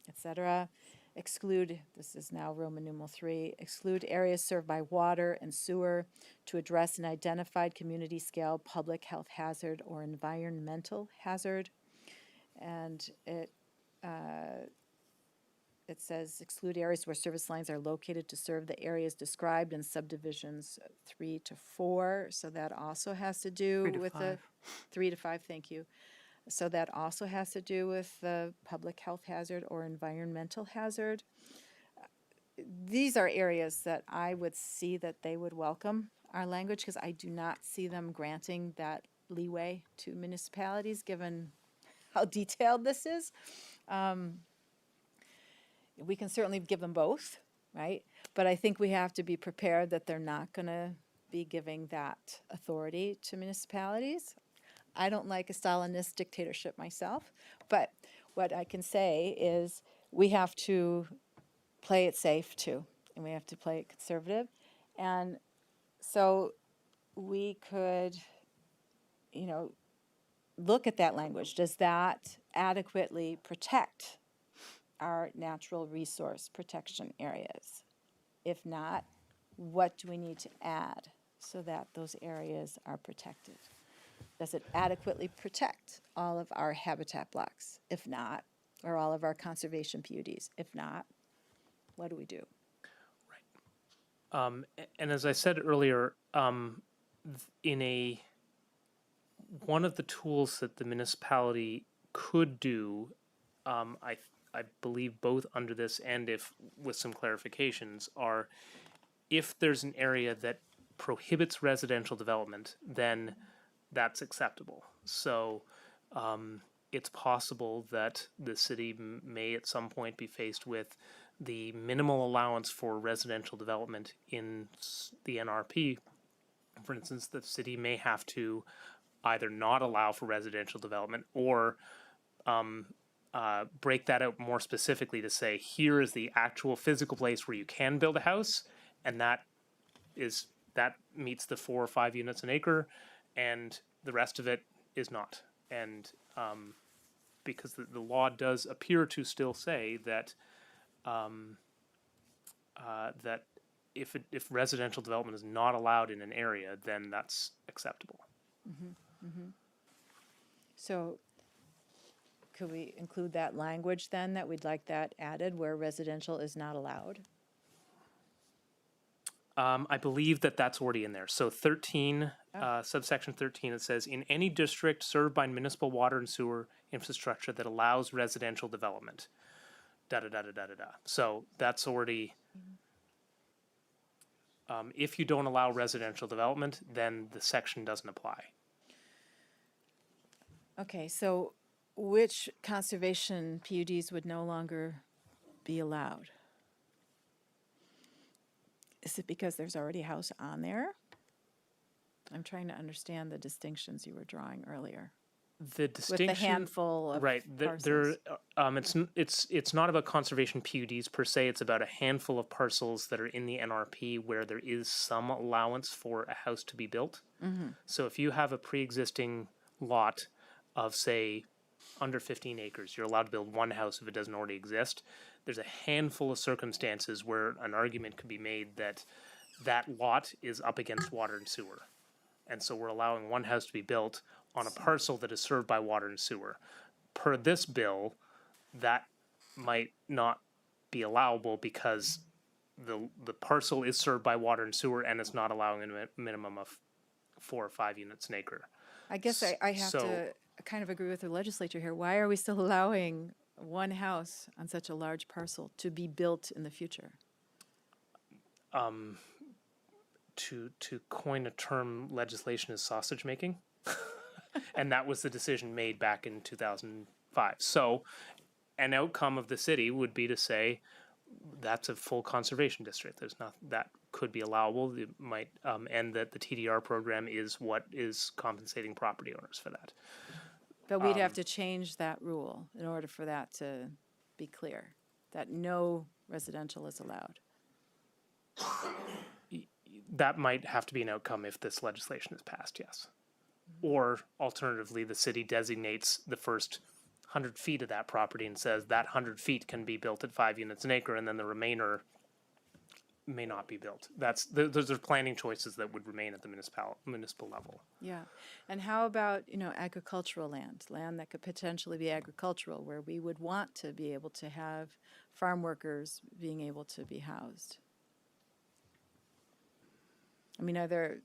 A: etc. Exclude, this is now Roman numeral 3, exclude areas served by water and sewer to address an identified community scale public health hazard or environmental hazard. And it says exclude areas where service lines are located to serve the areas described in subdivisions 3 to 4. So that also has to do
B: 3 to
A: with the
B: 5.
A: 3 to 5. Thank you. So that also has to do with the public health hazard or environmental hazard. These are areas that I would see that they would welcome our language, because I do not see them granting that leeway to municipalities given how detailed this is. We can certainly give them both, right? But I think we have to be prepared that they're not going to be giving that authority to municipalities. I don't like a Stalinist dictatorship myself, but what I can say is we have to play it safe too, and we have to play it conservative. And so we could, look at that language. Does that adequately protect our natural resource protection areas? If not, what do we need to add so that those areas are protected? Does it adequately protect all of our habitat blocks? If not, or all of our conservation PUDs? If not, what do we do?
J: And as I said earlier, one of the tools that the municipality could do, I believe both under this and if with some clarifications, are if there's an area that prohibits residential development, then that's acceptable. So it's possible that the city may at some point be faced with the minimal allowance for residential development in the NRP. For instance, the city may have to either not allow for residential development or break that out more specifically to say, here is the actual physical place where you can build a house, and that meets the 4 or 5 units an acre, and the rest of it is not. And because the law does appear to still say that that if residential development is not allowed in an area, then that's acceptable.
A: So could we include that language then, that we'd like that added where residential is not allowed?
J: I believe that's already in there. So 13, subsection 13, it says, in any district served by municipal water and sewer infrastructure that allows residential development, da-da-da-da-da-da-da. So that's already If you don't allow residential development, then the section doesn't apply.
A: Okay, so which conservation PUDs would no longer be allowed? Is it because there's already a house on there? I'm trying to understand the distinctions you were drawing earlier.
J: The
A: With
J: distinction,
A: the handful of
J: right?
A: parcels.
J: It's not about conservation PUDs per se. It's about a handful of parcels that are in the NRP where there is some allowance for a house to be built. So if you have a pre-existing lot of, say, under 15 acres, you're allowed to build one house if it doesn't already exist. There's a handful of circumstances where an argument could be made that that lot is up against water and sewer. And so we're allowing one house to be built on a parcel that is served by water and sewer. Per this bill, that might not be allowable because the parcel is served by water and sewer and it's not allowing a minimum of 4 or 5 units an acre.
A: I guess I have
J: So-
A: to kind of agree with the legislature here. Why are we still allowing one house on such a large parcel to be built in the future?
J: To coin a term, legislation is sausage making. And that was the decision made back in 2005. So an outcome of the city would be to say that's a full conservation district. There's not, that could be allowable. It might, and that the TDR program is what is compensating property owners for that.
A: But we'd have to change that rule in order for that to be clear, that no residential is allowed.
J: That might have to be an outcome if this legislation is passed, yes. Or alternatively, the city designates the first 100 feet of that property and says that 100 feet can be built at 5 units an acre, and then the remainder may not be built. Those are planning choices that would remain at the municipal level.
A: Yeah. And how about, agricultural land that could potentially be agricultural, where we would want to be able to have farm workers being able to be housed? I mean, are there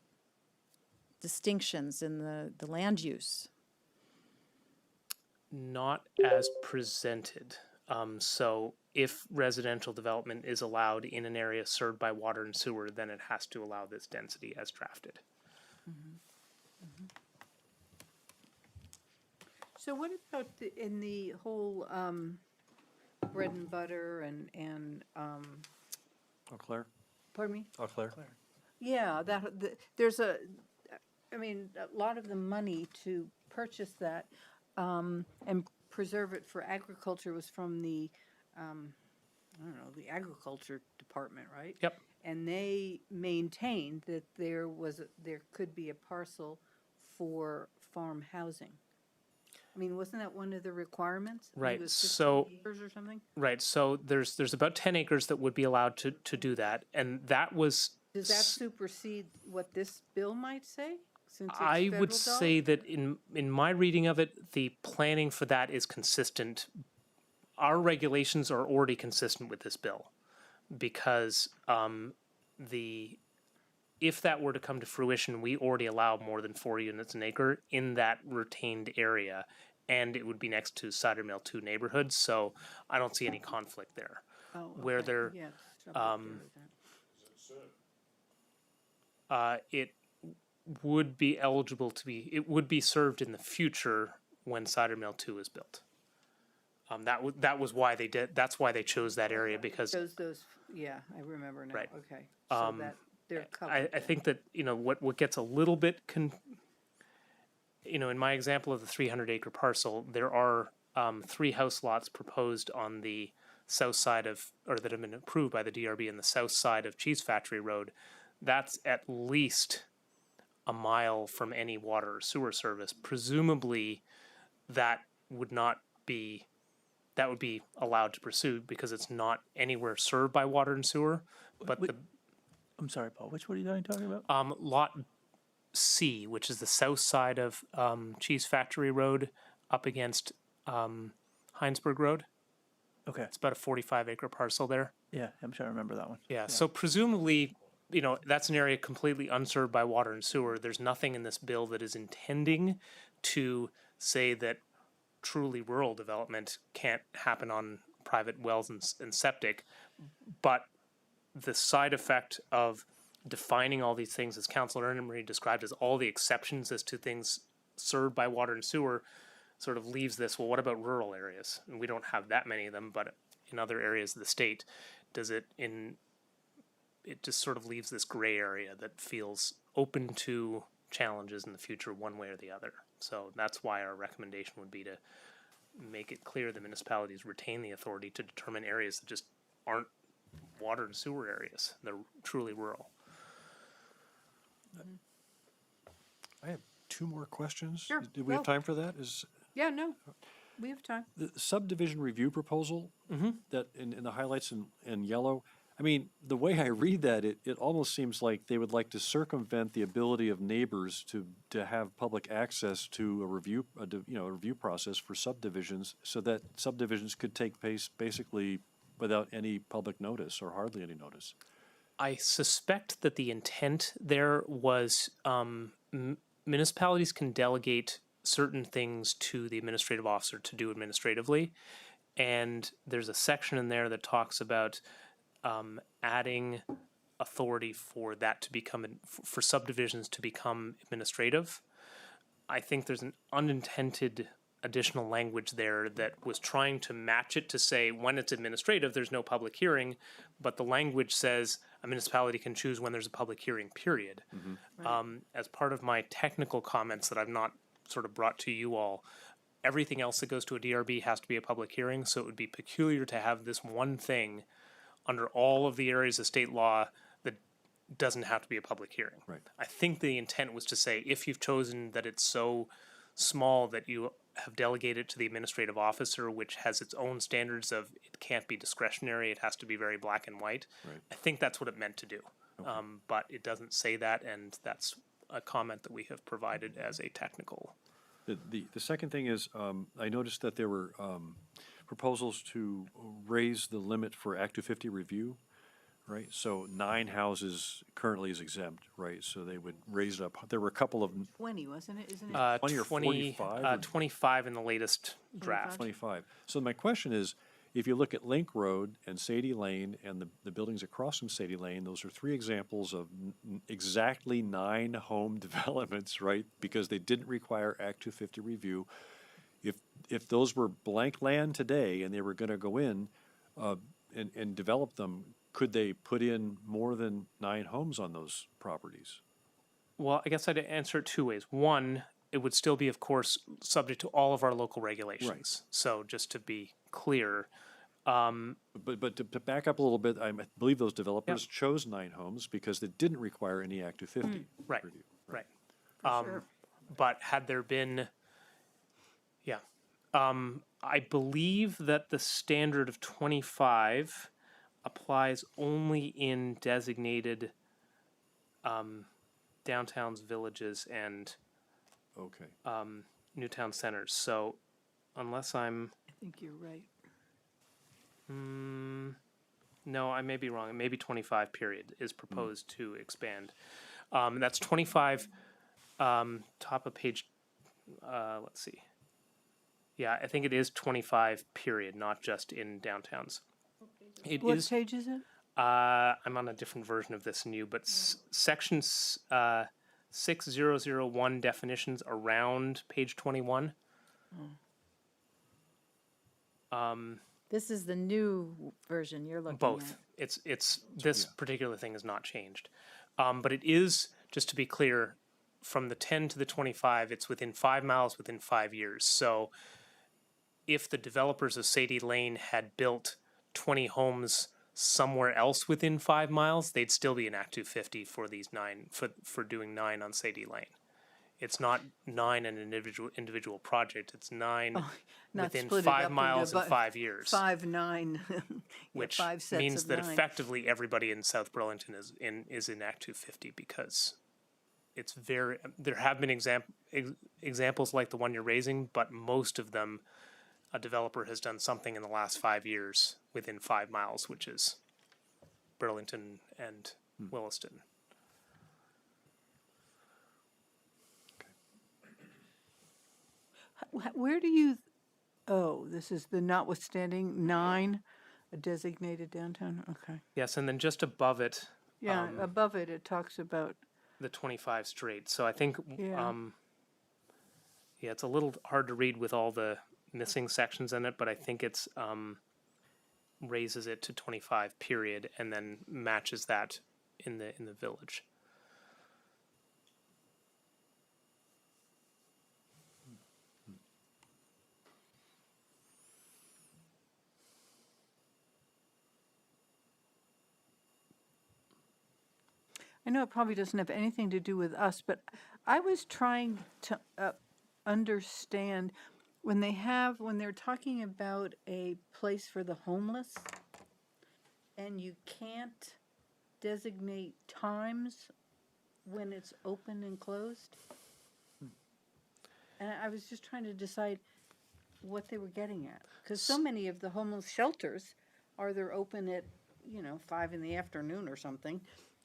A: distinctions in the land use?
J: Not as presented. So if residential development is allowed in an area served by water and sewer, then it has to allow this density as drafted.
B: So what about in the whole bread and butter and
D: Eau Claire?
B: pardon me?
D: Eau Claire?
B: Yeah, there's a lot of the money to purchase that and preserve it for agriculture was from the, the agriculture department, right?
J: Yep.
B: And they maintained that there could be a parcel for farm housing. I mean, wasn't that one of the requirements? I think
J: Right,
B: it was
J: so-
B: 15 acres or something?
J: Right, so there's about 10 acres that would be allowed to do that, and that was.
B: Does that supersede what this bill might say? Since it's
J: I would
B: federal
J: say
B: dollars?
J: that in my reading of it, the planning for that is consistent. Our regulations are already consistent with this bill, because if that were to come to fruition, we already allow more than 4 units an acre in that retained area, and it would be next to Cider Mill 2 neighborhoods, so I don't see any conflict there.
B: Oh,
J: where
B: okay.
J: they're,
B: Yeah, it's up there with that.
J: It would be eligible to be, it would be served in the future when Cider Mill 2 is built. That was why they did, that's why they chose that area, because
B: Those, yeah, I remember now,
J: Right.
B: okay. So that, they're covered.
J: I think that, what gets a little bit, in my example of the 300-acre parcel, there are 3 house lots proposed on the south side of, or that have been approved by the DRB on the south side of Cheese Factory Road. That's at least a mile from any water or sewer service. Presumably, that would be allowed to pursue because it's not anywhere served by water and sewer. But
E: I'm sorry, Paul, which one are you talking about?
J: Lot C, which is the south side of Cheese Factory Road up against Heinsberg Road.
E: Okay,
J: It's about a 45-acre parcel there.
E: yeah, I'm trying to remember that one.
J: Yeah, so presumably, that's an area completely unserved by water and sewer. There's nothing in this bill that is intending to say that truly rural development can't happen on private wells and septic. But the side effect of defining all these things, as Councilor Emery described, as all the exceptions as to things served by water and sewer, sort of leaves this, well, what about rural areas? And we don't have that many of them, but in other areas of the state, it just sort of leaves this gray area that feels open to challenges in the future one way or the other. So that's why our recommendation would be to make it clear the municipalities retain the authority to determine areas that just aren't water and sewer areas. They're truly rural.
D: I have two more questions.
B: Sure,
D: Do we have
B: go.
D: time for that?
B: Yeah, no, we have time.
D: The subdivision review proposal that in the highlights in yellow, I mean, the way I read that, it almost seems like they would like to circumvent the ability of neighbors to have public access to a review process for subdivisions, so that subdivisions could take place basically without any public notice or hardly any notice.
J: I suspect that the intent there was municipalities can delegate certain things to the administrative officer to do administratively. And there's a section in there that talks about adding authority for that to become, for subdivisions to become administrative. I think there's an unintended additional language there that was trying to match it to say when it's administrative, there's no public hearing, but the language says a municipality can choose when there's a public hearing, period. As part of my technical comments that I've not sort of brought to you all, everything else that goes to a DRB has to be a public hearing, so it would be peculiar to have this one thing under all of the areas of state law that doesn't have to be a public hearing.
D: Right.
J: I think the intent was to say, if you've chosen that it's so small that you have delegated to the administrative officer, which has its own standards of it can't be discretionary, it has to be very black and white.
D: Right.
J: I think that's what it meant to do. But it doesn't say that, and that's a comment that we have provided as a technical.
D: The second thing is, I noticed that there were proposals to raise the limit for Act 250 review, right? So 9 houses currently is exempt, right? So they would raise it up. There were a couple of
B: 20, wasn't it? Isn't it?
D: 20 or 45 or
J: 25 in the latest draft.
D: 25. So my question is, if you look at Link Road and Sadie Lane and the buildings across from Sadie Lane, those are 3 examples of exactly 9 home developments, right? Because they didn't require Act 250 review. If those were blank land today and they were going to go in and develop them, could they put in more than 9 homes on those properties?
J: Well, I guess I'd answer it 2 ways. One, it would still be, of course, subject to all of our local regulations.
D: Right.
J: So just to be clear,
D: But to back up a little bit, I believe those developers chose 9 homes because they didn't require any Act 250
J: right,
D: review.
J: right.
B: Sure.
J: But had there been, I believe that the standard of 25 applies only in designated downtowns, villages, and
D: Okay.
J: new town centers. So unless I'm,
B: I think you're right.
J: no, I may be wrong. It may be 25 period is proposed to expand. That's 25, top of page, let's see. Yeah, I think it is 25 period, not just in downtowns. It
B: What
J: is,
B: page is it?
J: I'm on a different version of this new, but section 6001 definitions around page 21.
A: This is the new version you're looking at.
J: Both. It's this particular thing has not changed. But it is, just to be clear, from the 10 to the 25, it's within 5 miles within 5 years. So if the developers of Sadie Lane had built 20 homes somewhere else within 5 miles, they'd still be in Act 250 for these 9, for doing 9 on Sadie Lane. It's not 9 an individual project, it's 9
B: Not
J: within
B: split it
J: 5
B: up
J: miles
B: into
J: in 5 years.
B: 5, 9.
J: Which
B: 5 sets
J: means
B: of
J: that
B: 9.
J: effectively everybody in South Burlington is in Act 250 because it's very, there have been examples like the one you're raising, but most of them, a developer has done something in the last 5 years within 5 miles, which is Burlington and Williston.
B: Where do you, this is the notwithstanding 9, a designated downtown, okay.
J: Yes, and then just above it,
B: Yeah, above it, it talks about,
J: the 25 straight. So I think,
B: Yeah.
J: yeah, it's a little hard to read with all the missing sections in it, but I think it's raises it to 25 period and then matches that in the village.
B: I know it probably doesn't have anything to do with us, but I was trying to understand when they're talking about a place for the homeless and you can't designate times when it's open and closed. And I was just trying to decide what they were getting at. Because so many of the homeless shelters they're open at, 5 in the afternoon or something,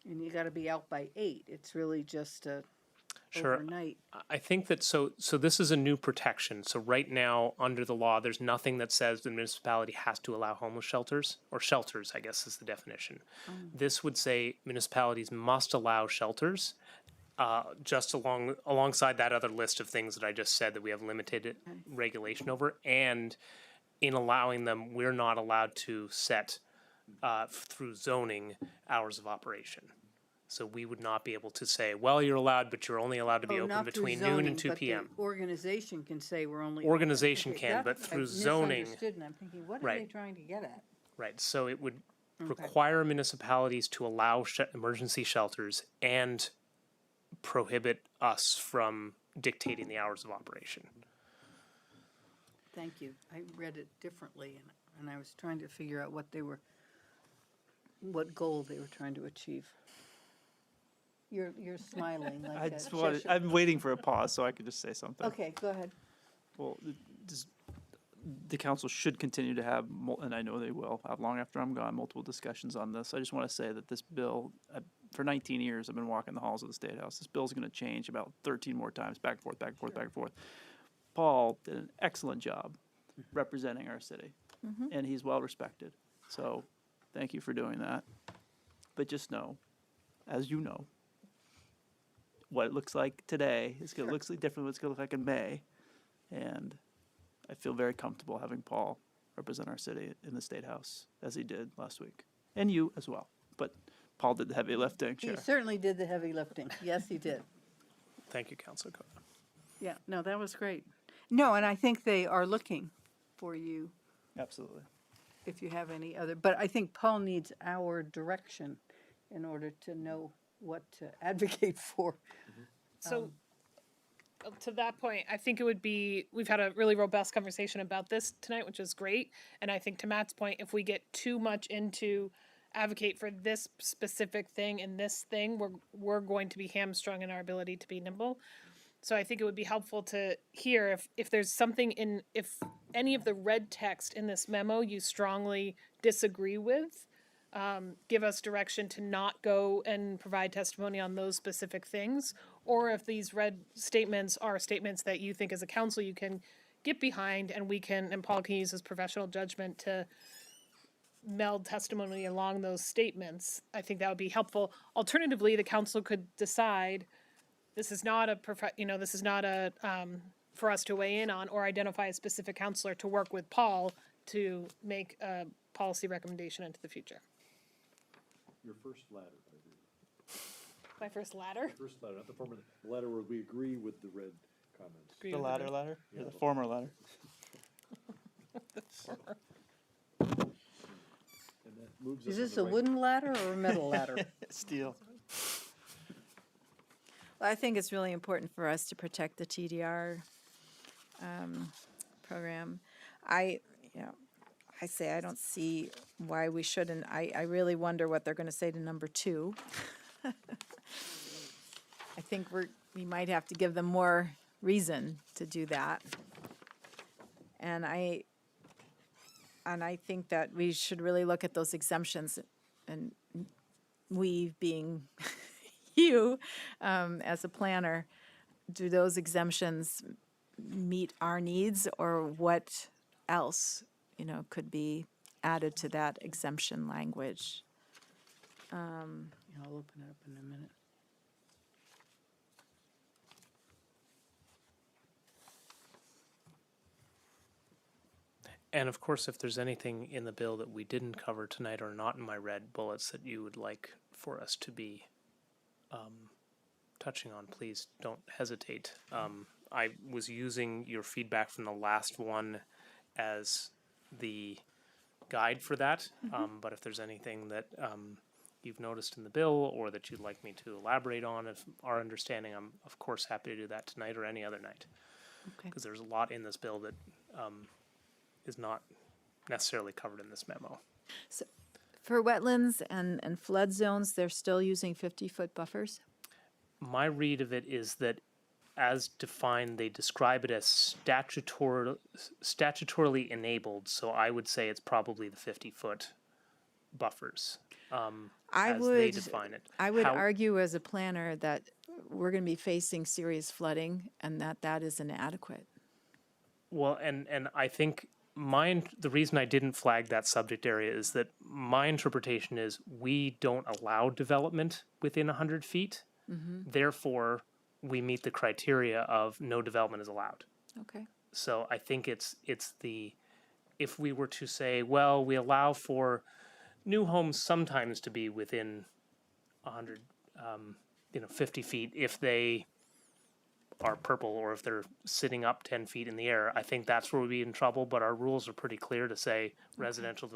B: and you gotta be out by 8. It's really just
J: Sure.
B: overnight.
J: I think that so this is a new protection. So right now, under the law, there's nothing that says the municipality has to allow homeless shelters, or shelters, I guess is the definition. This would say municipalities must allow shelters, just alongside that other list of things that I just said that we have limited regulation over. And in allowing them, we're not allowed to set through zoning hours of operation. So we would not be able to say, well, you're allowed, but you're only allowed to be open
B: Not through
J: between noon
B: zoning,
J: and 2
B: but the
J: p.m.
B: organization can say we're only.
J: Organization
B: Okay,
J: can,
B: that
J: but through
B: I
J: zoning,
B: misunderstood, and I'm thinking, what are
J: Right.
B: they trying to get at?
J: right? So it would require municipalities to allow emergency shelters and prohibit us from dictating the hours of operation.
B: Thank you. I read it differently, and I was trying to figure out what goal they were trying to achieve. You're smiling like
E: I
B: a
E: just wanted,
B: Cheshire-
E: I'm waiting for a pause so I could just say something.
B: Okay, go ahead.
E: Well, the council should continue to have, and I know they will, have long after I'm gone, multiple discussions on this. I just want to say that this bill, for 19 years, I've been walking the halls of the State House. This bill's going to change about 13 more times, back and forth, back and forth, back and forth. Paul did an excellent job representing our city, and he's well respected. So, thank you for doing that. But just know, as you know, what it looks like today is going to look different than what it's going to look like in May. And I feel very comfortable having Paul represent our city in the State House as he did last week. And you as well. But Paul did the heavy lifting,
B: He
E: Chair.
B: certainly did the heavy lifting. Yes, he did.
J: Thank you, Councilor Coda.
B: Yeah, no, that was great. No, and I think they are looking for you
E: Absolutely.
B: if you have any other, but I think Paul needs our direction in order to know what to advocate for.
C: So, to that point, I think it would be, we've had a really robust conversation about this tonight, which is great. And I think to Matt's point, if we get too much into advocate for this specific thing and this thing, we're going to be hamstrung in our ability to be nimble. So I think it would be helpful to hear if there's something if any of the red text in this memo you strongly disagree with, give us direction to not go and provide testimony on those specific things. Or if these red statements are statements that you think as a council you can get behind and Paul can use his professional judgment to meld testimony along those statements, I think that would be helpful. Alternatively, the council could decide this is not for us to weigh in on or identify a specific counselor to work with Paul to make a policy recommendation into the future.
D: Your first ladder, I agree.
C: My first ladder?
D: First ladder, not the former, the ladder where we agree with the red comments.
C: Agree
E: The
C: with
E: latter
C: red-
E: ladder?
D: Yeah,
E: Or the
D: the-
E: former ladder?
D: And that moves us
B: Is
D: on
B: this
D: the
B: a
D: right-
B: wooden ladder or a metal ladder?
E: Steel.
A: Well, I think it's really important for us to protect the TDR program. I say I don't see why we shouldn't. I really wonder what they're going to say to number 2. I think we might have to give them more reason to do that. And I think that we should really look at those exemptions, and we being you as a planner, do those exemptions meet our needs, or what else, could be added to that exemption language?
B: I'll open it up in a minute.
J: And of course, if there's anything in the bill that we didn't cover tonight or not in my red bullets that you would like for us to be touching on, please don't hesitate. I was using your feedback from the last one as the guide for that, but if there's anything that you've noticed in the bill or that you'd like me to elaborate on, if our understanding, I'm of course happy to do that tonight or any other night.
B: Okay.
J: Because there's a lot in this bill that is not necessarily covered in this memo.
A: So for wetlands and flood zones, they're still using 50-foot buffers?
J: My read of it is that, as defined, they describe it as statutorily enabled, so I would say it's probably the 50-foot buffers, as they define it.
A: I would
J: How-
A: argue as a planner that we're going to be facing serious flooding and that is inadequate.
J: Well, and I think the reason I didn't flag that subject area is that my interpretation is we don't allow development within 100 feet. Therefore, we meet the criteria of no development is allowed.
A: Okay.
J: So I think it's if we were to say, well, we allow for new homes sometimes to be within 100, 50 feet if they are purple or if they're sitting up 10 feet in the air, I think that's where we'd be in trouble. But our rules are pretty clear to say new residential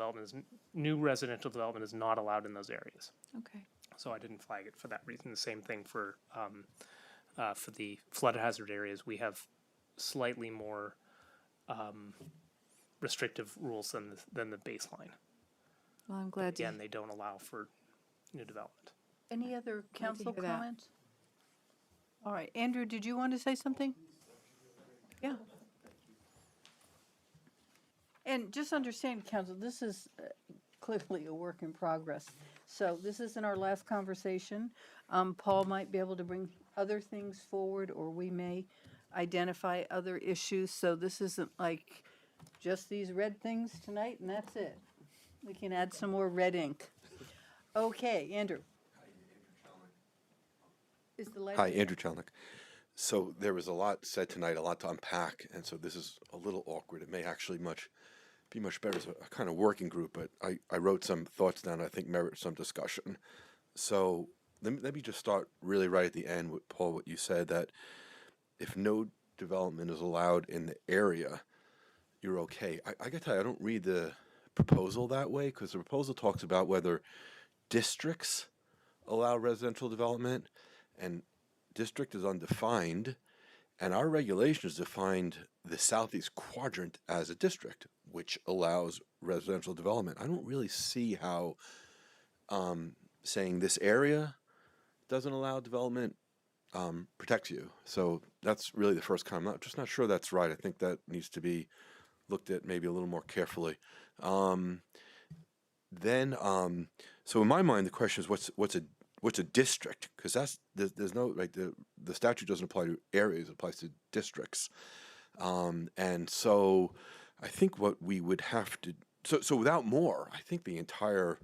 J: development is not allowed in those areas.
A: Okay.
J: So I didn't flag it for that reason. The same thing for the flood hazard areas. We have slightly more restrictive rules than the baseline.
A: Well, I'm glad to.
J: Again, they don't allow for new development.
B: Any other council
A: hear that.
B: comments? All right, Andrew, did you want to say something?
A: Yeah.
B: And just understand, council, this is clearly a work in progress. So this isn't our last conversation. Paul might be able to bring other things forward, or we may identify other issues. So this isn't like just these red things tonight and that's it. We can add some more red ink. Okay, Andrew. Is the light?
L: Hi, Andrew Chelnick. So there was a lot said tonight, a lot to unpack, and so this is a little awkward. It may actually be much better as a kind of working group, but I wrote some thoughts down I think merit some discussion. So let me just start really right at the end with Paul, what you said, that if no development is allowed in the area, you're okay. I gotta tell you, I don't read the proposal that way, because the proposal talks about whether districts allow residential development, and district is undefined, and our regulations defined the southeast quadrant as a district, which allows residential development. I don't really see how saying this area doesn't allow development protects you. So that's really the first comment. I'm just not sure that's right. I think that needs to be looked at maybe a little more carefully. So in my mind, the question is what's a district? Because there's no, like, the statute doesn't apply to areas, it applies to districts. And so I think what we would have to, so without more, I think the entire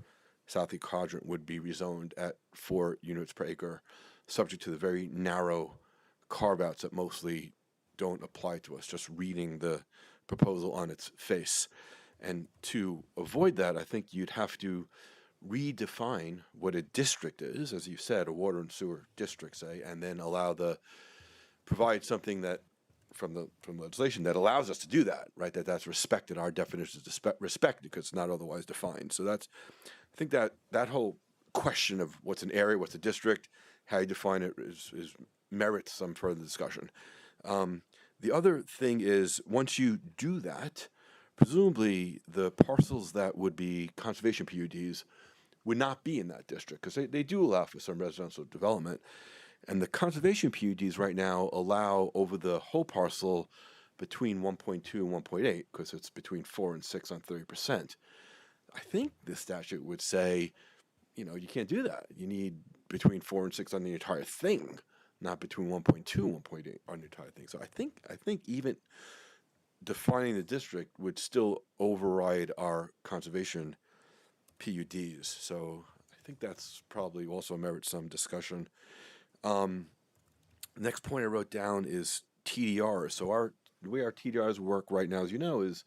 L: southeast quadrant would be rezoned at 4 units per acre, subject to the very narrow carve-outs that mostly don't apply to us, just reading the proposal on its face. And to avoid that, I think you'd have to redefine what a district is, as you said, a water and sewer district, say, and then provide something that from legislation that allows us to do that, right? That's respected. Our definition is respected because it's not otherwise defined. So I think that whole question of what's an area, what's a district, how you define it is merits some further discussion. The other thing is, once you do that, presumably the parcels that would be conservation PUDs would not be in that district, because they do allow for some residential development. And the conservation PUDs right now allow over the whole parcel between 1.2 and 1.8, because it's between 4 and 6 on 30%. I think the statute would say, you can't do that. You need between 4 and 6 on the entire thing, not between 1.2 and 1.8 on the entire thing. So I think even defining the district would still override our conservation PUDs. So I think that's probably also merits some discussion. Next point I wrote down is TDR. So the way our TDRs work right now, as you know, is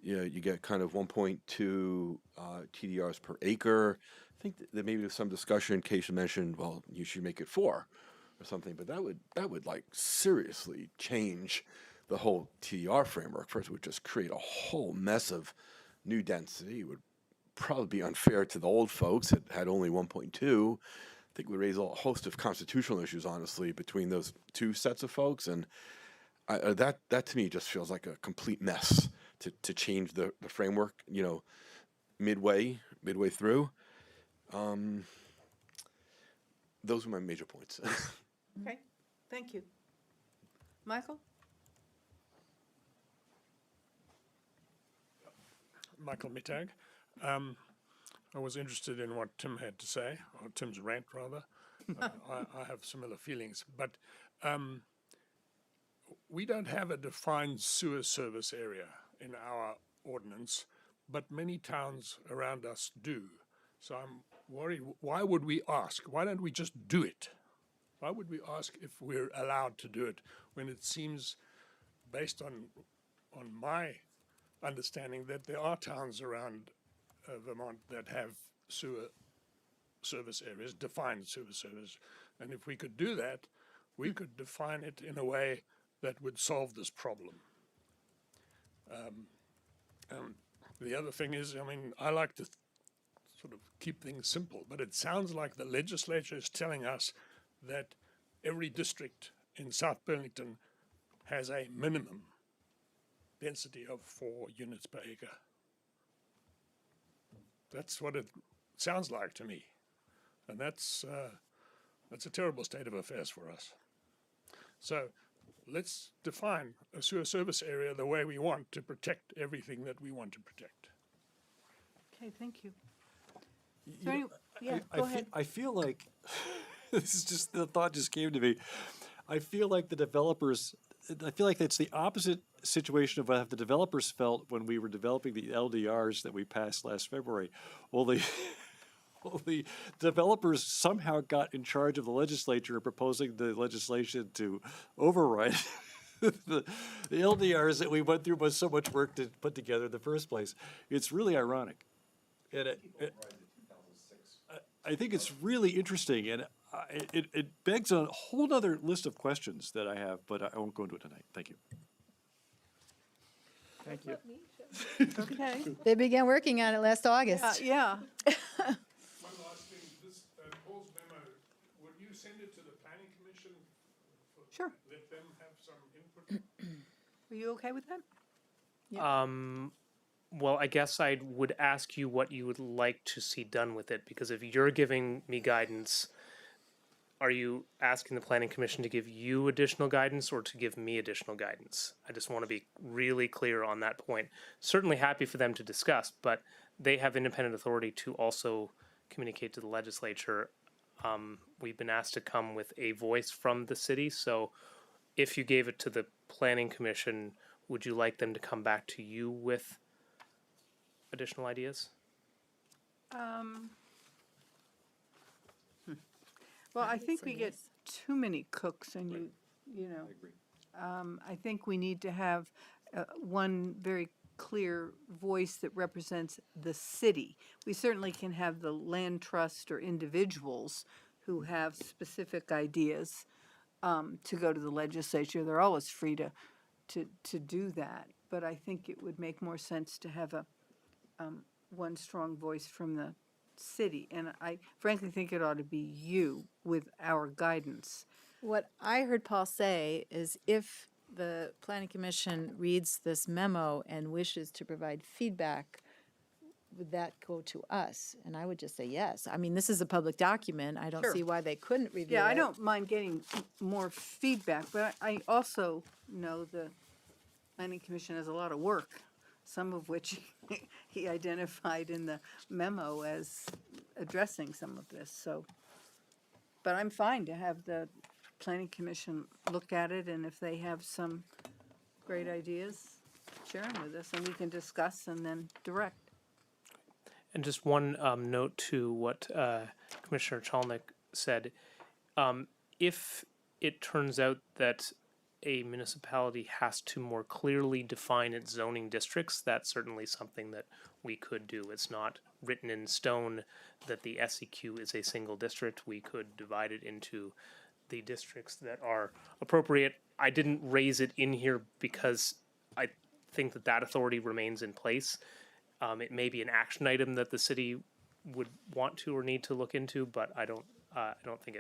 L: you get kind of 1.2 TDRs per acre. I think that maybe there's some discussion. Keisha mentioned, well, you should make it 4 or something, but that would like seriously change the whole TDR framework. First, it would just create a whole mess of new density. It would probably be unfair to the old folks that had only 1.2. I think we raise a host of constitutional issues, honestly, between those two sets of folks, and that to me just feels like a complete mess to change the framework, midway through. Those are my major points.
B: Okay, thank you. Michael?
M: Michael Mittag. I was interested in what Tim had to say, or Tim's rant, rather. I have similar feelings, but we don't have a defined sewer service area in our ordinance, but many towns around us do. So I'm worried, why would we ask? Why don't we just do it? Why would we ask if we're allowed to do it when it seems, based on my understanding, that there are towns around Vermont that have sewer service areas, defined sewer service. And if we could do that, we could define it in a way that would solve this problem. The other thing is, I like to sort of keep things simple, but it sounds like the legislature is telling us that every district in South Burlington has a minimum density of 4 units per acre. That's what it sounds like to me. And that's a terrible state of affairs for us. So let's define a sewer service area the way we want to protect everything that we want to protect.
B: Okay, thank you. Is there any- Yeah, go ahead.
D: I feel like, this is just, the thought just came to me. I feel like it's the opposite situation of what the developers felt when we were developing the LDRs that we passed last February. Well, the developers somehow got in charge of the legislature proposing the legislation to override the LDRs that we went through with so much work to put together in the first place. It's really ironic. And I think it's really interesting, and it begs a whole other list of questions that I have, but I won't go into it tonight. Thank you.
E: Thank you.
B: Okay.
A: They began working on it last August.
B: Yeah.
M: One last thing, this Paul's memo, would you send it to the planning commission?
B: Sure.
M: Let them have some input?
B: Are you okay with that?
J: Well, I guess I would ask you what you would like to see done with it, because if you're giving me guidance, are you asking the planning commission to give you additional guidance or to give me additional guidance? I just want to be really clear on that point. Certainly happy for them to discuss, but they have independent authority to also communicate to the legislature. We've been asked to come with a voice from the city, so if you gave it to the planning commission, would you like them to come back to you with additional ideas?
B: Well, I think we get too many cooks, and you know. I think we need to have one very clear voice that represents the city. We certainly can have the land trust or individuals who have specific ideas to go to the legislature. They're always free to do that. But I think it would make more sense to have a one strong voice from the city. And I frankly think it ought to be you with our guidance.
A: What I heard Paul say is if the planning commission reads this memo and wishes to provide feedback, would that go to us? And I would just say yes. I mean, this is a public document. I don't
B: Sure.
A: see why they couldn't review it.
B: Yeah, I don't mind getting more feedback, but I also know the planning commission has a lot of work, some of which he identified in the memo as addressing some of this, so. But I'm fine to have the planning commission look at it, and if they have some great ideas, share them with us, and we can discuss and then direct.
J: And just one note to what Commissioner Chalnick said. If it turns out that a municipality has to more clearly define its zoning districts, that's certainly something that we could do. It's not written in stone that the SEQ is a single district. We could divide it into the districts that are appropriate. I didn't raise it in here because I think that that authority remains in place. It may be an action item that the city would want to or need to look into, but I don't think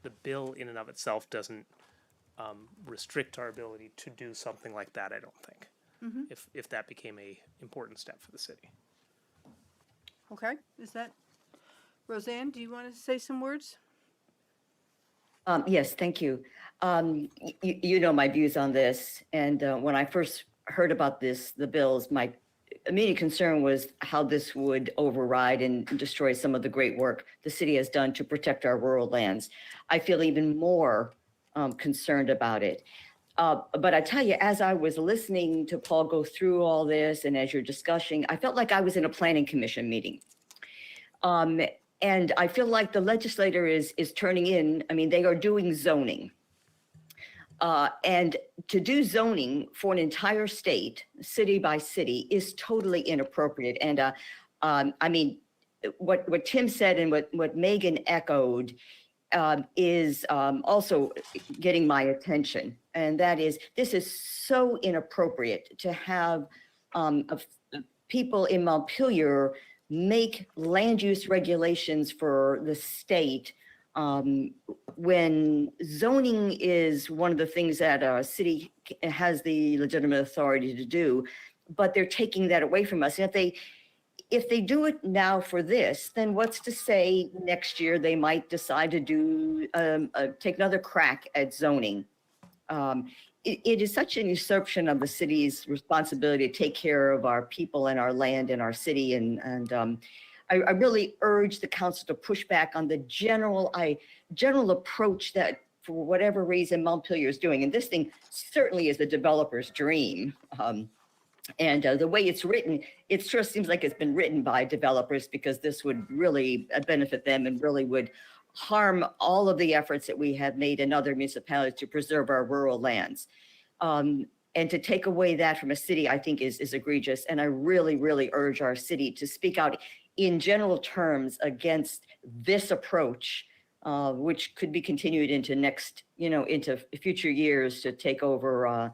J: the bill in and of itself doesn't restrict our ability to do something like that. I don't think, if that became a important step for the city.
B: Okay, is that, Roseanne, do you want to say some words?
N: Yes, thank you. You know my views on this, and when I first heard about the bills, my immediate concern was how this would override and destroy some of the great work the city has done to protect our rural lands. I feel even more concerned about it. But I tell you, as I was listening to Paul go through all this, and as you're discussing, I felt like I was in a planning commission meeting. And I feel like the legislator is turning in. I mean, they are doing zoning. And to do zoning for an entire state, city by city, is totally inappropriate. And I mean, what Tim said and what Megan echoed is also getting my attention. And that is, this is so inappropriate to have people in Montpelier make land use regulations for the state when zoning is one of the things that a city has the legitimate authority to do, but they're taking that away from us. And if they do it now for this, then what's to say next year they might decide to do take another crack at zoning? It is such an usurpation of the city's responsibility to take care of our people and our land and our city. And I really urge the council to push back on the general approach that, for whatever reason, Montpelier is doing. And this thing certainly is the developer's dream. And the way it's written, it sure seems like it's been written by developers, because this would really benefit them and really would harm all of the efforts that we have made in other municipalities to preserve our rural lands. And to take away that from a city, I think is egregious. And I really, really urge our city to speak out in general terms against this approach, which could be continued into into future years to take over,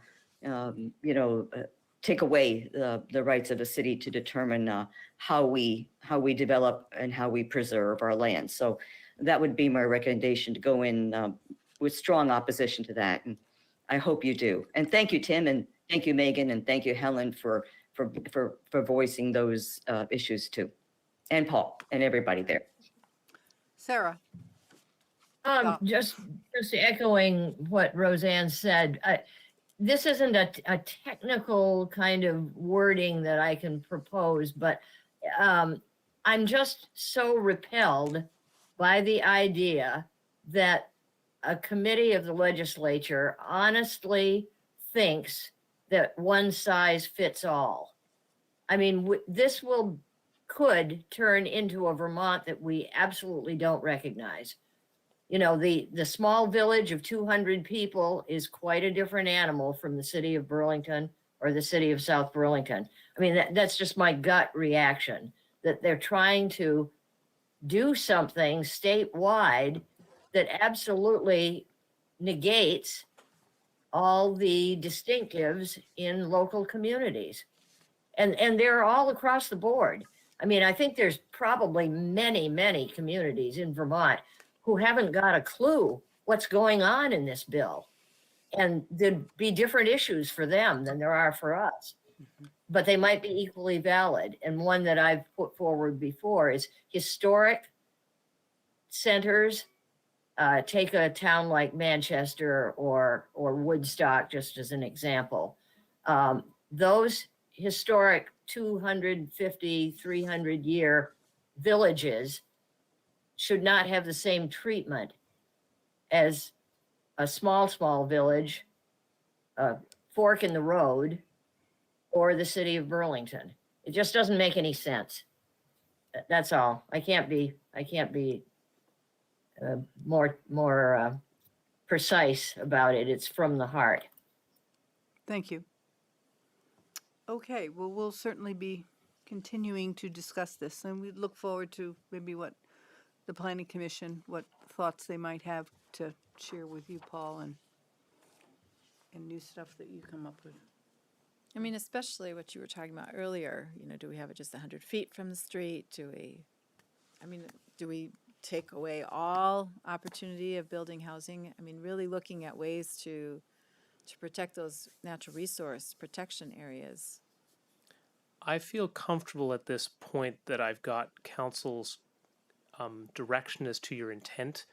N: take away the rights of the city to determine how we develop and how we preserve our land. So that would be my recommendation, to go in with strong opposition to that. And I hope you do. And thank you, Tim, and thank you, Megan, and thank you, Helen, for voicing those issues too. And Paul and everybody there.
B: Sarah?
H: Just echoing what Roseanne said, this isn't a technical kind of wording that I can propose, but I'm just so repelled by the idea that a committee of the legislature honestly thinks that one size fits all. I mean, this could turn into a Vermont that we absolutely don't recognize. You know, the small village of 200 people is quite a different animal from the city of Burlington or the city of South Burlington. I mean, that's just my gut reaction, that they're trying to do something statewide that absolutely negates all the distinctives in local communities. And they're all across the board. I mean, I think there's probably many, many communities in Vermont who haven't got a clue what's going on in this bill. And there'd be different issues for them than there are for us. But they might be equally valid. And one that I've put forward before is historic centers. Take a town like Manchester or Woodstock, just as an example. Those historic 250, 300-year villages should not have the same treatment as a small village, a fork in the road, or the city of Burlington. It just doesn't make any sense. That's all. I can't be more precise about it. It's from the heart.
B: Thank you. Okay, well, we'll certainly be continuing to discuss this, and we look forward to maybe what the planning commission, what thoughts they might have to share with you, Paul, and new stuff that you come up with.
A: I mean, especially what you were talking about earlier, you know, do we have it just 100 feet from the street? Do we take away all opportunity of building housing? I mean, really looking at ways to protect those natural resource protection areas.
J: I feel comfortable at this point that I've got council's direction as to your intent.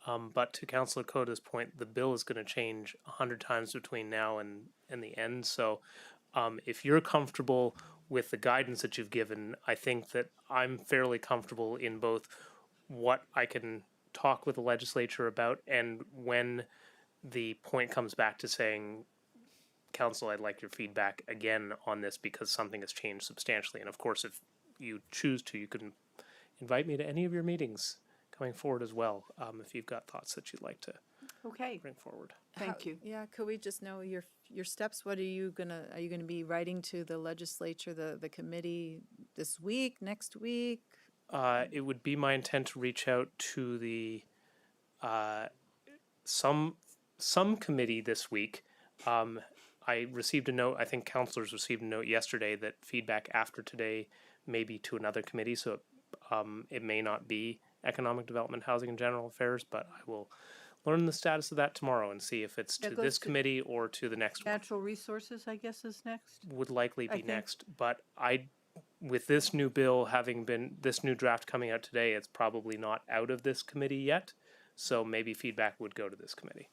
J: But to Councilor Coda's point, the bill is going to change 100 times between now and the end. So if you're comfortable with the guidance that you've given, I think that I'm fairly comfortable in both what I can talk with the legislature about and when the point comes back to saying, Council, I'd like your feedback again on this because something has changed substantially. And of course, if you choose to, you can invite me to any of your meetings going forward as well, if you've got thoughts that you'd like to bring forward.
B: Thank you.
A: Yeah, could we just know your steps? What are you gonna be writing to the legislature, the committee this week, next week?
J: It would be my intent to reach out to the some committee this week. I received a note, I think councilors received a note yesterday that feedback after today may be to another committee, so it may not be Economic Development, Housing and General Affairs, but I will learn the status of that tomorrow and see if it's
B: That
J: to
B: goes
J: this
B: to
J: committee or to the next one.
B: Natural resources, I guess, is next.
J: Would likely
B: I
J: be
B: think-
J: next, but with this new bill this new draft coming out today, it's probably not out of this committee yet, so maybe feedback would go to this committee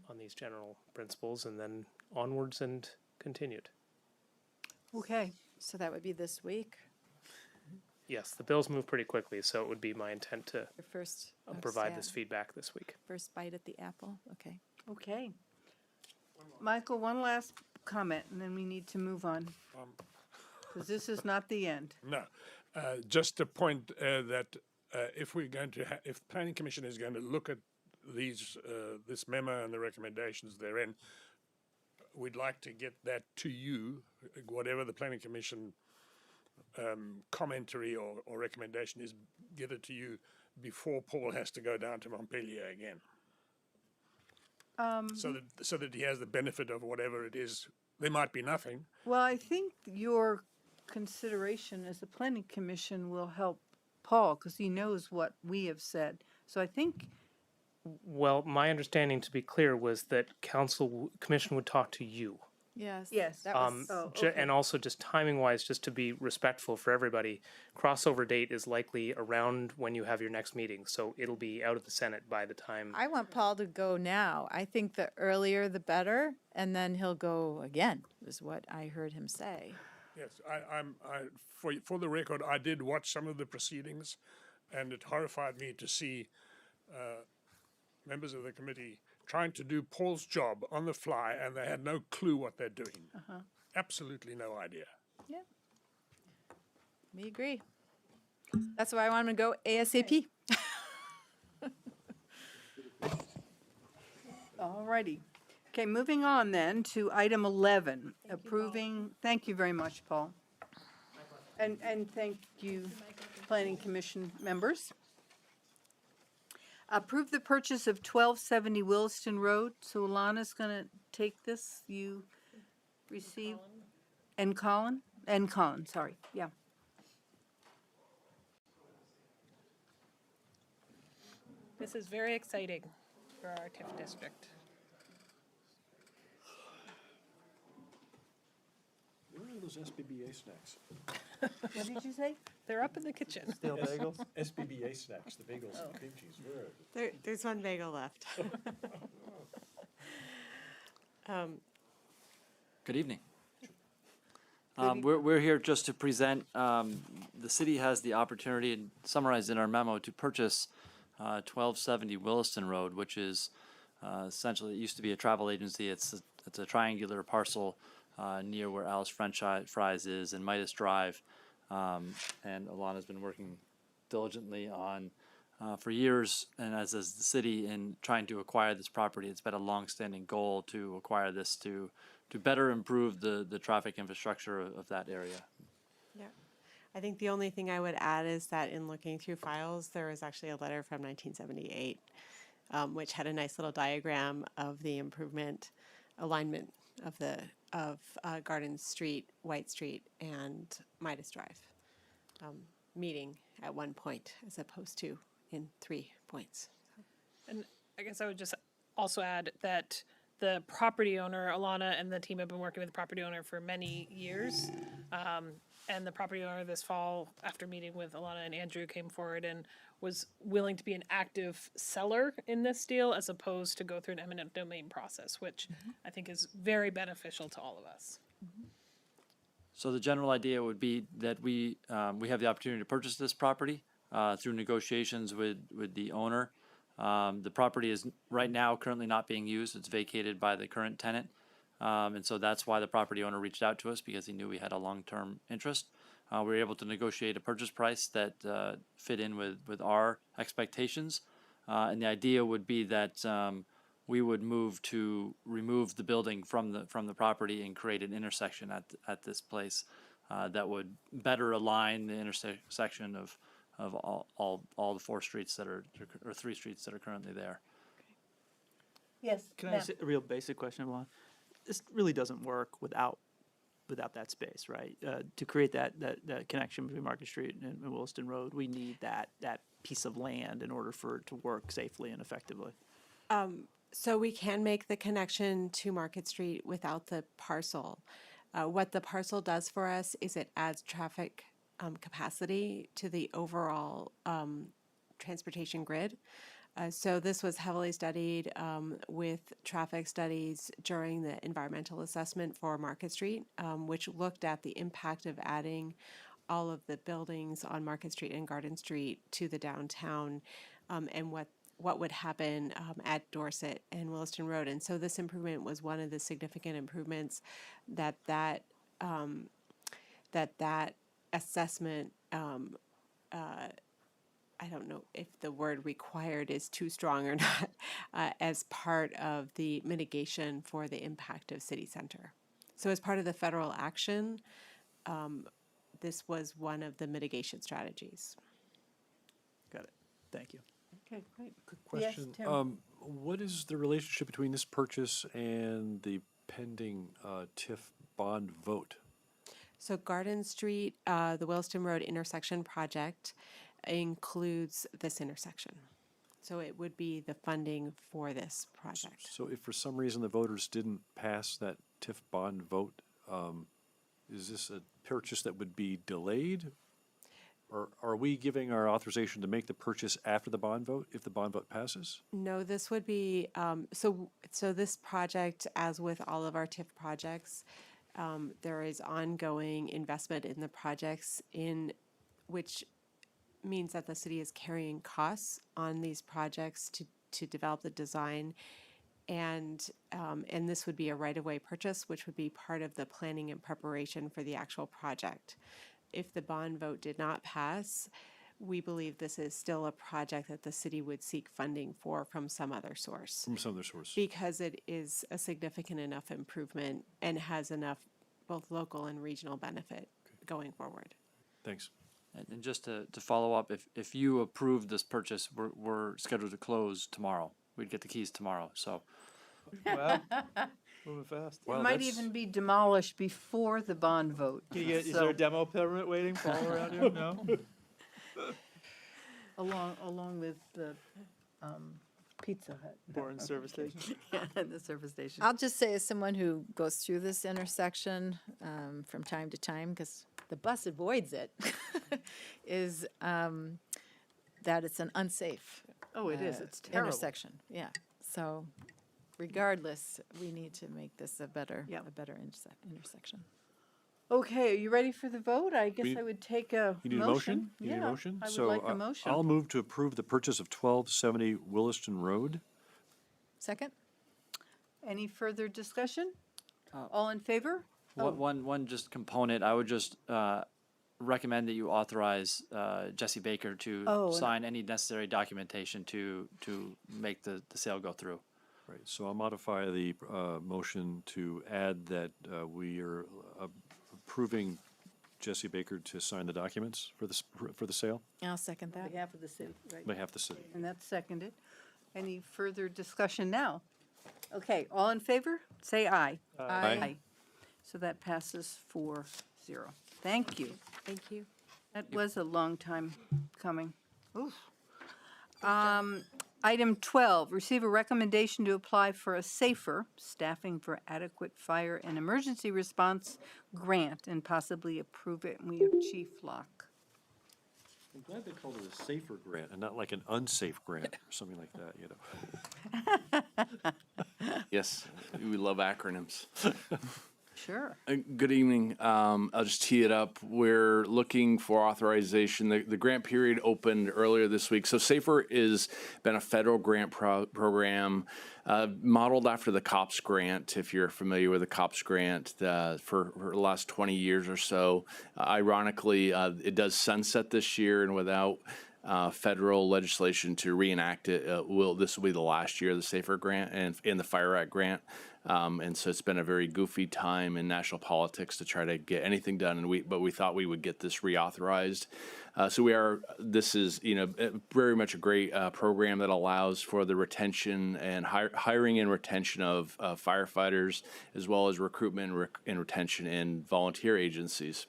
J: on these general principles and then onwards and continued.
B: Okay.
A: So that would be this week,
J: Yes, the bills move pretty quickly, so it would be my intent to
A: your first.
J: provide this feedback this week.
A: First bite at the apple, okay.
B: Okay. Michael, one last comment, and then we need to move on. Because this is not the end.
M: No, just a point that if we're going to, if Planning Commission is going to look at these, this memo and the recommendations therein, we'd like to get that to you, whatever the Planning Commission commentary or recommendation is, get it to you before Paul has to go down to Montpellier again. So that he has the benefit of whatever it is. There might be nothing.
B: Well, I think your consideration as the planning commission will help Paul, because he knows what we have said. So I think,
J: Well, my understanding, to be clear, was that commission would talk to you.
A: Yes.
B: Yes.
A: That was,
J: And also just timing-wise, just to be respectful for everybody, crossover date is likely around when you have your next meeting, so it'll be out of the Senate by the time.
A: I want Paul to go now. I think the earlier the better, and then he'll go again, is what I heard him say.
M: Yes, for the record, I did watch some of the proceedings, and it horrified me to see members of the committee trying to do Paul's job on the fly, and they had no clue what they're doing. Absolutely no idea.
A: Yeah. We agree. That's why I want him to go ASAP.
B: all righty. Okay, moving on then to item 11, approving, thank you very much, Paul. And thank you, planning commission members. Approve the purchase of 1270 Williston Road. So Alana's going to take this. You receive. And Colin, sorry. Yeah.
C: This is very exciting for our TIF district.
D: Where are those SBBA snacks?
B: What did you say?
C: They're up in the kitchen.
D: Stale bagels? SBBA snacks, the bagels and cream cheese, where are they?
O: There's one bagel left.
P: Good evening. We're here just to present, the city has the opportunity, and summarized in our memo, to purchase 1270 Williston Road, which is essentially, it used to be a travel agency. It's a triangular parcel near where Alice French Fries is and Midas Drive. And Alana's been working diligently on for years, and as the city in trying to acquire this property. It's been a long-standing goal to acquire this to better improve the traffic infrastructure of that area.
O: Yeah. I think the only thing I would add is that in looking through files, there was actually a letter from 1978, which had a nice little diagram of the improvement alignment of Garden Street, White Street, and Midas Drive, meeting at one point as opposed to in 3 points.
C: And I guess I would just also add that the property owner, Alana, and the team have been working with the property owner for many years. And the property owner this fall, after meeting with Alana and Andrew, came forward and was willing to be an active seller in this deal as opposed to go through an eminent domain process, which I think is very beneficial to all of us.
P: So the general idea would be that we have the opportunity to purchase this property through negotiations with the owner. The property is right now currently not being used. It's vacated by the current tenant. And so that's why the property owner reached out to us, because he knew we had a long-term interest. We were able to negotiate a purchase price that fit in with our expectations. And the idea would be that we would move to remove the building from the property and create an intersection at this place that would better align the intersection of all the 4 streets that are, or 3 streets that are currently there.
B: Yes.
E: Can I ask a real basic question, Alana? This really doesn't work without that space, right? To create that connection between Market Street and Williston Road, we need that piece of land in order for it to work safely and effectively.
O: So we can make the connection to Market Street without the parcel. What the parcel does for us is it adds traffic capacity to the overall transportation grid. So this was heavily studied with traffic studies during the environmental assessment for Market Street, which looked at the impact of adding all of the buildings on Market Street and Garden Street to the downtown, and what would happen at Dorset and Williston Road. And so this improvement was one of the significant improvements that assessment, I don't know if the word required is too strong or not, as part of the mitigation for the impact of city center. So as part of the federal action, this was one of the mitigation strategies.
E: Got it. Thank you.
B: Okay, great.
D: Quick
B: Yes,
D: question.
B: Tim.
D: What is the relationship between this purchase and the pending TIF bond vote?
O: So Garden Street, the Williston Road intersection project includes this intersection. So it would be the funding for this project.
D: So if for some reason the voters didn't pass that TIF bond vote, is this a purchase that would be delayed? Or are we giving our authorization to make the purchase after the bond vote, if the bond vote passes?
O: No, this would be, so this project, as with all of our TIF projects, there is ongoing investment in the projects, in which means that the city is carrying costs on these projects to develop the design. And this would be a right-of-way purchase, which would be part of the planning and preparation for the actual project. If the bond vote did not pass, we believe this is still a project that the city would seek funding for from some other source.
D: From some other source.
O: Because it is a significant enough improvement and has enough both local and regional benefit going forward.
D: Thanks.
P: And just to follow up, if you approve this purchase, we're scheduled to close tomorrow. We'd get the keys tomorrow, so.
E: Well, moving fast.
B: It might even be demolished before the bond vote.
E: Is there a demo permit waiting for all around here? No?
B: Along with the Pizza Hut.
E: Or in service station?
B: Yeah, and the service station.
A: I'll just say, as someone who goes through this intersection from time to time, because the bus avoids it, is that it's an unsafe
B: Oh, it is. It's terrible.
A: intersection. Yeah. So regardless, we need to make this a better intersection.
B: Okay, are you ready for the vote? I guess
D: We-
B: I would take a motion.
D: You need a motion? You need a
B: Yeah,
D: motion?
B: I would
D: So,
B: like a motion.
D: I'll move to approve the purchase of 1270 Williston Road.
A: Second?
B: Any further discussion? All in favor?
P: One just component, I would just recommend that you authorize Jesse Baker to
B: Oh, and-
P: sign any necessary documentation to make the sale go through.
D: Right, so I'll modify the motion to add that we are approving Jesse Baker to sign the documents for the sale
A: I'll second
B: On
A: that.
B: behalf of the city, right?
D: on behalf of the city.
B: And that's seconded. Any further discussion now? Okay, all in favor, say aye.
A: Aye.
B: So that passes 4-0. Thank you.
O: Thank you.
B: That was a long time coming. Oof. Item 12, receive a recommendation to apply for a SAFER, Staffing for Adequate Fire and Emergency Response grant, and possibly approve it. And we have Chief Locke.
D: I'm glad they called it a safer grant and not like an unsafe grant or something like that, you know.
Q: Yes, we love acronyms.
B: Sure.
Q: Good evening. I'll just tee it up. We're looking for authorization. The grant period opened earlier this week. So SAFER has been a federal grant program modeled after the COPS grant, if you're familiar with the COPS grant, for the last 20 years or so. Ironically, it does sunset this year, and without federal legislation to reenact it, this will be the last year of the SAFER grant and in the Fire Act grant. And so it's been a very goofy time in national politics to try to get anything done, but we thought we would get this reauthorized. This is very much a great program that allows for the retention and hiring and retention of firefighters, as well as recruitment and retention in volunteer agencies.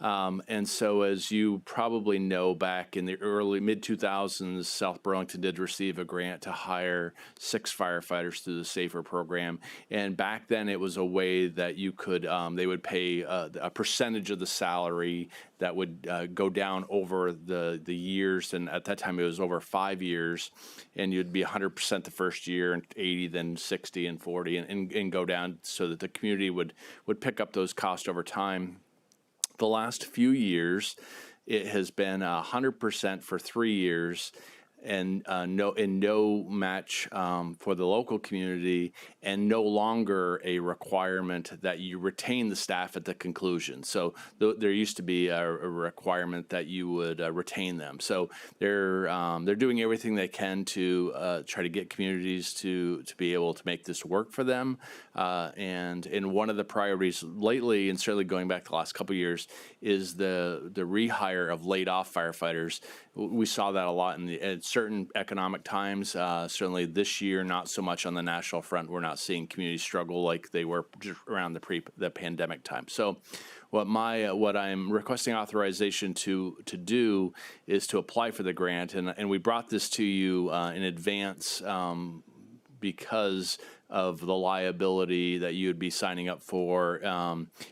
Q: And so, as you probably know, back in the early mid-2000s, South Burlington did receive a grant to hire 6 firefighters through the SAFER program. And back then, it was a way that you could they would pay a percentage of the salary that would go down over the years. And at that time, it was over 5 years, and you'd be 100% the first year, and 80, then 60, and 40, and go down so that the community would pick up those costs over time. The last few years, it has been 100% for 3 years, and no match for the local community, and no longer a requirement that you retain the staff at the conclusion. So there used to be a requirement that you would retain them. So they're doing everything they can to try to get communities to be able to make this work for them. And one of the priorities lately, and certainly going back to the last couple of years, is the rehire of laid off firefighters. We saw that a lot at certain economic times. Certainly this year, not so much on the national front. We're not seeing communities struggle like they were just around the pandemic time. So what I'm requesting authorization to do is to apply for the grant. And we brought this to you in advance because of the liability that you would be signing up for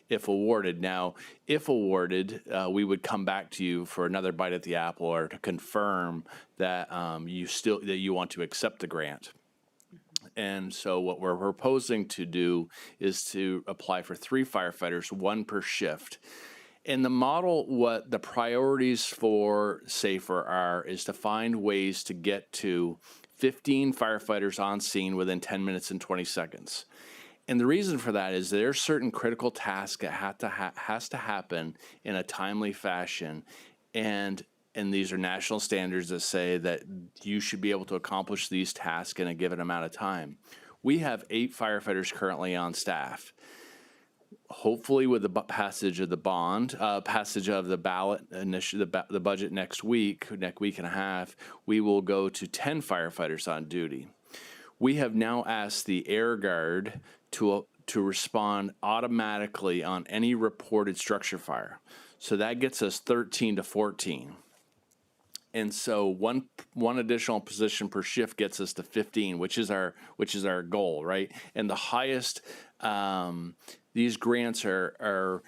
Q: if awarded. Now, if awarded, we would come back to you for another bite at the apple, or to confirm that you want to accept the grant. And so what we're proposing to do is to apply for 3 firefighters, 1 per shift. In the model, what the priorities for SAFER is to find ways to get to 15 firefighters on scene within 10 minutes and 20 seconds. And the reason for that is there are certain critical tasks that has to happen in a timely fashion. And these are national standards that say that you should be able to accomplish these tasks in a given amount of time. We have 8 firefighters currently on staff. Hopefully, with the passage of the passage of the ballot initiative, the budget next week and a half, we will go to 10 firefighters on duty. We have now asked the Air Guard to respond automatically on any reported structure fire. So that gets us 13 to 14. And so one additional position per shift gets us to 15, which is our goal, right? And the highest these grants are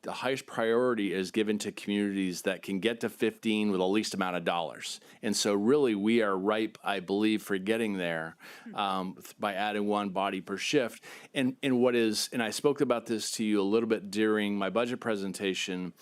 Q: the highest priority is given to communities that can get to 15 with the least amount of dollars. And so really we are ripe, I believe, for getting there by adding 1 body per shift. And I spoke about this to you a little bit during my budget presentation.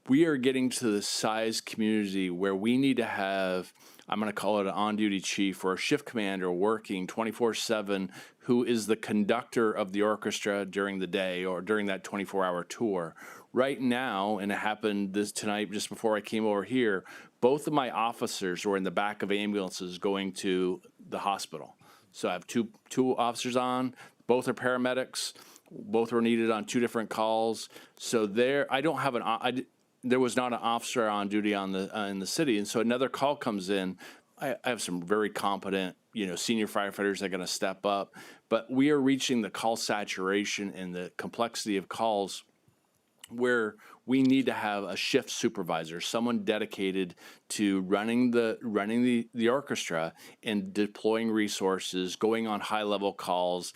Q: We are getting to the size community where we need to have, I'm going to call it an on-duty chief or a shift commander working 24/7, who is the conductor of the orchestra during the day or during that 24-hour tour, right now, and it happened this tonight just before I came over here, both of my officers were in the back of ambulances going to the hospital. So I have two officers on, both are paramedics, both were needed on 2 different calls. So I don't have there was not an officer on duty in the city, and so another call comes in. I have some very competent, senior firefighters that are going to step up, but we are reaching the call saturation and the complexity of calls where we need to have a shift supervisor, someone dedicated to running the orchestra and deploying resources, going on high level calls,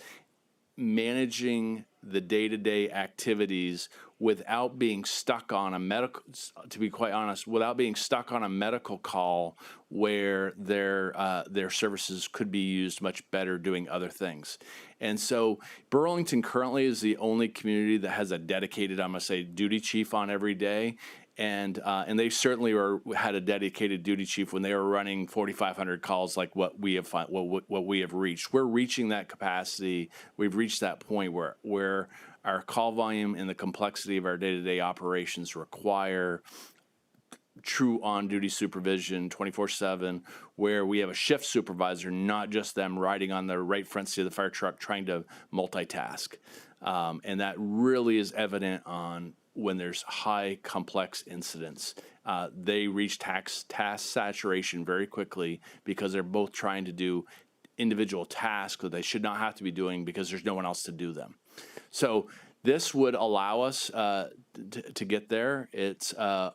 Q: managing the day-to-day activities without being stuck on a medical, to be quite honest, without being stuck on a medical call where their services could be used much better doing other things. And so Burlington currently is the only community that has a dedicated, I'm gonna say, duty chief on every day. And they certainly had a dedicated duty chief when they were running 4,500 calls, like what we have reached. We're reaching that capacity. We've reached that point where our call volume and the complexity of our day-to-day operations require true on-duty supervision 24/7, where we have a shift supervisor, not just them riding on the right front seat of the fire truck trying to multitask. And that really is evident on when there's high complex incidents. They reach task saturation very quickly because they're both trying to do individual tasks that they should not have to be doing because there's no one else to do them. So this would allow us to get there.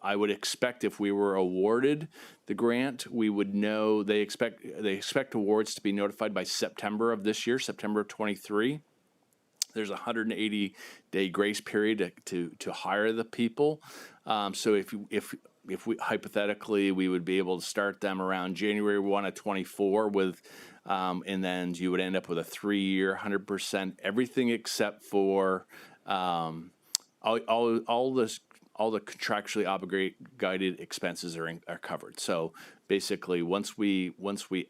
Q: I would expect if we were awarded the grant, we would know they expect awards to be notified by September of this year, September of 23. There's a 180-day grace period to hire the people. So if we hypothetically, we would be able to start them around January 1 of 24 with, and then you would end up with a 3-year, 100%, everything except for all the contractually obligated expenses are covered. So basically, once we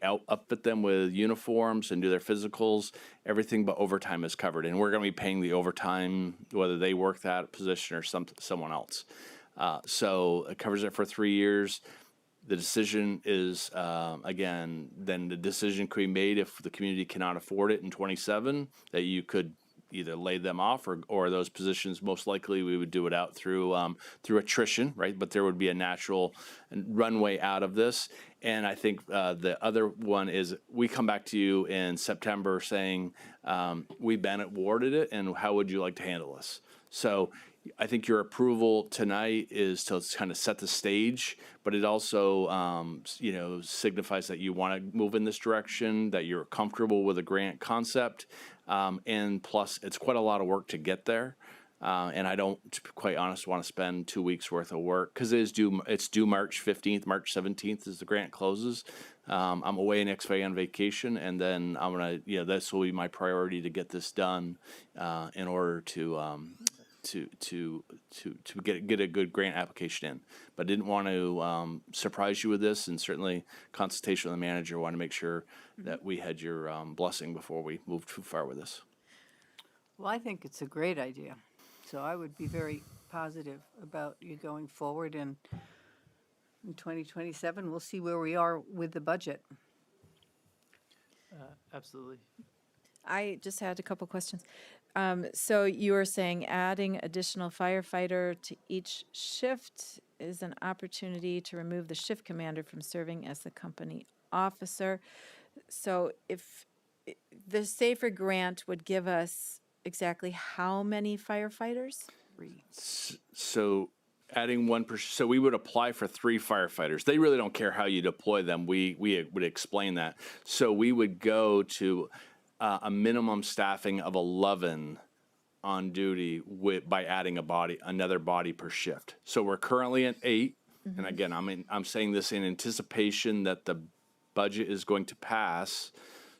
Q: outfit them with uniforms and do their physicals, everything but overtime is covered, and we're going to be paying the overtime whether they work that position or someone else. So it covers it for 3 years. The decision is again, then the decision could be made if the community cannot afford it in 27 that you could either lay them off or those positions, most likely we would do it out through attrition, right? But there would be a natural runway out of this. And I think the other one is we come back to you in September saying, we've been awarded it and how would you like to handle this? So I think your approval tonight is to kind of set the stage, but it also, signifies that you want to move in this direction, that you're comfortable with the grant concept. And plus, it's quite a lot of work to get there. And I don't, to be quite honest, want to spend 2 weeks worth of work because it's due March 15th, March 17th as the grant closes. I'm away next May on vacation, and then I'm going to, this will be my priority to get this done in order to get a good grant application in. But I didn't want to surprise you with this, and certainly consultation with the manager, want to make sure that we had your blessing before we moved too far with this.
B: Well, I think it's a great idea. So I would be very positive about you going forward, and in 2027, we'll see where we are with the budget.
E: Absolutely.
A: I just had a couple questions. So you were saying adding additional firefighter to each shift is an opportunity to remove the shift commander from serving as the company officer. So if the SAFER grant would give us exactly how many firefighters?
Q: So adding 1%, so we would apply for 3 firefighters. They really don't care how you deploy them. We would explain that. So we would go to a minimum staffing of 11 on duty by adding another body per shift. So we're currently at 8, and again, I'm saying this in anticipation that the budget is going to pass.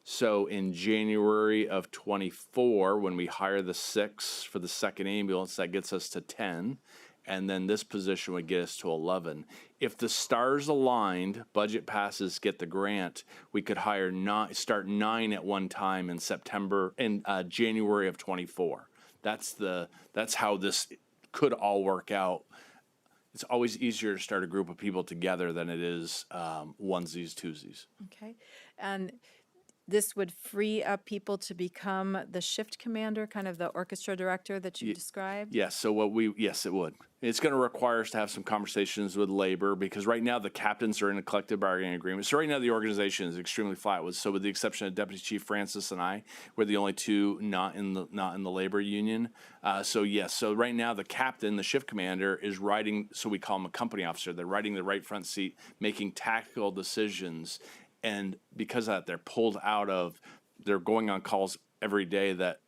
Q: So in January of 24, when we hire the 6 for the second ambulance, that gets us to 10. And then this position would get us to 11. If the stars aligned, budget passes, get the grant, we could start 9 at one time in January of 24. That's how this could all work out. It's always easier to start a group of people together than it is onesies, twosies.
A: Okay. And this would free up people to become the shift commander, kind of the orchestra director that you described?
Q: Yes. So yes, it would. It's going to require us to have some conversations with labor because right now the captains are in a collective bargaining agreement. So right now the organization is extremely flat. With the exception of Deputy Chief Francis and I, we're the only two not in the labor union. So yes. So right now the captain, the shift commander, is riding. So we call him a company officer. They're riding the right front seat, making tactical decisions. And because of that, they're pulled out of. They're going on calls every day that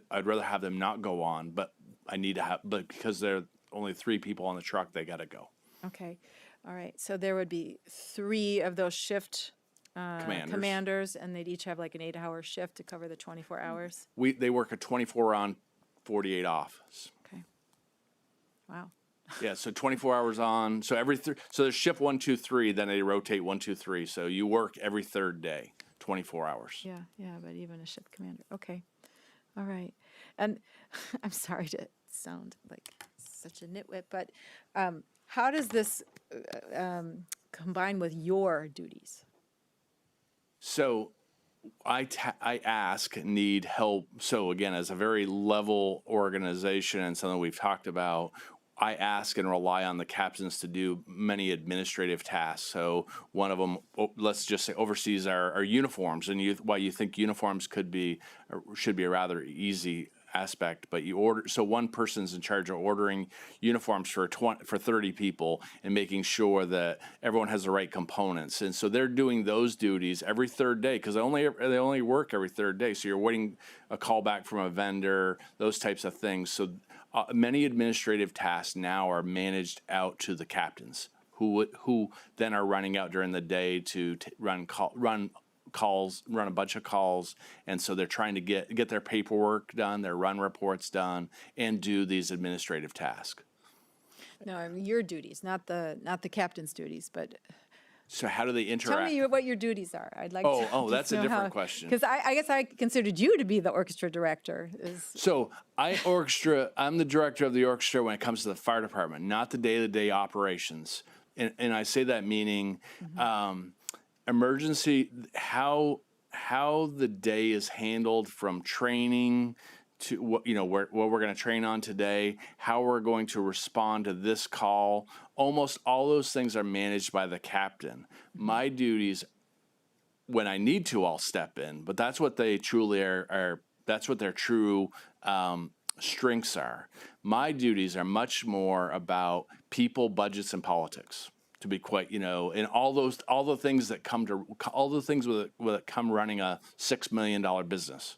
Q: I'd rather have them not go on, but I need to have. But because there are only 3 people on the truck, they got to go.
A: Okay. All right. So there would be 3 of those shift commanders, and they'd each have like an 8-hour shift to cover the 24 hours.
Q: They work a 24 on, 48 off.
A: Okay. Wow.
Q: Yeah, so 24 hours on. So so there's shift 1, 2, 3. Then they rotate 1, 2, 3. So you work every third day, 24 hours.
A: Yeah, but even a shift commander. Okay. All right. And I'm sorry to sound like such a nitwit, but how does this combine with your duties?
Q: So I need help. So again, as a very level organization and something we've talked about, I ask and rely on the captains to do many administrative tasks. So one of them, let's just say, oversees our uniforms. And why you think uniforms should be a rather easy aspect, but so one person's in charge of ordering uniforms for 30 people and making sure that everyone has the right components. And so they're doing those duties every third day because they only work every third day. So you're waiting a call back from a vendor, those types of things. So many administrative tasks now are managed out to the captains, who then are running out during the day to run a bunch of calls, and so they're trying to get their paperwork done, their run reports done, and do these administrative tasks.
A: No, I mean your duties, not the captain's duties, but.
Q: So how do they interact?
A: Tell me what your duties are. I'd like to.
Q: Oh, that's a different question.
A: Because I guess I considered you to be the orchestra director.
Q: So I'm the director of the orchestra when it comes to the fire department, not the day-to-day operations. And I say that meaning emergency, how the day is handled from training to what we're going to train on today, how we're going to respond to this call. Almost all those things are managed by the captain. My duties, when I need to, I'll step in, but that's what they truly are. That's what their true strengths are. My duties are much more about people, budgets, and politics. To be quite, and all the things that come running a $6 million business.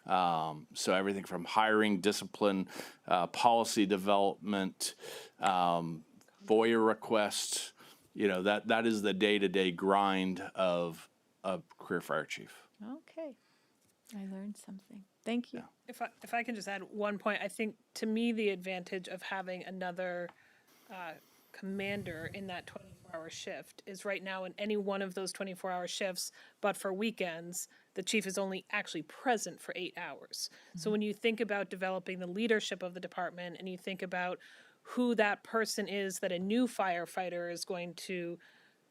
Q: So everything from hiring, discipline, policy development, FOIA requests, that is the day-to-day grind of a career fire chief.
A: Okay. I learned something. Thank you.
C: Yeah. If I can just add one point, I think to me the advantage of having another commander in that 24-hour shift is right now in any one of those 24-hour shifts, but for weekends, the chief is only actually present for 8 hours. Mm-hmm. So when you think about developing the leadership of the department and you think about who that person is that a new firefighter is going to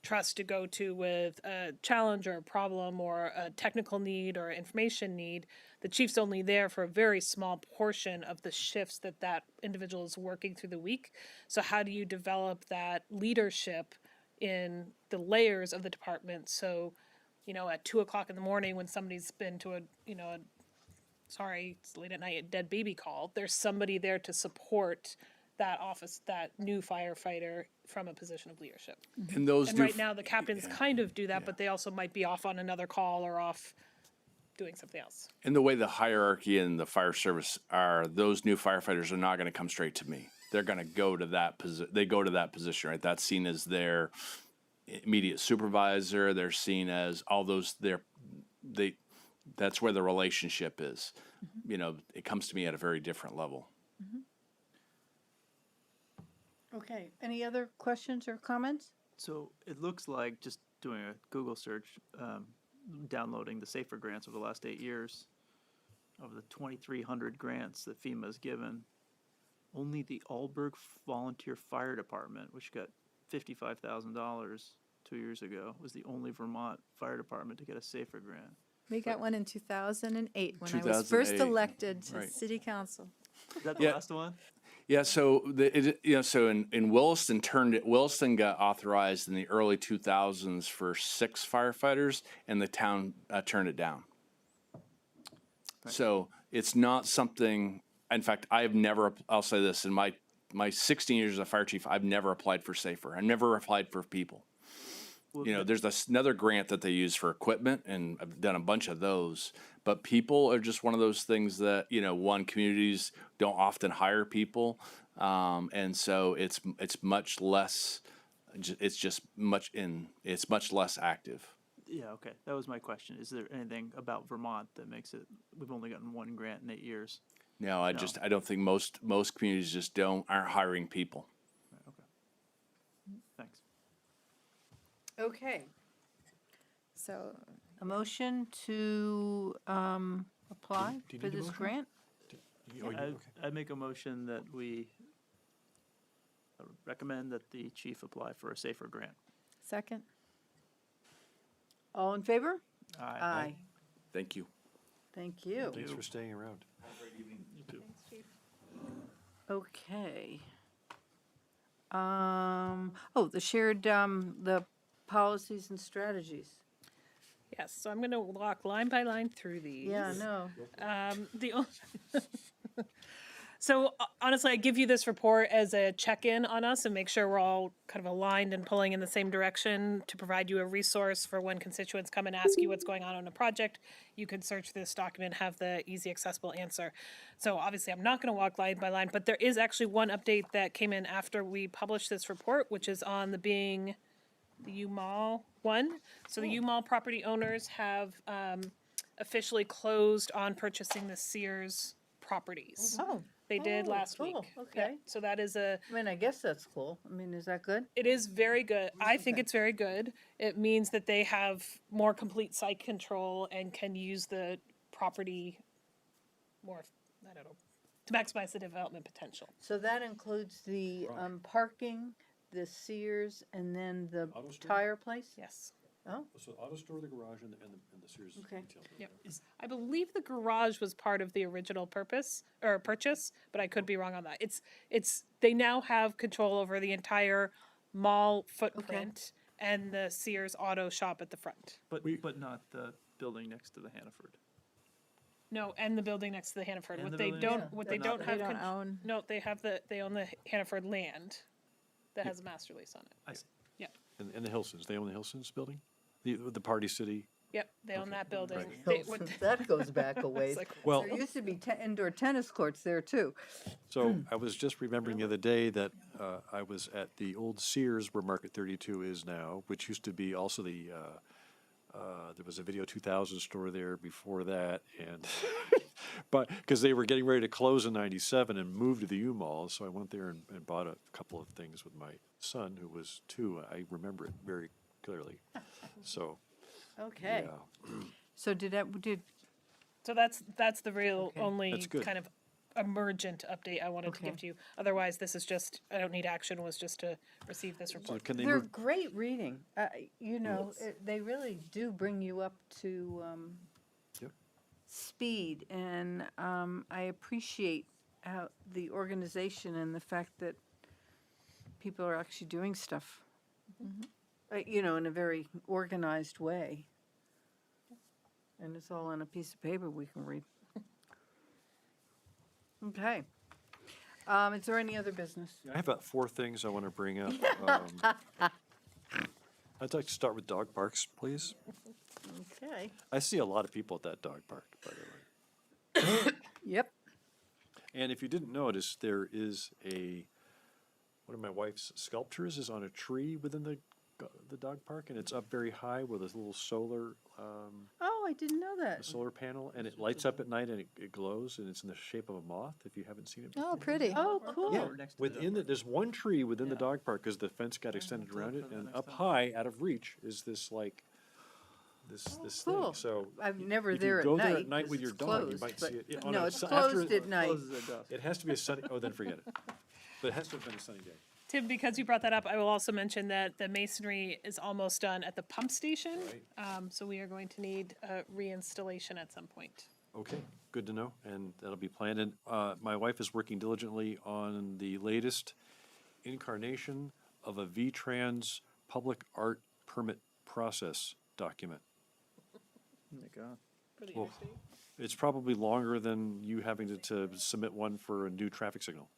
C: trust to go to with a challenge or a problem or a technical need or information need, the chief's only there for a very small portion of the shifts that individual is working through the week. So how do you develop that leadership in the layers of the department? So, at 2:00 in the morning when somebody's been to it's late at night, a dead baby call, there's somebody there to support that office, that new firefighter from a position of leadership.
Q: And
C: right now the captains kind of do that, but they also might be off on another call or off doing something else.
Q: And the way the hierarchy in the fire service are, those new firefighters are not going to come straight to me. They're going to go to that position. They go to that position, right? That's seen as their immediate supervisor. They're seen as all those. That's where the relationship is. Mm-hmm. It comes to me at a very different level.
B: Mm-hmm. Okay. Any other questions or comments?
E: So it looks like, just doing a Google search, downloading the SAFER grants over the last 8 years, of the 2,300 grants that FEMA has given, only the Alberg Volunteer Fire Department, which got $55,000 2 years ago, was the only Vermont fire department to get a SAFER grant.
A: We got one in 2008 when I was first
Q: 2008,
A: elected to
Q: right.
A: city council.
E: Is that the
Q: Yeah.
E: last one?
Q: Yeah, so so in Williston got authorized in the early 2000s for 6 firefighters, and the town turned it down. So it's not something. In fact, I'll say this, in my 16 years as a fire chief, I've never applied for SAFER. I never applied for people.
E: Well,
Q: There's another grant that they use for equipment, and I've done a bunch of those. But people are just one of those things that, communities don't often hire people. And so it's much less, it's much less active.
E: Yeah, okay. That was my question. Is there anything about Vermont that makes it, we've only gotten one grant in 8 years?
Q: No, I don't think most communities just aren't hiring people.
E: Okay. Thanks.
B: Okay.
A: So
B: A motion to apply
D: Do you
B: for
D: need a
B: this
D: motion?
B: grant?
E: I make a motion that we recommend that the chief apply for a SAFER grant.
A: second?
B: All in favor?
E: Aye.
Q: Thank you.
B: Thank you.
D: Thanks for staying around.
E: You too.
B: Okay. The shared, the policies and strategies.
C: Yes, so I'm going to walk line by line through these.
B: Yeah, no.
C: So honestly, I give you this report as a check-in on us and make sure we're all kind of aligned and pulling in the same direction to provide you a resource for when constituents come and ask you what's going on a project. You can search this document, have the easy accessible answer. So obviously I'm not going to walk line by line, but there is actually one update that came in after we published this report, which is on the U-Mall one. So the U-Mall property owners have officially closed on purchasing the Sears properties.
B: Oh.
C: They did last
B: cool.
C: week.
B: Okay.
C: Yeah, so that is
B: I mean, I guess that's cool. I mean, is that good?
C: it is very good. I think it's very good. It means that they have more complete site control and can use the property more, I don't know, to maximize the development potential.
B: So that includes the parking, the Sears, and then the
D: Auto store?
B: tire place?
C: Yes.
B: Oh,
D: So auto store, the garage, and the Sears
B: Okay.
D: retail.
C: Yep. I believe the garage was part of the original purchase, but I could be wrong on that. They now have control over the entire mall footprint and the Sears auto shop at the front.
E: But not the building next to the Hannaford.
C: No, and the building next to the Hannaford.
E: And
C: What
E: the
C: they
E: building-
C: don't,
E: Yeah,
C: what
E: they're
C: they
E: not-
C: don't
A: They
C: have,
A: don't own.
C: no, they own the Hannaford land that has a master lease on it.
E: I see.
C: Yep,
D: And the Hilsons, they own the Hilsons building? The Party City?
C: yep, they own that building.
D: Right.
C: They- what-
B: that goes back a ways.
C: like-
D: Well,
B: There used to be indoor tennis courts there too.
D: so I was just remembering the other day that I was at the old Sears where Market 32 is now, which used to be also there was a Video 2000 store there before that, and but because they were getting ready to close in '97 and move to the U-Mall, so I went there and bought a couple of things with my son, who was 2. I remember it very clearly. So
B: Okay.
D: yeah,
B: So
C: So that's the real
B: Okay.
C: only
D: That's good.
C: kind of emergent update I wanted to give
B: Okay.
C: to you. Otherwise, this is just, I don't need action, was just to receive this
D: so
C: report.
D: can they
B: they're
D: move?
B: great reading. They really do bring you up to
D: Yep.
B: speed, and I appreciate how the organization and the fact that people are actually doing stuff, in a very organized way. And it's all on a piece of paper we can read. Okay. Is there any other business?
D: I have about 4 things I want to bring up. I'd like to start with dog parks, please.
B: Okay.
D: I see a lot of people at that dog park, by the way.
B: Yep.
D: And if you didn't notice, there is one of my wife's sculptures is on a tree within the dog park, and it's up very high with a little solar
B: Oh, I didn't know that.
D: solar panel, and it lights up at night and it glows, and it's in the shape of a moth. If you haven't seen it before.
A: Oh, pretty.
B: Oh, cool.
D: Yeah, there's one tree within the dog park because the fence got extended around it, and up high, out of reach, is this like this
B: Cool.
D: thing. So
B: I'm never
D: if
B: there
D: you
B: at
D: go
B: night.
D: there at night
B: 'cause
D: with your
B: it's
D: dog, you
B: closed,
D: might
B: but-
D: see it. on
B: No,
D: a
B: it's
D: su- after
B: closed
D: it
B: at night.
E: Closes at dusk.
D: It has to be a sunny, oh, then forget it. But it has to have been a sunny day.
C: Tim, because you brought that up, I will also mention that the masonry is almost done at the pump station. So we are going to need a reinstallation at some point.
D: Okay, good to know, and that'll be planned. And my wife is working diligently on the latest incarnation of a V-Trans public art permit process document.
E: Oh my God.
C: For the
D: Well,
C: interstate.
D: It's probably longer than you having to submit one for a new traffic signal.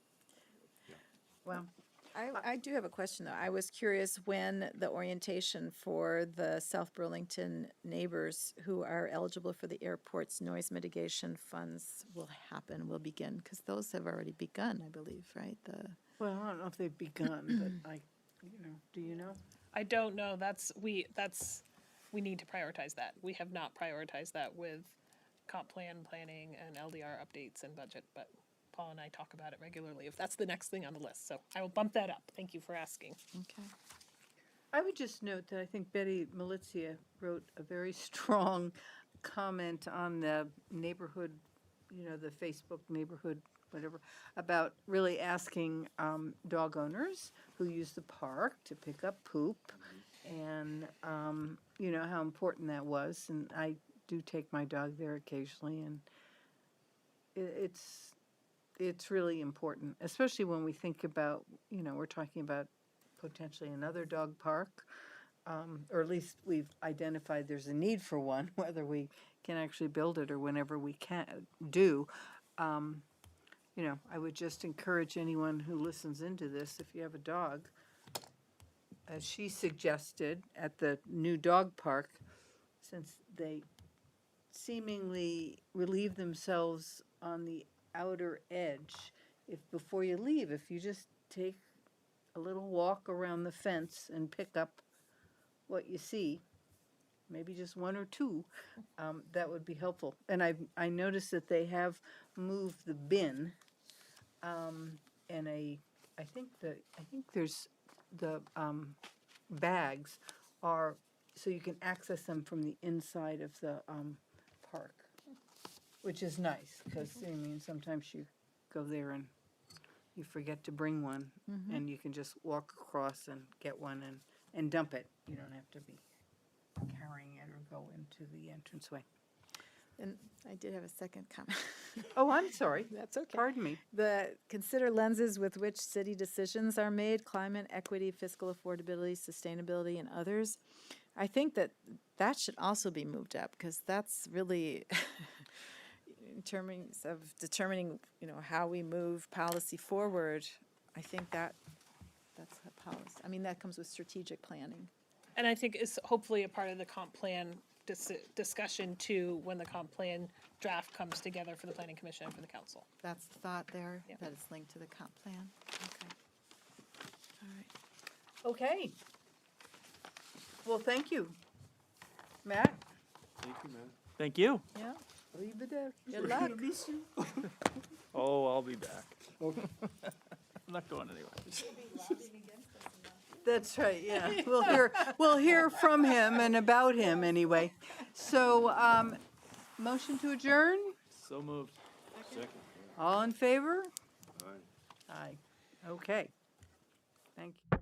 B: Well,
A: I do have a question, though. I was curious when the orientation for the South Burlington neighbors who are eligible for the airport's noise mitigation funds will begin, because those have already begun, I believe, right?
B: well, I don't know if they've begun, but do you know?
C: I don't know, we need to prioritize that. We have not prioritized that with comp plan, planning, and LDR updates and budget, but Paul and I talk about it regularly if that's the next thing on the list. So I will bump that up. Thank you for asking.
A: Okay.
B: I would just note that I think Betty Malizia wrote a very strong comment on the neighborhood, the Facebook neighborhood, whatever, about really asking dog owners who use the park to pick up poop, and how important that was. And I do take my dog there occasionally, and it's really important, especially when we think about, we're talking about potentially another dog park, or at least we've identified there's a need for one, whether we can actually build it or whenever we can do. I would just encourage anyone who listens into this, if you have a dog, as she suggested at the new dog park, since they seemingly relieve themselves on the outer edge, before you leave, if you just take a little walk around the fence and pick up what you see, maybe just one or two, that would be helpful. And I noticed that they have moved the bin, and I think there's the bags are so you can access them from the inside of the park, which is nice, because sometimes you go there and you forget to bring one, and you can just walk across and get one and dump it. You don't have to be carrying it or go into the entranceway.
A: And I did have a second comment.
B: Oh, I'm sorry.
A: That's okay.
B: Pardon me.
A: Consider lenses with which city decisions are made: climate, equity, fiscal affordability, sustainability, and others. I think that should also be moved up, because that's really in terms of determining, how we move policy forward. I think that's a policy. I mean, that comes with strategic planning.
C: And I think it's hopefully a part of the comp plan discussion too, when the comp plan draft comes together for the planning commission and for the council.
A: That's the thought there,
C: Yep.
A: that it's linked to the comp plan. Okay. All right.
B: Okay. Well, thank you, Matt.
D: Thank you, man.
E: Thank you.
A: Yeah.
B: Leave it there.
A: Good luck.
E: Oh, I'll be back. I'm not going anywhere.
B: That's right, yeah. We'll hear from him and about him anyway. So, motion to adjourn?
E: So moved.
D: Second.
B: All in favor?
D: All right.
B: Aye. Okay. Thank you.